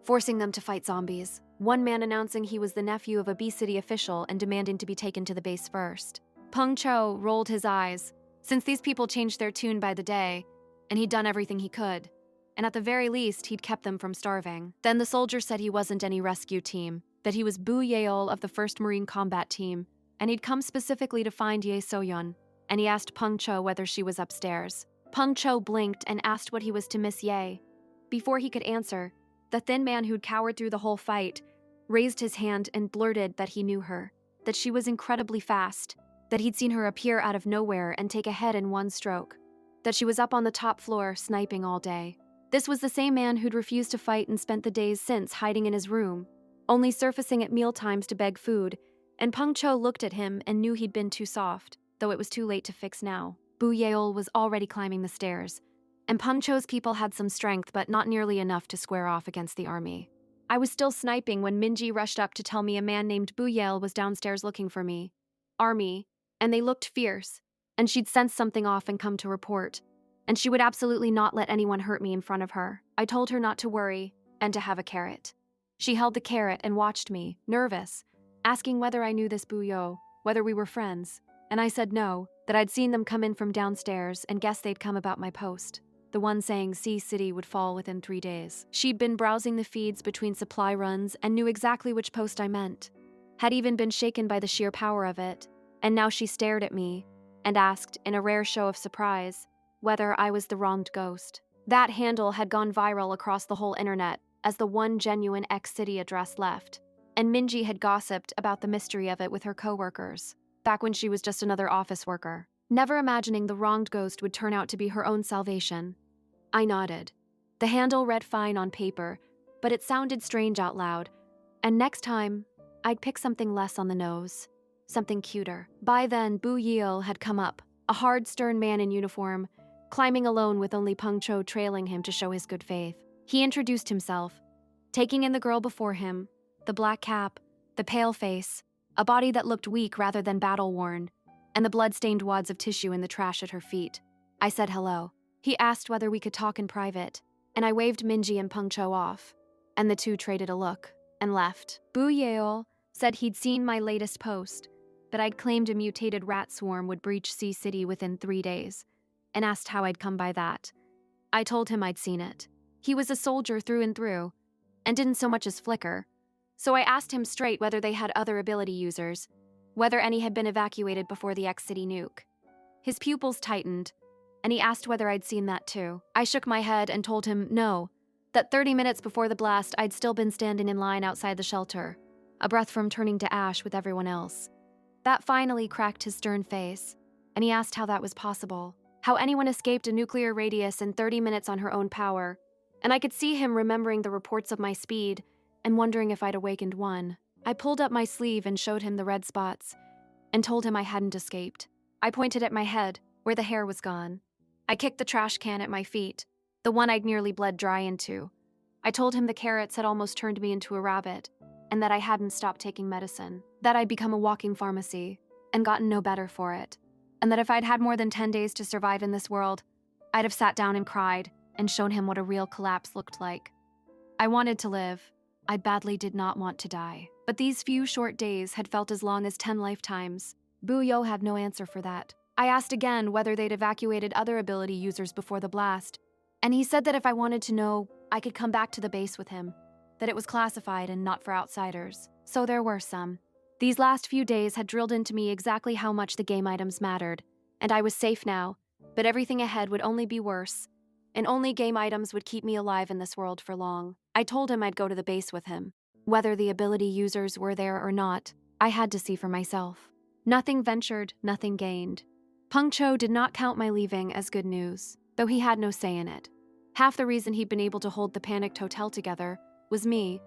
forcing them to fight zombies. One man announcing he was the nephew of a B City official and demanding to be taken to the base first. Peng Cho rolled his eyes, since these people changed their tune by the day, and he'd done everything he could, and at the very least, he'd kept them from starving. Then the soldier said he wasn't any rescue team, that he was Bu Yeol of the 1st Marine Combat Team, and he'd come specifically to find Ye Sohyun, and he asked Peng Cho whether she was upstairs. Peng Cho blinked and asked what he was to Miss Ye. Before he could answer, The thin man who'd cowered through the whole fight raised his hand and blurted that he knew her, that she was incredibly fast, that he'd seen her appear out of nowhere and take a head in one stroke, that she was up on the top floor sniping all day. This was the same man who'd refused to fight and spent the days since hiding in his room, only surfacing at mealtimes to beg food, and Peng Cho looked at him and knew he'd been too soft, though it was too late to fix now. Bu Yeol was already climbing the stairs, and Peng Cho's people had some strength but not nearly enough to square off against the army. I was still sniping when Minji rushed up to tell me a man named Bu Yeol was downstairs looking for me. Army, and they looked fierce, and she'd sensed something off and come to report, and she would absolutely not let anyone hurt me in front of her. I told her not to worry and to have a carrot. She held the carrot and watched me, nervous, asking whether I knew this Bu Yeol, whether we were friends, and I said no, that I'd seen them come in from downstairs and guessed they'd come about my post. The one saying Sea City would fall within 3 days. She'd been browsing the feeds between supply runs and knew exactly which post I meant, had even been shaken by the sheer power of it, and now she stared at me and asked, in a rare show of surprise, whether I was the wronged ghost. That handle had gone viral across the whole internet as the one genuine X-City address left, and Minji had gossiped about the mystery of it with her coworkers, back when she was just another office worker, never imagining the wronged ghost would turn out to be her own salvation. I nodded. The handle read fine on paper, but it sounded strange out loud, and next time, I'd pick something less on the nose, something cuter. By then, Bu Yeol had come up, a hard, stern man in uniform, climbing alone with only Peng Cho trailing him to show his good faith. He introduced himself, taking in the girl before him, the black cap, the pale face, a body that looked weak rather than battle-worn, and the blood-stained wads of tissue in the trash at her feet. I said hello. He asked whether we could talk in private, and I waved Minji and Peng Cho off, and the two traded a look, and left. Bu Yeol said he'd seen my latest post, that I'd claimed a mutated rat swarm would breach Sea City within 3 days, and asked how I'd come by that. I told him I'd seen it. He was a soldier through and through, and didn't so much as flicker, so I asked him straight whether they had other ability users, whether any had been evacuated before the X-City nuke. His pupils tightened, and he asked whether I'd seen that too. I shook my head and told him no, that 30 minutes before the blast I'd still been standing in line outside the shelter, a breath from turning to ash with everyone else. That finally cracked his stern face, and he asked how that was possible, how anyone escaped a nuclear radius in 30 minutes on her own power, and I could see him remembering the reports of my speed and wondering if I'd awakened one. I pulled up my sleeve and showed him the red spots, and told him I hadn't escaped. I pointed at my head, where the hair was gone. I kicked the trash can at my feet, the one I'd nearly bled dry into. I told him the carrots had almost turned me into a rabbit, and that I hadn't stopped taking medicine, that I'd become a walking pharmacy, and gotten no better for it, and that if I'd had more than 10 days to survive in this world, I'd have sat down and cried, and shown him what a real collapse looked like. I wanted to live. I badly did not want to die. But these few short days had felt as long as 10 lifetimes. Bu Yeol had no answer for that. I asked again whether they'd evacuated other ability users before the blast, and he said that if I wanted to know, I could come back to the base with him, that it was classified and not for outsiders. So there were some. These last few days had drilled into me exactly how much the game items mattered, and I was safe now, but everything ahead would only be worse, and only game items would keep me alive in this world for long. I told him I'd go to the base with him. Whether the ability users were there or not, I had to see for myself. Nothing ventured, nothing gained. Peng Cho did not count my leaving as good news, though he had no say in it. Half the reason he'd been able to hold the panicked hotel together was me,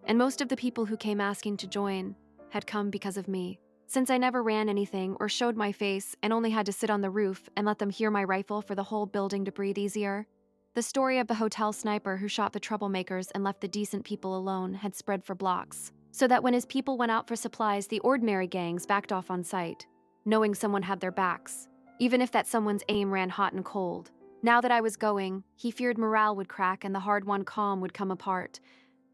and most of the people who came asking to join had come because of me. Since I never ran anything or showed my face and only had to sit on the roof and let them hear my rifle for the whole building to breathe easier, the story of the hotel sniper who shot the troublemakers and left the decent people alone had spread for blocks, so that when his people went out for supplies, the ordinary gangs backed off on sight, knowing someone had their backs, even if that someone's aim ran hot and cold. Now that I was going, he feared morale would crack and the hard-won calm would come apart,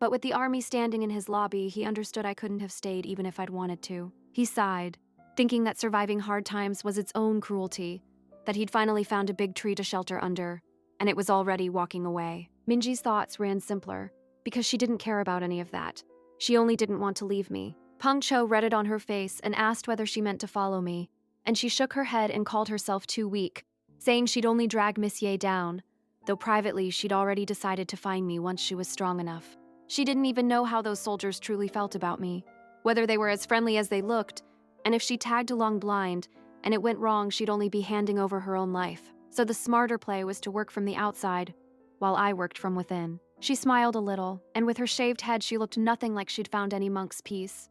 but with the army standing in his lobby, he understood I couldn't have stayed even if I'd wanted to. He sighed, thinking that surviving hard times was its own cruelty, that he'd finally found a big tree to shelter under, and it was already walking away. Minji's thoughts ran simpler, because she didn't care about any of that. She only didn't want to leave me. Peng Cho read it on her face and asked whether she meant to follow me, and she shook her head and called herself too weak, saying she'd only drag Miss Ye down, though privately she'd already decided to find me once she was strong enough. She didn't even know how those soldiers truly felt about me, whether they were as friendly as they looked, and if she tagged along blind and it went wrong, she'd only be handing over her own life. So the smarter play was to work from the outside, while I worked from within. She smiled a little, and with her shaved head she looked nothing like she'd found any monk's peace.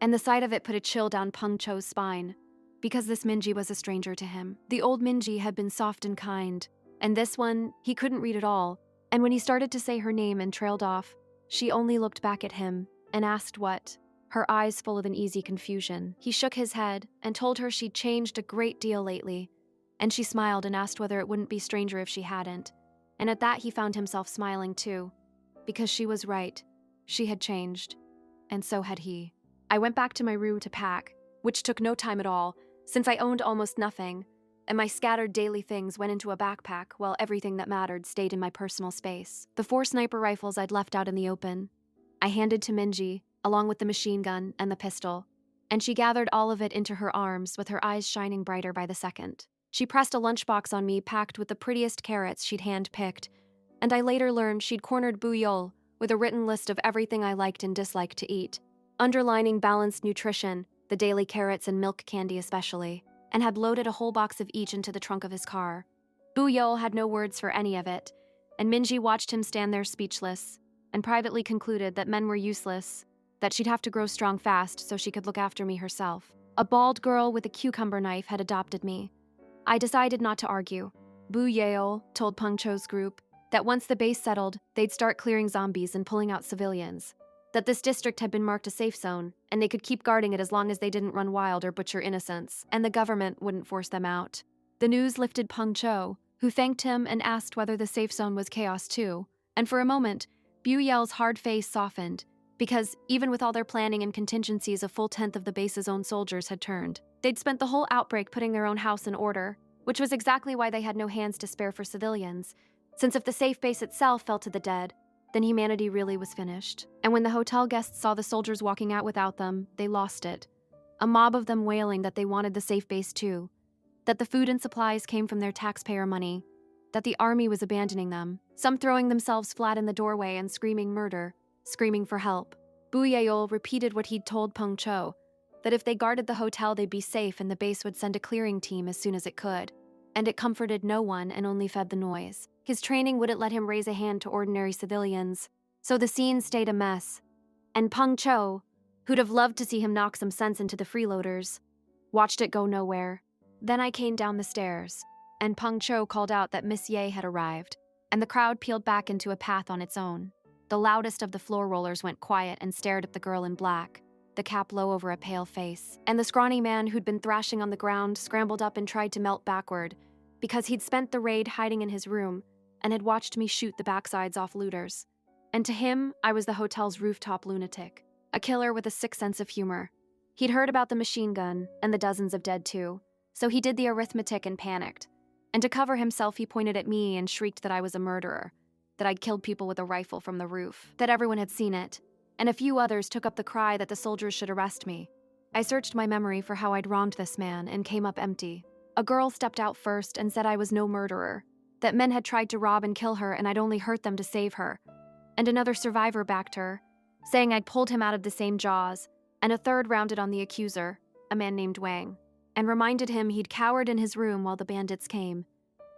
And the sight of it put a chill down Peng Cho's spine, because this Minji was a stranger to him. The old Minji had been soft and kind, and this one, he couldn't read at all. And when he started to say her name and trailed off, she only looked back at him and asked what, her eyes full of an easy confusion. He shook his head and told her she'd changed a great deal lately, and she smiled and asked whether it wouldn't be stranger if she hadn't. And at that he found himself smiling too, because she was right. She had changed, and so had he. I went back to my room to pack, which took no time at all, since I owned almost nothing, and my scattered daily things went into a backpack while everything that mattered stayed in my personal space. The 4 sniper rifles I'd left out in the open, I handed to Minji, along with the machine gun and the pistol, and she gathered all of it into her arms with her eyes shining brighter by the second. She pressed a lunchbox on me packed with the prettiest carrots she'd hand-picked, and I later learned she'd cornered Buyol with a written list of everything I liked and disliked to eat, underlining balanced nutrition, the daily carrots and milk candy especially, and had loaded a whole box of each into the trunk of his car. Buyol had no words for any of it, and Minji watched him stand there speechless, and privately concluded that men were useless, that she'd have to grow strong fast so she could look after me herself. A bald girl with a cucumber knife had adopted me. I decided not to argue. Buyol told Peng Cho's group that once the base settled, they'd start clearing zombies and pulling out civilians, that this district had been marked a safe zone, and they could keep guarding it as long as they didn't run wild or butcher innocents, and the government wouldn't force them out. The news lifted Peng Cho, who thanked him and asked whether the safe zone was chaos too, and for a moment, Buyel's hard face softened, because even with all their planning and contingencies, a full tenth of the base's own soldiers had turned. They'd spent the whole outbreak putting their own house in order, which was exactly why they had no hands to spare for civilians, since if the safe base itself fell to the dead, then humanity really was finished. And when the hotel guests saw the soldiers walking out without them, they lost it. A mob of them wailing that they wanted the safe base too, that the food and supplies came from their taxpayer money, that the army was abandoning them, some throwing themselves flat in the doorway and screaming murder, screaming for help. Buyeo repeated what he'd told Peng Cho, that if they guarded the hotel they'd be safe and the base would send a clearing team as soon as it could. And it comforted no one and only fed the noise. His training wouldn't let him raise a hand to ordinary civilians, so the scene stayed a mess. And Peng Cho, who'd have loved to see him knock some sense into the freeloaders, watched it go nowhere. Then I came down the stairs, and Peng Cho called out that Miss Ye had arrived, and the crowd peeled back into a path on its own. The loudest of the floor rollers went quiet and stared at the girl in black, the cap low over a pale face, and the scrawny man who'd been thrashing on the ground scrambled up and tried to melt backward, because he'd spent the raid hiding in his room and had watched me shoot the backsides off looters. And to him, I was the hotel's rooftop lunatic, a killer with a sick sense of humor. He'd heard about the machine gun and the dozens of dead too, so he did the arithmetic and panicked. And to cover himself, he pointed at me and shrieked that I was a murderer, that I'd killed people with a rifle from the roof, that everyone had seen it, and a few others took up the cry that the soldiers should arrest me. I searched my memory for how I'd wronged this man and came up empty. A girl stepped out first and said I was no murderer, that men had tried to rob and kill her and I'd only hurt them to save her. And another survivor backed her, saying I'd pulled him out of the same jaws, and a third rounded on the accuser, a man named Wang, and reminded him he'd cowered in his room while the bandits came,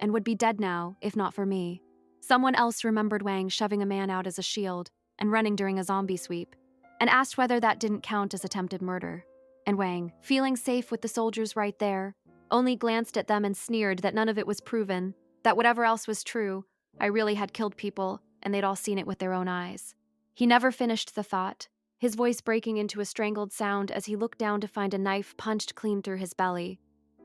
and would be dead now if not for me. Someone else remembered Wang shoving a man out as a shield and running during a zombie sweep, and asked whether that didn't count as attempted murder. And Wang, feeling safe with the soldiers right there, only glanced at them and sneered that none of it was proven, that whatever else was true, I really had killed people, and they'd all seen it with their own eyes. He never finished the thought, his voice breaking into a strangled sound as he looked down to find a knife punched clean through his belly.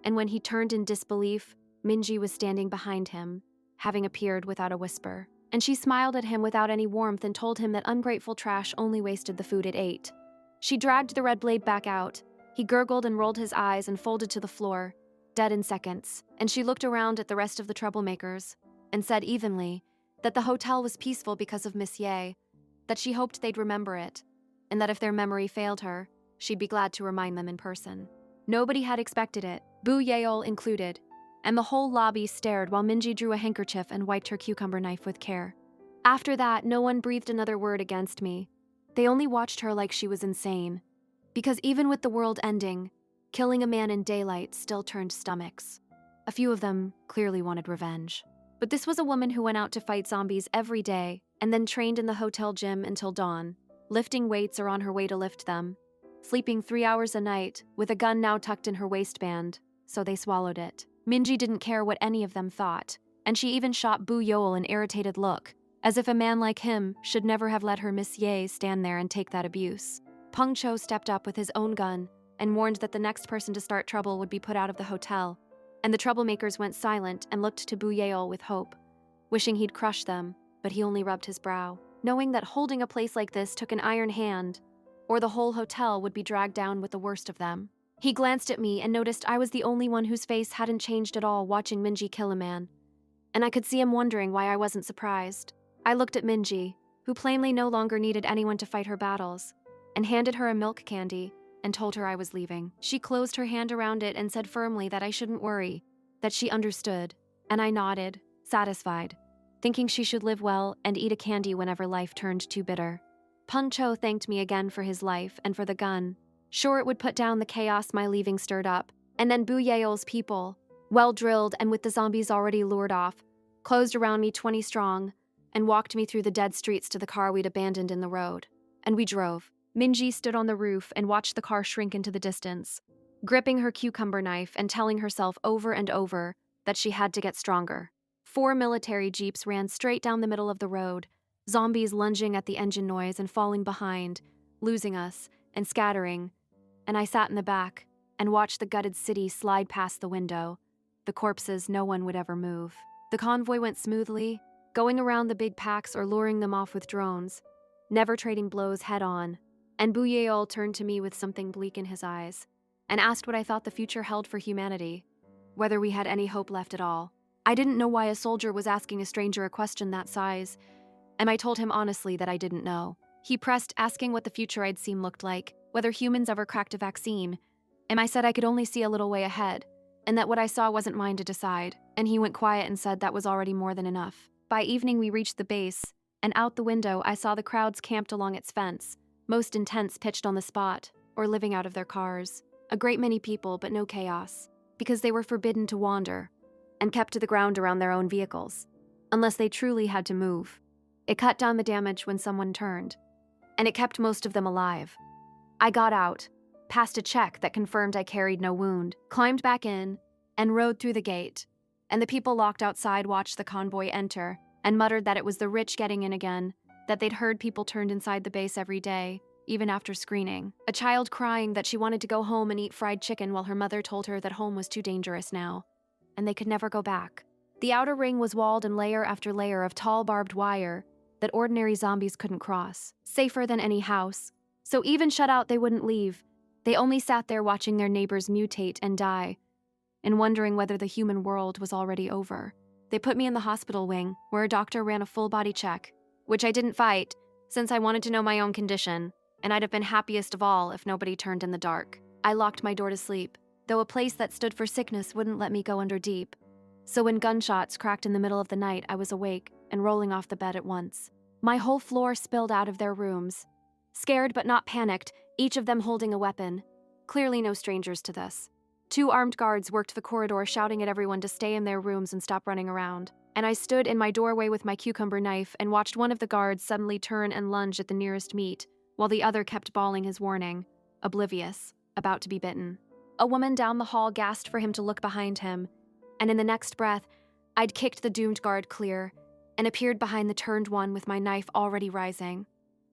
And when he turned in disbelief, Minji was standing behind him, having appeared without a whisper. And she smiled at him without any warmth and told him that ungrateful trash only wasted the food it ate. She dragged the red blade back out. He gurgled and rolled his eyes and folded to the floor, dead in seconds, and she looked around at the rest of the troublemakers and said evenly that the hotel was peaceful because of Miss Ye, that she hoped they'd remember it, and that if their memory failed her, she'd be glad to remind them in person. Nobody had expected it, Bu Yeol included, and the whole lobby stared while Minji drew a handkerchief and wiped her cucumber knife with care. After that, no one breathed another word against me. They only watched her like she was insane. Because even with the world ending, killing a man in daylight still turned stomachs. A few of them clearly wanted revenge. But this was a woman who went out to fight zombies every day and then trained in the hotel gym until dawn, lifting weights or on her way to lift them, sleeping 3 hours a night with a gun now tucked in her waistband, so they swallowed it. Minji didn't care what any of them thought, and she even shot Bu Yeol an irritated look, as if a man like him should never have let her Miss Ye stand there and take that abuse. Peng Cho stepped up with his own gun and warned that the next person to start trouble would be put out of the hotel, and the troublemakers went silent and looked to Bu Yeol with hope, wishing he'd crush them, but he only rubbed his brow, knowing that holding a place like this took an iron hand, or the whole hotel would be dragged down with the worst of them. He glanced at me and noticed I was the only one whose face hadn't changed at all watching Minji kill a man, and I could see him wondering why I wasn't surprised. I looked at Minji, who plainly no longer needed anyone to fight her battles, and handed her a milk candy and told her I was leaving. She closed her hand around it and said firmly that I shouldn't worry, that she understood, and I nodded, satisfied, thinking she should live well and eat a candy whenever life turned too bitter. Peng Cho thanked me again for his life and for the gun. Sure, it would put down the chaos my leaving stirred up, and then Bu Yeol's people, well-drilled and with the zombies already lured off, closed around me 20 strong, and walked me through the dead streets to the car we'd abandoned in the road. And we drove. Minji stood on the roof and watched the car shrink into the distance, gripping her cucumber knife and telling herself over and over that she had to get stronger. 4 military jeeps ran straight down the middle of the road, zombies lunging at the engine noise and falling behind, losing us and scattering, and I sat in the back and watched the gutted city slide past the window, the corpses no one would ever move. The convoy went smoothly, going around the big packs or luring them off with drones, never trading blows head-on, and Bu Yeol turned to me with something bleak in his eyes, and asked what I thought the future held for humanity, whether we had any hope left at all. I didn't know why a soldier was asking a stranger a question that size, and I told him honestly that I didn't know. He pressed, asking what the future I'd seen looked like, whether humans ever cracked a vaccine, and I said I could only see a little way ahead, and that what I saw wasn't mine to decide, and he went quiet and said that was already more than enough. By evening we reached the base, and out the window I saw the crowds camped along its fence, most intense pitched on the spot, or living out of their cars. A great many people, but no chaos, because they were forbidden to wander, and kept to the ground around their own vehicles, unless they truly had to move. It cut down the damage when someone turned, and it kept most of them alive. I got out, passed a check that confirmed I carried no wound, climbed back in, and rode through the gate, and the people locked outside watched the convoy enter and muttered that it was the rich getting in again, that they'd heard people turned inside the base every day, even after screening. A child crying that she wanted to go home and eat fried chicken while her mother told her that home was too dangerous now, and they could never go back. The outer ring was walled in layer after layer of tall barbed wire that ordinary zombies couldn't cross, safer than any house. So even shut out, they wouldn't leave. They only sat there watching their neighbors mutate and die, and wondering whether the human world was already over. They put me in the hospital wing, where a doctor ran a full-body check, which I didn't fight, since I wanted to know my own condition, and I'd have been happiest of all if nobody turned in the dark. I locked my door to sleep, though a place that stood for sickness wouldn't let me go under deep. So when gunshots cracked in the middle of the night, I was awake and rolling off the bed at once. My whole floor spilled out of their rooms. Scared but not panicked, each of them holding a weapon. Clearly no strangers to this. 2 armed guards worked the corridor shouting at everyone to stay in their rooms and stop running around. And I stood in my doorway with my cucumber knife and watched one of the guards suddenly turn and lunge at the nearest meat, while the other kept bawling his warning, oblivious, about to be bitten. A woman down the hall gasped for him to look behind him, and in the next breath, I'd kicked the doomed guard clear and appeared behind the turned one with my knife already rising.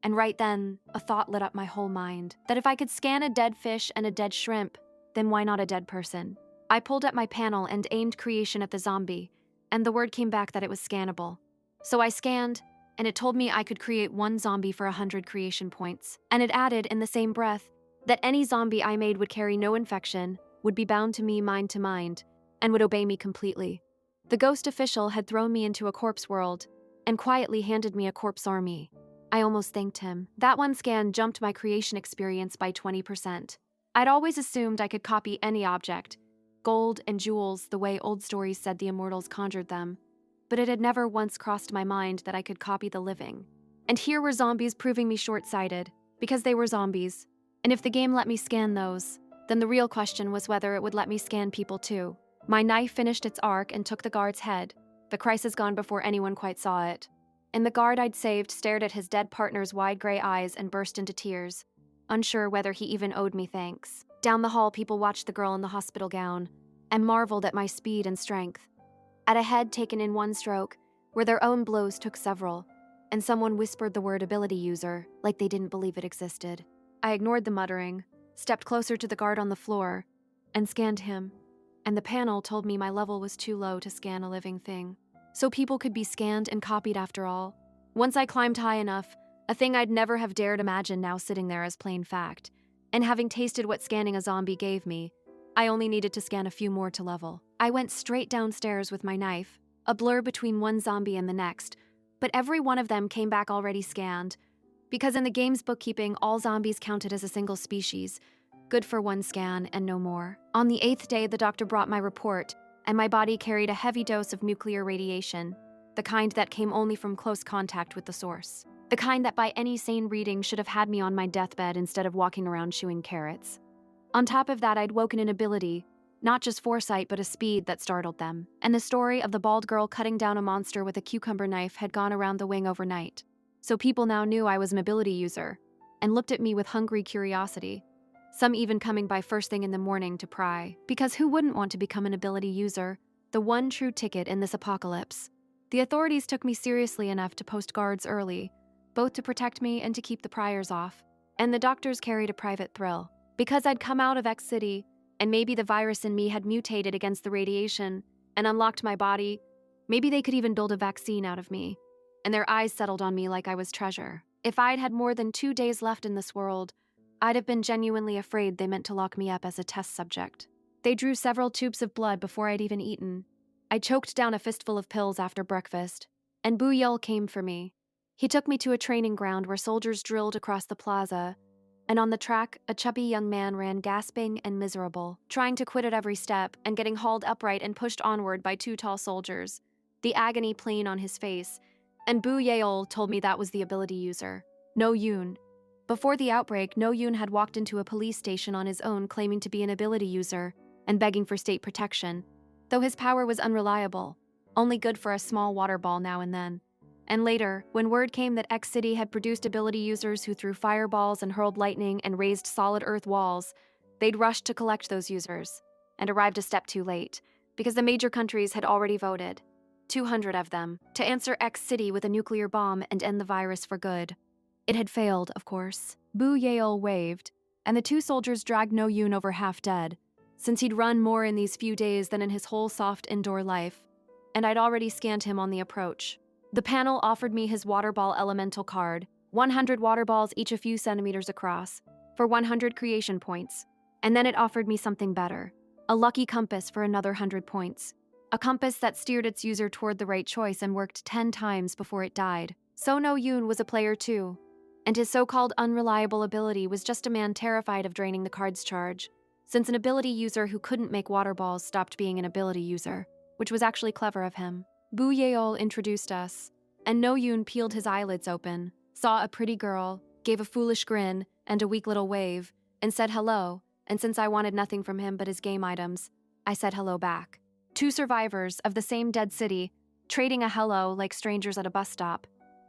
And right then, a thought lit up my whole mind, that if I could scan a dead fish and a dead shrimp, then why not a dead person? I pulled at my panel and aimed creation at the zombie, and the word came back that it was scannable. So I scanned, and it told me I could create 1 zombie for 100 creation points. And it added, in the same breath, that any zombie I made would carry no infection, would be bound to me mind to mind, and would obey me completely. The ghost official had thrown me into a corpse world, and quietly handed me a corpse army. I almost thanked him. That one scan jumped my creation experience by 20%. I'd always assumed I could copy any object, gold and jewels the way old stories said the immortals conjured them, but it had never once crossed my mind that I could copy the living. And here were zombies proving me short-sighted, because they were zombies. And if the game let me scan those, then the real question was whether it would let me scan people too. My knife finished its arc and took the guard's head, the crisis gone before anyone quite saw it. And the guard I'd saved stared at his dead partner's wide gray eyes and burst into tears, unsure whether he even owed me thanks. Down the hall, people watched the girl in the hospital gown and marveled at my speed and strength. At a head taken in one stroke, where their own blows took several, and someone whispered the word ability user, like they didn't believe it existed. I ignored the muttering, stepped closer to the guard on the floor, and scanned him. And the panel told me my level was too low to scan a living thing. So people could be scanned and copied after all. Once I climbed high enough, a thing I'd never have dared imagine now sitting there as plain fact. And having tasted what scanning a zombie gave me, I only needed to scan a few more to level. I went straight downstairs with my knife, a blur between one zombie and the next, but every one of them came back already scanned, because in the game's bookkeeping, all zombies counted as a single species, good for one scan and no more. On the 8th day, the doctor brought my report, and my body carried a heavy dose of nuclear radiation, the kind that came only from close contact with the source. The kind that by any sane reading should have had me on my deathbed instead of walking around chewing carrots. On top of that, I'd woken an ability, not just foresight but a speed that startled them. And the story of the bald girl cutting down a monster with a cucumber knife had gone around the wing overnight. So people now knew I was an ability user, and looked at me with hungry curiosity, some even coming by first thing in the morning to pry. Because who wouldn't want to become an ability user, the one true ticket in this apocalypse? The authorities took me seriously enough to post guards early, both to protect me and to keep the pryers off. And the doctors carried a private thrill. Because I'd come out of X City, and maybe the virus in me had mutated against the radiation and unlocked my body, maybe they could even build a vaccine out of me. And their eyes settled on me like I was treasure. If I'd had more than 2 days left in this world, I'd have been genuinely afraid they meant to lock me up as a test subject. They drew several tubes of blood before I'd even eaten. I choked down a fistful of pills after breakfast, and Buyel came for me. He took me to a training ground where soldiers drilled across the plaza, and on the track, a chubby young man ran gasping and miserable, trying to quit at every step and getting hauled upright and pushed onward by 2 tall soldiers, the agony plain on his face. And Bu Yeol told me that was the ability user, No Yoon. Before the outbreak, No Yoon had walked into a police station on his own claiming to be an ability user and begging for state protection, though his power was unreliable, only good for a small water ball now and then. And later, when word came that X City had produced ability users who threw fireballs and hurled lightning and raised solid earth walls, they'd rushed to collect those users, and arrived a step too late, because the major countries had already voted, 200 of them, to answer X City with a nuclear bomb and end the virus for good. It had failed, of course. Bu Yeol waved, and the 2 soldiers dragged No Yoon over half dead, since he'd run more in these few days than in his whole soft indoor life, and I'd already scanned him on the approach. The panel offered me his water ball elemental card, 100 water balls each a few centimeters across, for 100 creation points. And then it offered me something better, a lucky compass for another 100 points. A compass that steered its user toward the right choice and worked 10 times before it died. So No Yoon was a player too, and his so-called unreliable ability was just a man terrified of draining the card's charge, since an ability user who couldn't make water balls stopped being an ability user, which was actually clever of him. Bu Yeol introduced us, and No Yoon peeled his eyelids open, saw a pretty girl, gave a foolish grin and a weak little wave, and said hello, and since I wanted nothing from him but his game items, I said hello back. 2 survivors of the same dead city, trading a hello like strangers at a bus stop.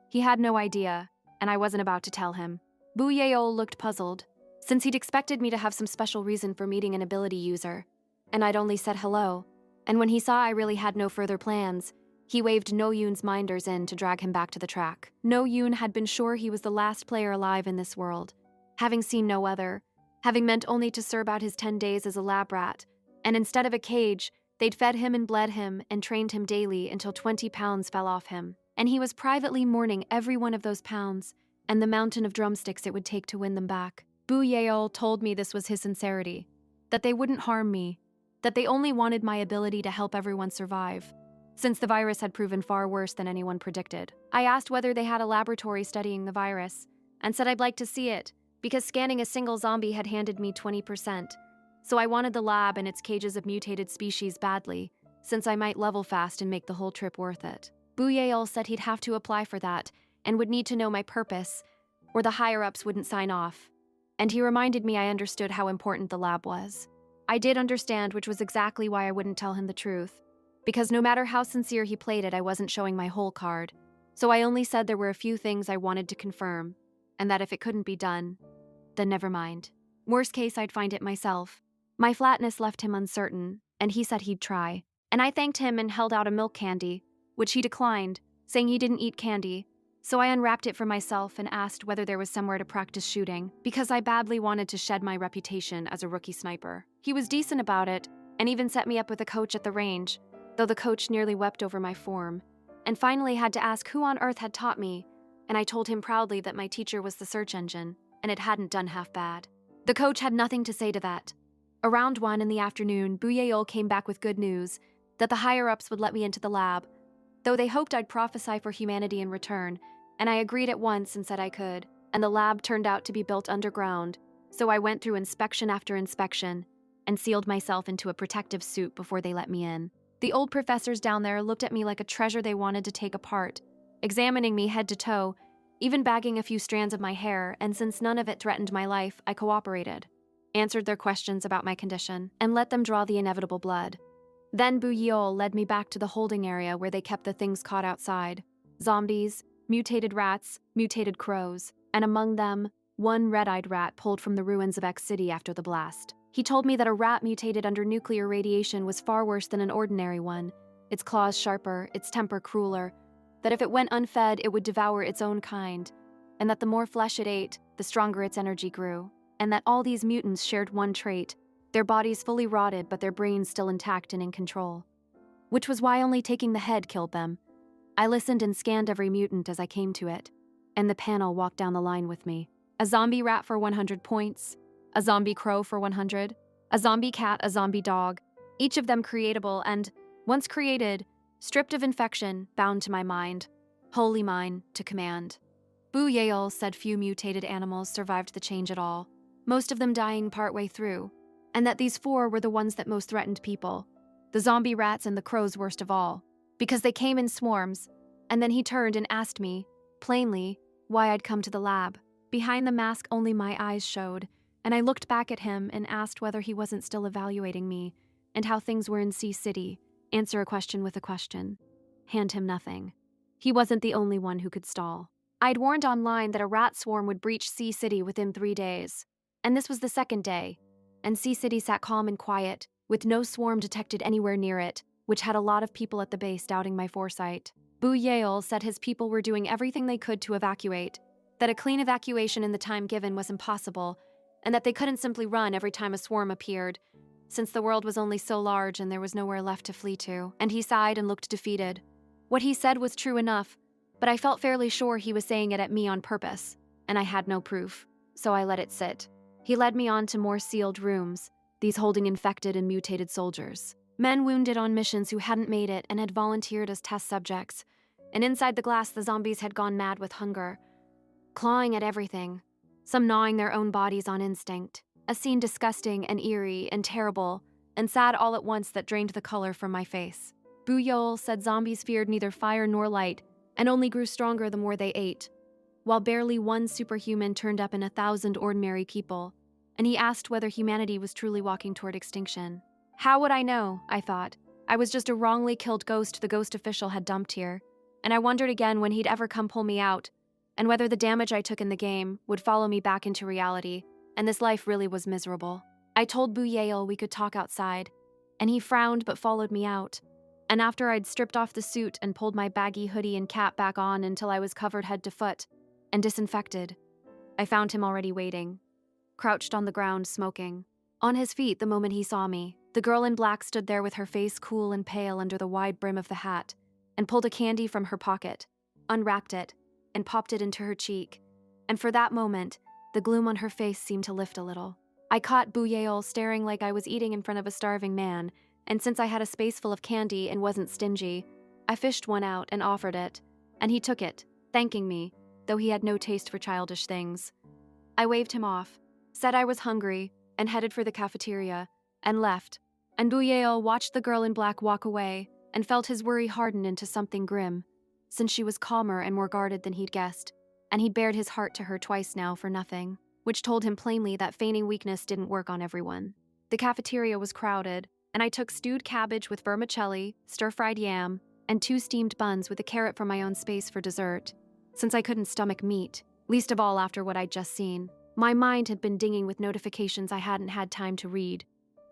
He had no idea, and I wasn't about to tell him. Bu Yeol looked puzzled, since he'd expected me to have some special reason for meeting an ability user, and I'd only said hello, and when he saw I really had no further plans, he waved No Yoon's minders in to drag him back to the track. No Yoon had been sure he was the last player alive in this world, having seen no other, having meant only to serve out his 10 days as a lab rat, and instead of a cage, they'd fed him and bled him and trained him daily until 20 pounds fell off him. And he was privately mourning every one of those pounds and the mountain of drumsticks it would take to win them back. Bu Yeol told me this was his sincerity, that they wouldn't harm me, that they only wanted my ability to help everyone survive, since the virus had proven far worse than anyone predicted. I asked whether they had a laboratory studying the virus, and said I'd like to see it, because scanning a single zombie had handed me 20%, So I wanted the lab and its cages of mutated species badly, since I might level fast and make the whole trip worth it. Buyeo said he'd have to apply for that and would need to know my purpose, or the higher-ups wouldn't sign off. And he reminded me I understood how important the lab was. I did understand, which was exactly why I wouldn't tell him the truth. Because no matter how sincere he played it, I wasn't showing my whole card. So I only said there were a few things I wanted to confirm, and that if it couldn't be done, then never mind. Worst case, I'd find it myself. My flatness left him uncertain, and he said he'd try. And I thanked him and held out a milk candy, which he declined, saying he didn't eat candy. So I unwrapped it for myself and asked whether there was somewhere to practice shooting, because I badly wanted to shed my reputation as a rookie sniper. He was decent about it, and even set me up with a coach at the range, though the coach nearly wept over my form, and finally had to ask who on earth had taught me, and I told him proudly that my teacher was the search engine, and it hadn't done half bad. The coach had nothing to say to that. Around 1 in the afternoon, Buyeo came back with good news, that the higher-ups would let me into the lab, though they hoped I'd prophesy for humanity in return, and I agreed at once and said I could, and the lab turned out to be built underground, so I went through inspection after inspection, and sealed myself into a protective suit before they let me in. The old professors down there looked at me like a treasure they wanted to take apart, examining me head to toe, even bagging a few strands of my hair, and since none of it threatened my life, I cooperated, answered their questions about my condition, and let them draw the inevitable blood. Then Buyeo led me back to the holding area where they kept the things caught outside. Zombies, mutated rats, mutated crows, and among them, one red-eyed rat pulled from the ruins of X City after the blast. He told me that a rat mutated under nuclear radiation was far worse than an ordinary one, its claws sharper, its temper crueler, that if it went unfed, it would devour its own kind, and that the more flesh it ate, the stronger its energy grew, and that all these mutants shared one trait, their bodies fully rotted but their brains still intact and in control. Which was why only taking the head killed them. I listened and scanned every mutant as I came to it, and the panel walked down the line with me. A zombie rat for 100 points, a zombie crow for 100, a zombie cat, a zombie dog, each of them creatable and, once created, stripped of infection, bound to my mind, wholly mine to command. Buyeo said few mutated animals survived the change at all, most of them dying partway through, and that these 4 were the ones that most threatened people, the zombie rats and the crows worst of all, because they came in swarms, and then he turned and asked me, plainly, why I'd come to the lab. Behind the mask only my eyes showed, and I looked back at him and asked whether he wasn't still evaluating me, and how things were in C City, answer a question with a question, hand him nothing. He wasn't the only one who could stall. I'd warned online that a rat swarm would breach C City within 3 days, and this was the 2nd day, and C City sat calm and quiet, with no swarm detected anywhere near it, which had a lot of people at the base doubting my foresight. Buyeo said his people were doing everything they could to evacuate, that a clean evacuation in the time given was impossible, and that they couldn't simply run every time a swarm appeared, since the world was only so large and there was nowhere left to flee to, and he sighed and looked defeated. What he said was true enough, but I felt fairly sure he was saying it at me on purpose, and I had no proof, so I let it sit. He led me on to more sealed rooms, these holding infected and mutated soldiers. Men wounded on missions who hadn't made it and had volunteered as test subjects, and inside the glass the zombies had gone mad with hunger, clawing at everything, some gnawing their own bodies on instinct. A scene disgusting and eerie and terrible and sad all at once that drained the color from my face. Buyeo said zombies feared neither fire nor light and only grew stronger the more they ate, while barely one superhuman turned up in 1,000 ordinary people, and he asked whether humanity was truly walking toward extinction. How would I know, I thought. I was just a wrongly killed ghost the ghost official had dumped here, and I wondered again when he'd ever come pull me out, and whether the damage I took in the game would follow me back into reality, and this life really was miserable. I told Buyeo we could talk outside, and he frowned but followed me out, and after I'd stripped off the suit and pulled my baggy hoodie and cap back on until I was covered head to foot, and disinfected, I found him already waiting, crouched on the ground smoking. On his feet the moment he saw me, the girl in black stood there with her face cool and pale under the wide brim of the hat, and pulled a candy from her pocket, unwrapped it, and popped it into her cheek, and for that moment, the gloom on her face seemed to lift a little. I caught Buyeo staring like I was eating in front of a starving man, and since I had a space full of candy and wasn't stingy, I fished one out and offered it, and he took it, thanking me, though he had no taste for childish things. I waved him off, said I was hungry, and headed for the cafeteria, and left. And Buyeo watched the girl in black walk away and felt his worry harden into something grim, since she was calmer and more guarded than he'd guessed, and he'd bared his heart to her twice now for nothing, which told him plainly that feigning weakness didn't work on everyone. The cafeteria was crowded, and I took stewed cabbage with vermicelli, stir-fried yam, and 2 steamed buns with a carrot from my own space for dessert, since I couldn't stomach meat, least of all after what I'd just seen. My mind had been dinging with notifications I hadn't had time to read,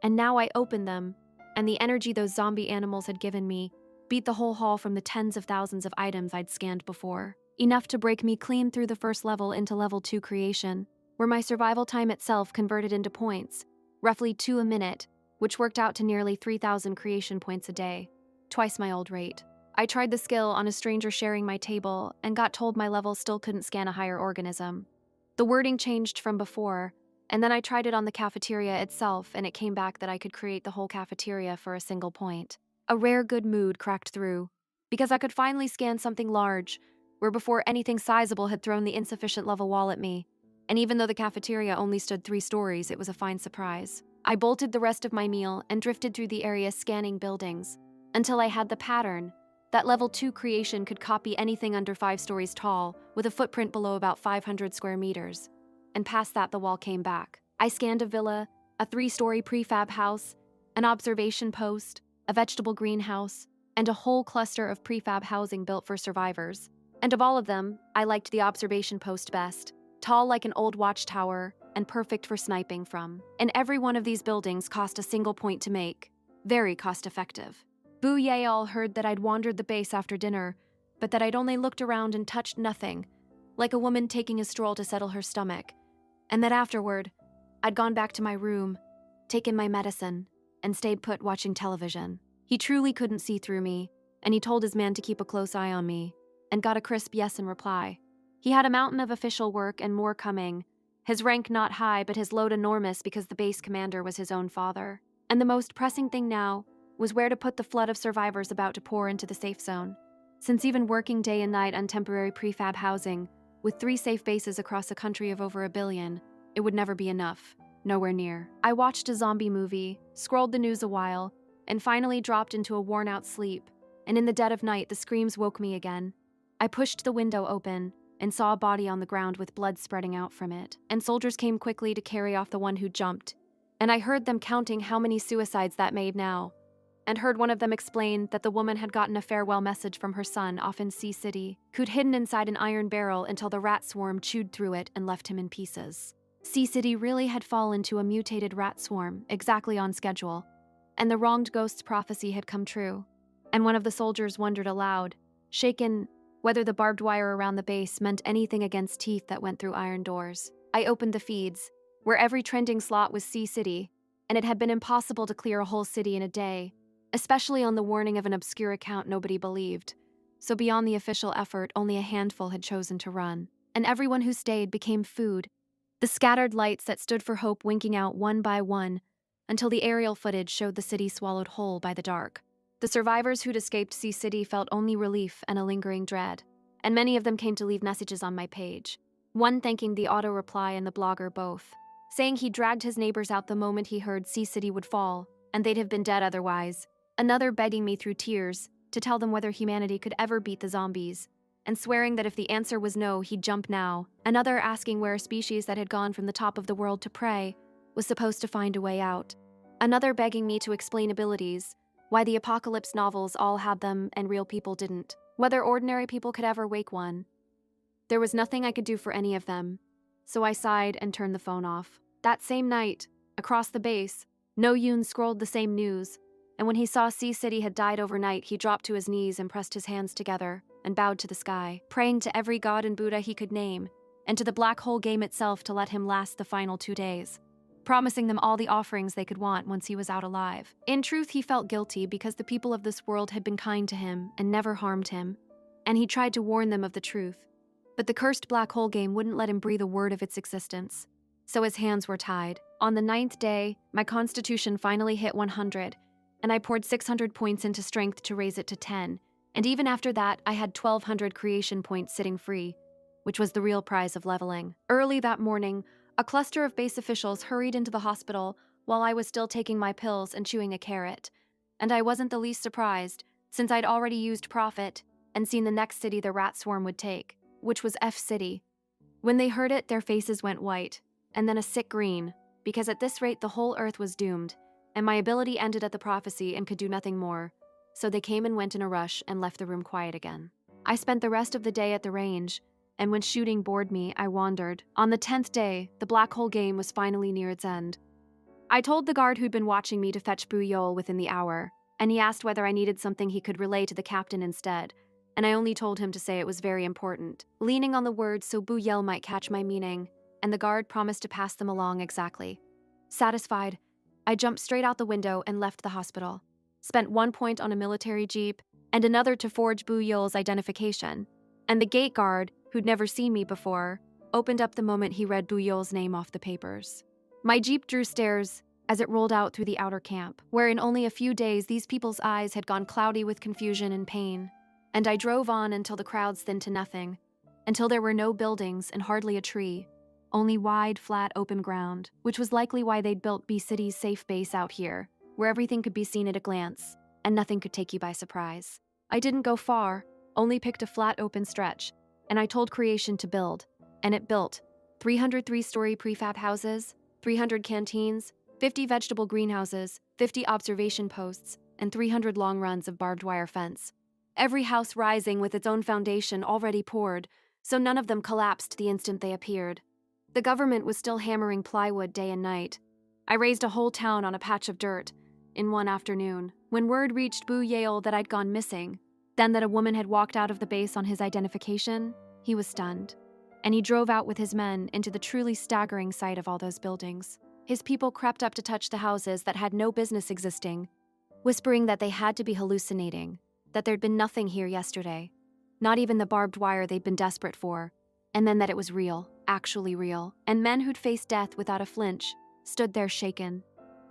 and now I opened them, and the energy those zombie animals had given me beat the whole hall from the tens of thousands of items I'd scanned before, enough to break me clean through the first level into level 2 creation, where my survival time itself converted into points, roughly 2 a minute, which worked out to nearly 3,000 creation points a day, twice my old rate. I tried the skill on a stranger sharing my table and got told my level still couldn't scan a higher organism. The wording changed from before, and then I tried it on the cafeteria itself, and it came back that I could create the whole cafeteria for a single point. A rare good mood cracked through, because I could finally scan something large, where before anything sizable had thrown the insufficient level wall at me. And even though the cafeteria only stood 3 stories, it was a fine surprise. I bolted the rest of my meal and drifted through the area scanning buildings, until I had the pattern that level 2 creation could copy anything under 5 stories tall, with a footprint below about 500 square meters. And past that, the wall came back. I scanned a villa, a 3-story prefab house, an observation post, a vegetable greenhouse, and a whole cluster of prefab housing built for survivors. And of all of them, I liked the observation post best, tall like an old watchtower and perfect for sniping from. And every one of these buildings cost a single point to make, very cost-effective. Bu Yeol heard that I'd wandered the base after dinner, but that I'd only looked around and touched nothing, like a woman taking a stroll to settle her stomach, and that afterward, I'd gone back to my room, taken my medicine, and stayed put watching television. He truly couldn't see through me, and he told his man to keep a close eye on me, and got a crisp yes in reply. He had a mountain of official work and more coming, his rank not high but his load enormous because the base commander was his own father. And the most pressing thing now was where to put the flood of survivors about to pour into the safe zone, since even working day and night on temporary prefab housing, with 3 safe bases across a country of over 1 billion, it would never be enough. Nowhere near. I watched a zombie movie, scrolled the news a while, and finally dropped into a worn-out sleep, and in the dead of night the screams woke me again. I pushed the window open and saw a body on the ground with blood spreading out from it, and soldiers came quickly to carry off the one who jumped, and I heard them counting how many suicides that made now, and heard one of them explain that the woman had gotten a farewell message from her son off in Sea City, who'd hidden inside an iron barrel until the rat swarm chewed through it and left him in pieces. Sea City really had fallen to a mutated rat swarm, exactly on schedule, and the wronged ghost's prophecy had come true. And one of the soldiers wondered aloud, shaken, whether the barbed wire around the base meant anything against teeth that went through iron doors. I opened the feeds, where every trending slot was Sea City, and it had been impossible to clear a whole city in a day, especially on the warning of an obscure account nobody believed. So beyond the official effort, only a handful had chosen to run, and everyone who stayed became food, the scattered lights that stood for hope winking out one by one, until the aerial footage showed the city swallowed whole by the dark. The survivors who'd escaped Sea City felt only relief and a lingering dread, and many of them came to leave messages on my page, one thanking the auto-reply and the blogger both, saying he dragged his neighbors out the moment he heard Sea City would fall, and they'd have been dead otherwise, another begging me through tears to tell them whether humanity could ever beat the zombies, and swearing that if the answer was no, he'd jump now, another asking where a species that had gone from the top of the world to prey was supposed to find a way out, another begging me to explain abilities, why the apocalypse novels all had them and real people didn't, whether ordinary people could ever wake one. There was nothing I could do for any of them, so I sighed and turned the phone off. That same night, across the base, No Yoon scrolled the same news, and when he saw Sea City had died overnight, he dropped to his knees and pressed his hands together and bowed to the sky, praying to every god and Buddha he could name, and to the black hole game itself to let him last the final 2 days, promising them all the offerings they could want once he was out alive. In truth, he felt guilty because the people of this world had been kind to him and never harmed him, and he tried to warn them of the truth. But the cursed black hole game wouldn't let him breathe a word of its existence, so his hands were tied. On the 9th day, my constitution finally hit 100, and I poured 600 points into strength to raise it to 10, and even after that, I had 1,200 creation points sitting free, which was the real prize of leveling. Early that morning, a cluster of base officials hurried into the hospital, while I was still taking my pills and chewing a carrot. And I wasn't the least surprised, since I'd already used Profit and seen the next city the rat swarm would take, which was F City. When they heard it, their faces went white, and then a sick green, because at this rate the whole earth was doomed, and my ability ended at the prophecy and could do nothing more. So they came and went in a rush and left the room quiet again. I spent the rest of the day at the range, and when shooting bored me, I wandered. On the 10th day, the black hole game was finally near its end. I told the guard who'd been watching me to fetch Buyol within the hour, and he asked whether I needed something he could relay to the captain instead, and I only told him to say it was very important, leaning on the words so Buyel might catch my meaning, and the guard promised to pass them along exactly. Satisfied, I jumped straight out the window and left the hospital, spent 1 point on a military jeep, and another to forge Buyol's identification, and the gate guard, who'd never seen me before, opened up the moment he read Buyol's name off the papers. My jeep drew stairs as it rolled out through the outer camp, where in only a few days these people's eyes had gone cloudy with confusion and pain, and I drove on until the crowds thinned to nothing, until there were no buildings and hardly a tree, only wide, flat, open ground, which was likely why they'd built B City's safe base out here, where everything could be seen at a glance, and nothing could take you by surprise. I didn't go far, only picked a flat, open stretch, and I told Creation to build, and it built 300 three-story prefab houses, 300 canteens, 50 vegetable greenhouses, 50 observation posts, and 300 long runs of barbed wire fence. Every house rising with its own foundation already poured, so none of them collapsed the instant they appeared. The government was still hammering plywood day and night. I raised a whole town on a patch of dirt in one afternoon, when word reached Buyol that I'd gone missing, then that a woman had walked out of the base on his identification. He was stunned, and he drove out with his men into the truly staggering sight of all those buildings. His people crept up to touch the houses that had no business existing, whispering that they had to be hallucinating, that there'd been nothing here yesterday, not even the barbed wire they'd been desperate for, and then that it was real, actually real, and men who'd faced death without a flinch stood there shaken.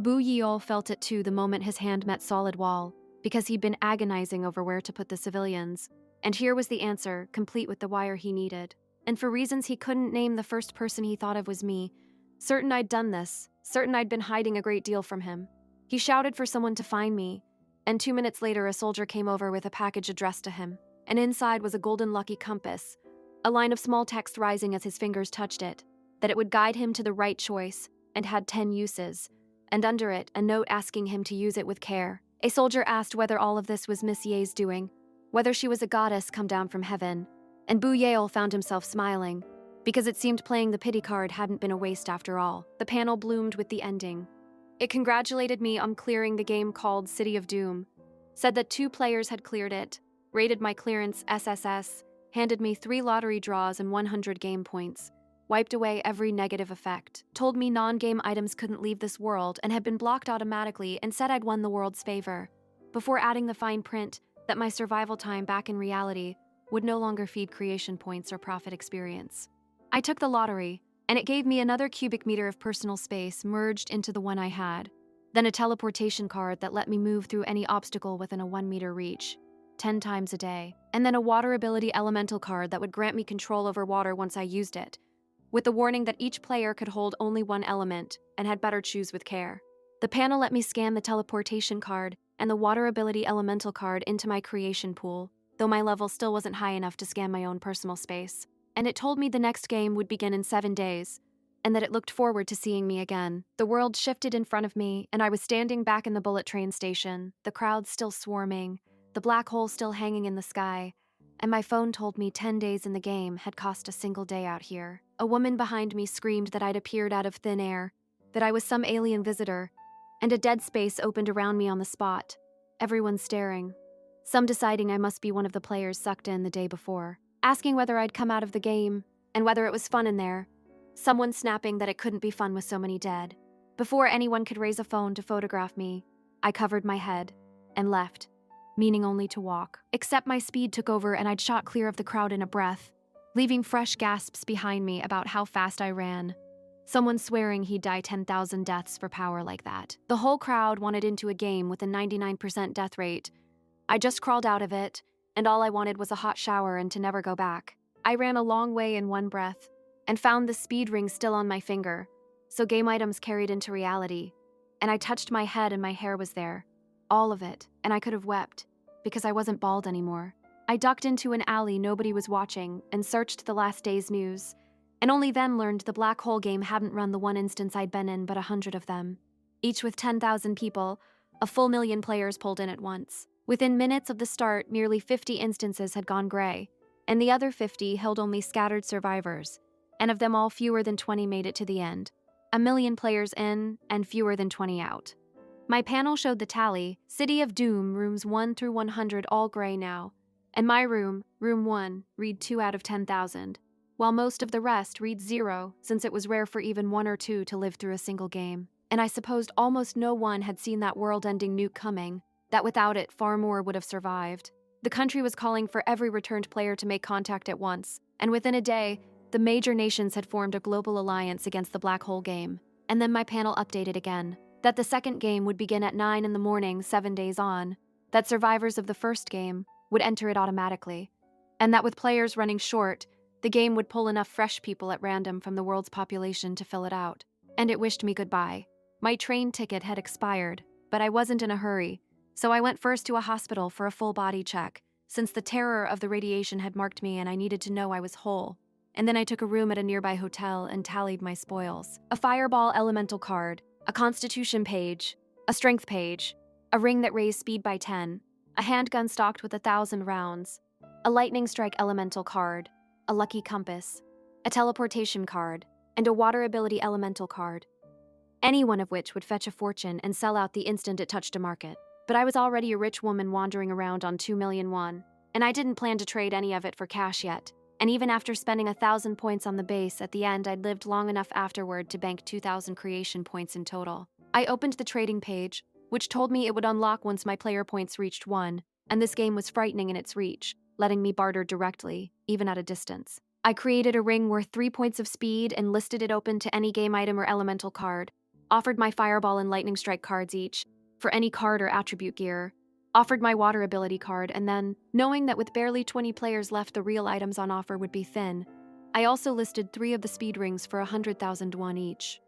Buyol felt it too the moment his hand met solid wall, because he'd been agonizing over where to put the civilians, and here was the answer, complete with the wire he needed. And for reasons he couldn't name, the first person he thought of was me, certain I'd done this, certain I'd been hiding a great deal from him. He shouted for someone to find me, and 2 minutes later a soldier came over with a package addressed to him, and inside was a golden lucky compass, a line of small text rising as his fingers touched it, that it would guide him to the right choice, and had 10 uses, and under it a note asking him to use it with care. A soldier asked whether all of this was Miss Ye's doing, whether she was a goddess come down from heaven, and Buyol found himself smiling, because it seemed playing the pity card hadn't been a waste after all. The panel bloomed with the ending. It congratulated me on clearing the game called City of Doom, said that 2 players had cleared it, rated my clearance SSS, handed me 3 lottery draws and 100 game points, wiped away every negative effect, told me non-game items couldn't leave this world and had been blocked automatically, and said I'd won the world's favor, before adding the fine print that my survival time back in reality would no longer feed creation points or profit experience. I took the lottery, and it gave me another cubic meter of personal space merged into the one I had, then a teleportation card that let me move through any obstacle within a 1 meter reach, 10 times a day, and then a water ability elemental card that would grant me control over water once I used it, with the warning that each player could hold only 1 element and had better choose with care. The panel let me scan the teleportation card and the water ability elemental card into my creation pool, though my level still wasn't high enough to scan my own personal space. And it told me the next game would begin in 7 days, and that it looked forward to seeing me again. The world shifted in front of me, and I was standing back in the bullet train station, the crowd still swarming, the black hole still hanging in the sky, and my phone told me 10 days in the game had cost a single day out here. A woman behind me screamed that I'd appeared out of thin air, that I was some alien visitor, and a dead space opened around me on the spot, everyone staring, some deciding I must be one of the players sucked in the day before, asking whether I'd come out of the game, and whether it was fun in there, someone snapping that it couldn't be fun with so many dead. Before anyone could raise a phone to photograph me, I covered my head and left, meaning only to walk. Except my speed took over and I'd shot clear of the crowd in a breath, leaving fresh gasps behind me about how fast I ran. Someone swearing he'd die 10,000 deaths for power like that. The whole crowd wanted into a game with a 99% death rate. I just crawled out of it, and all I wanted was a hot shower and to never go back. I ran a long way in one breath, and found the speed ring still on my finger, so game items carried into reality. and I touched my head and my hair was there. All of it, and I could have wept, because I wasn't bald anymore. I ducked into an alley nobody was watching and searched the last day's news, and only then learned the black hole game hadn't run the one instance I'd been in but 100 of them. Each with 10,000 people, a full million players pulled in at once. Within minutes of the start, nearly 50 instances had gone gray, and the other 50 held only scattered survivors, and of them all fewer than 20 made it to the end. 1 million players in, and fewer than 20 out. My panel showed the tally: City of Doom, rooms 1 through 100 all gray now, and my room, room 1, read 2 out of 10,000, while most of the rest read 0, since it was rare for even 1 or 2 to live through a single game. And I supposed almost no one had seen that world-ending nuke coming, that without it far more would have survived. The country was calling for every returned player to make contact at once, and within a day, the major nations had formed a global alliance against the black hole game. And then my panel updated again, that the second game would begin at 9 in the morning 7 days on, that survivors of the first game would enter it automatically, and that with players running short, the game would pull enough fresh people at random from the world's population to fill it out. And it wished me goodbye. My train ticket had expired, but I wasn't in a hurry, so I went first to a hospital for a full body check, since the terror of the radiation had marked me and I needed to know I was whole. And then I took a room at a nearby hotel and tallied my spoils. A fireball elemental card, a constitution page, a strength page, a ring that raised speed by 10, a handgun stocked with 1,000 rounds, a lightning strike elemental card, a lucky compass, a teleportation card, and a water ability elemental card, any one of which would fetch a fortune and sell out the instant it touched a market. But I was already a rich woman wandering around on 2 million won, and I didn't plan to trade any of it for cash yet. And even after spending 1,000 points on the base, at the end I'd lived long enough afterward to bank 2,000 creation points in total. I opened the trading page, which told me it would unlock once my player points reached 1, and this game was frightening in its reach, letting me barter directly, even at a distance. I created a ring worth 3 points of speed and listed it open to any game item or elemental card, offered my fireball and lightning strike cards each, for any card or attribute gear, offered my water ability card, and then, knowing that with barely 20 players left the real items on offer would be thin, I also listed 3 of the speed rings for 100,000 won each.